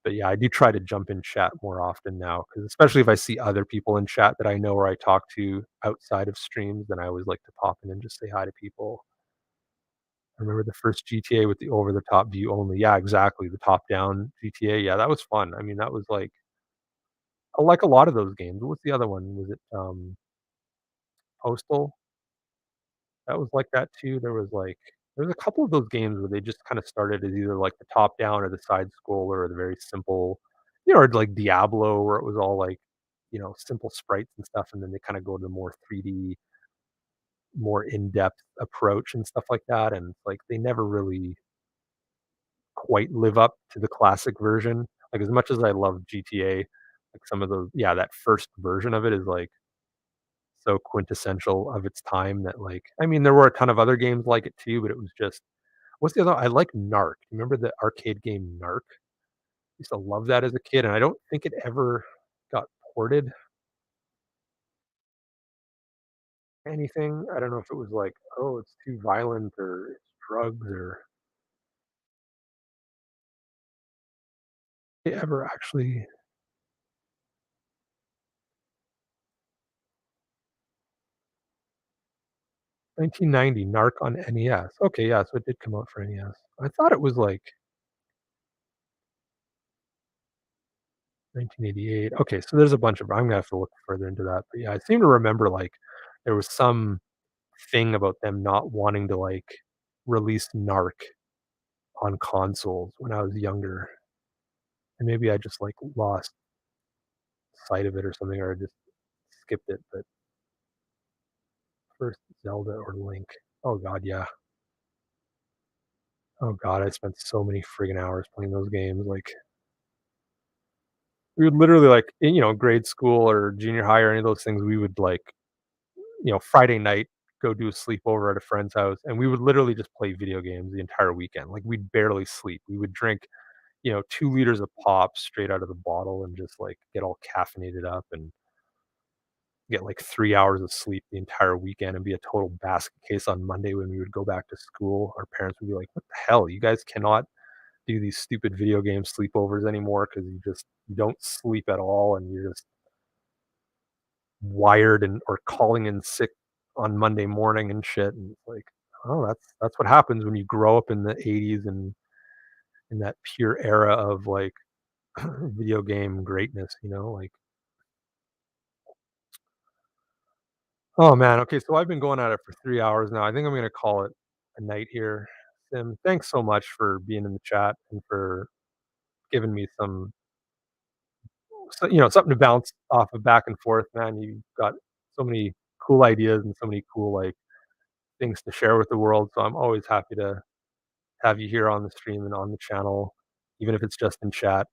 but yeah, I do try to jump in chat more often now because especially if I see other people in chat that I know or I talk to outside of streams, then I always like to pop in and just say hi to people. I remember the first GTA with the over the top view only. Yeah, exactly, the top down GTA. Yeah, that was fun. I mean, that was like I like a lot of those games. What's the other one? Was it, Postal? That was like that too. There was like There's a couple of those games where they just kinda started as either, like, the top down or the side scroller or the very simple, or like Diablo where it was all, like, simple sprites and stuff, and then they kinda go to the more 3D, more in-depth approach and stuff like that, and, like, they never really quite live up to the classic version. Like, as much as I love GTA, like, some of those that first version of it is, like, so quintessential of its time that, like, I mean, there were a ton of other games like it too, but it was just what's the other I like Narc. Remember the arcade game Narc? Used to love that as a kid, and I don't think it ever got ported anything. I don't know if it was like, "Oh, it's too violent," or it's drugs, or they ever actually 1990 Narc on NES. Okay, yeah, so it did come out for NES. I thought it was like 1988. Okay, so there's a bunch of I'm gonna have to look further into that, but yeah, I seem to remember, like, there was some thing about them not wanting to, like, release Narc on consoles when I was younger, and maybe I just, like, lost sight of it or something, or I just skipped it, but first Zelda or Link. Oh god, yeah. Oh god, I spent so many friggin' hours playing those games, like, we would literally, like, in, grade school or junior high or any of those things, we would, like, Friday night, go do a sleepover at a friend's house, and we would literally just play video games the entire weekend. Like, we'd barely sleep. We would drink, 2 liters of pop straight out of the bottle and just, like, get all caffeinated up and get, like, 3 hours of sleep the entire weekend and be a total basket case on Monday when we would go back to school. Our parents would be like, "What the hell? You guys cannot do these stupid video game sleepovers anymore because you don't sleep at all, and you're just wired and or calling in sick on Monday morning and shit," and it's like, oh, that's what happens when you grow up in the '80s and in that pure era of, like, video game greatness, like, oh, man, okay, so I've been going at it for 3 hours now. I think I'm gonna call it a night here. Sim, thanks so much for being in the chat and for giving me something to bounce off of back and forth, man. You've got so many cool ideas and so many cool, like, things to share with the world, so I'm always happy to have you here on the stream and on the channel, even if it's just in chat.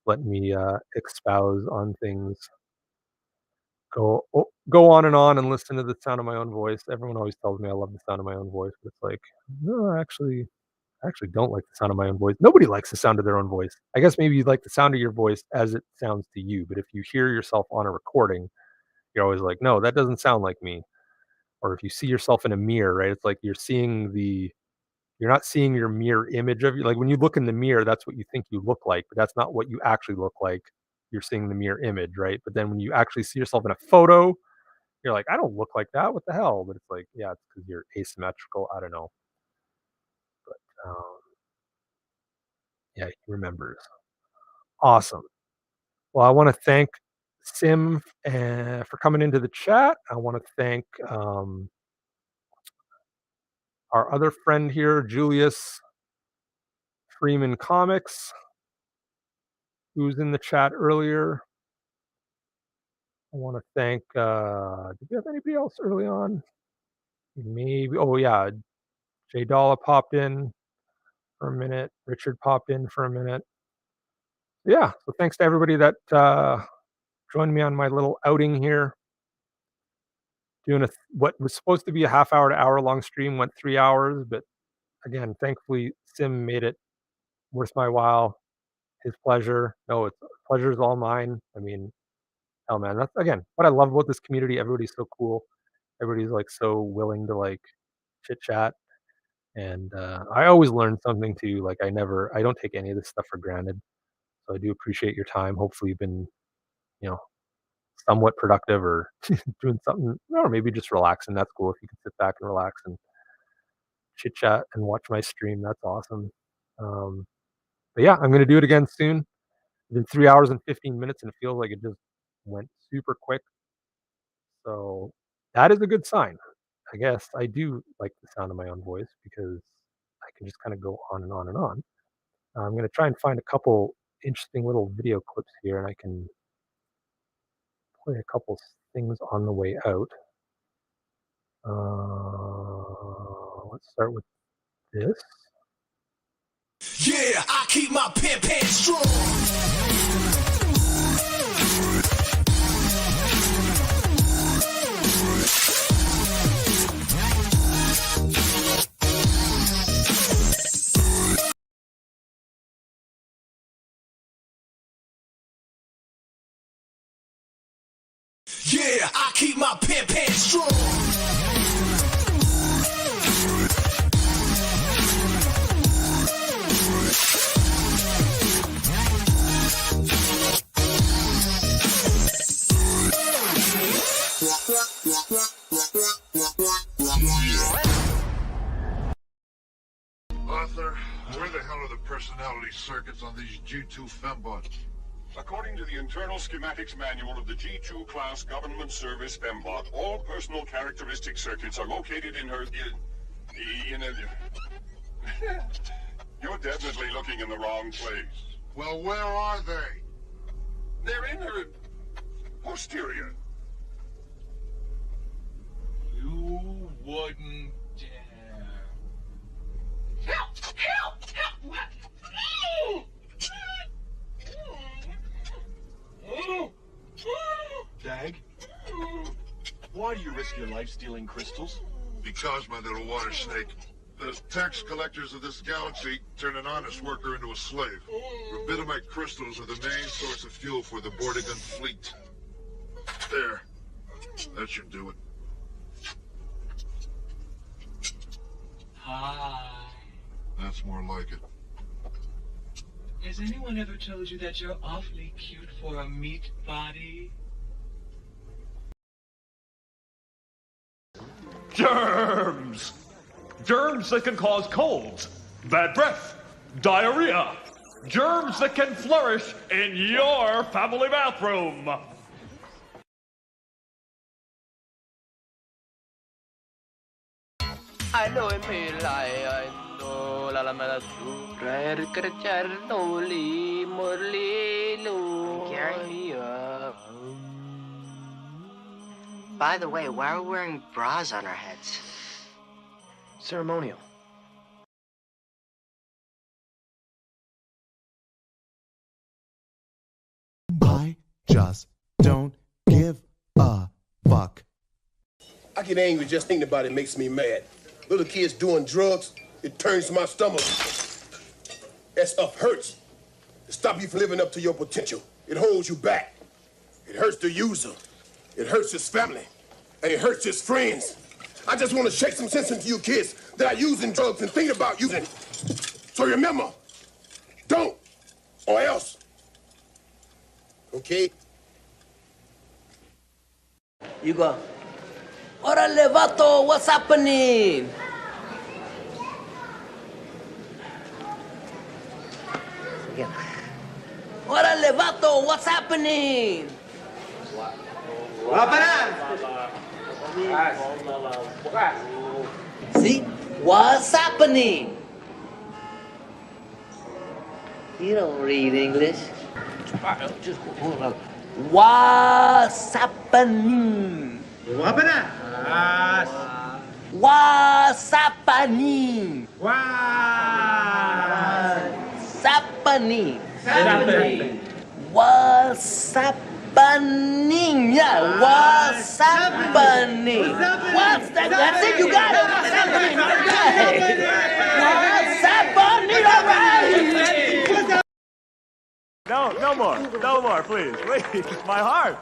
Let me espouse on things. Go on and listen to the sound of my own voice. Everyone always tells me I love the sound of my own voice, but it's like, no, I actually don't like the sound of my own voice. Nobody likes the sound of their own voice. I guess maybe you like the sound of your voice as it sounds to you, but if you hear yourself on a recording, you're always like, no, that doesn't sound like me. Or if you see yourself in a mirror, right? It's like you're not seeing your mirror image of you. Like, when you look in the mirror, that's what you think you look like, but that's not what you actually look like. You're seeing the mirror image, right? But then when you actually see yourself in a photo, you're like, "I don't look like that. What the hell?" But it's like, yeah, it's because 'cause you're asymmetrical. I don't know. Um, yeah, he remembers. Awesome. Well, I wanna thank Sim, for coming into the chat. I wanna thank, our other friend here, Julius Freeman Comics, who was in the chat earlier. I wanna thank, did we have anybody else early on? Maybe oh, yeah, Jay Dalla popped in for a minute, Richard popped in for a minute. Yeah, so thanks to everybody that, joined me on my little outing here, doing what was supposed to be a half hour to hour-long stream, went 3 hours, but again, thankfully, Sim made it worth my while, his pleasure. No, it's pleasure's all mine. I mean, hell, man, that's again, what I love about this community, everybody's so cool. Everybody's, like, so willing to, like, chit chat, and, I always learn something too, like, I don't take any of this stuff for granted, so I do appreciate your time. Hopefully, you've been, you know, somewhat productive or doing something or maybe just relaxing. That's cool if you can sit back and relax and chit chat and watch my stream, that's awesome. Um, but yeah, I'm gonna do it again soon. It's been 3 hours and 15 minutes, and it feels like it just went super quick, so that is a good sign. I guess I do like the sound of my own voice because I can just kind of go on and on and on. I'm going to try and find a couple interesting little video clips here, and I can play a couple things on the way out. Let's start with this. Yeah, I keep my pen strong. Yeah, I keep my pen strong. Arthur, where the hell are the personality circuits on these G2 fembots? According to the internal schematics manual of the G2 class government service fembot, all personal characteristic circuits are located in her... You're definitely looking in the wrong place. Well, where are they? They're in her... posterior. You wouldn't dare. Help! Help! Help! What? Dag, why do you risk your life stealing crystals? Because, my little water snake, the tax collectors of this galaxy turn an honest worker into a slave. Rubidamite crystals are the main source of fuel for the Bordigan fleet. There. That should do it. Hi. That's more like it. Has anyone ever told you that you're awfully cute for a meat body? Germs! Germs that can cause colds, bad breath, diarrhea. Germs that can flourish in your family bathroom. I know it may lie, I know la la la su Carnoli Morlilo. Gary? By the way, why are we wearing bras on our heads? Ceremonial. I just don't give a fuck. I get angry just thinking about it makes me mad. Little kids doing drugs, it turns my stomach. That stuff hurts. It stops you from living up to your potential. It holds you back. It hurts the user. It hurts his family. And it hurts his friends. I just want to shake some sense into you kids that are using drugs and thinking about using it. So remember, don't, or else. Okay? You go. Orale vato, what's happening? Again. Orale vato, what's happening? See? What's happening? You don't read English. Just hold on. What's happening? What's happening? What's happening? What's happening? Yeah, what's happening? What's that? That's it, you got it. What's happening? What's happening? All right. No more, please. My heart.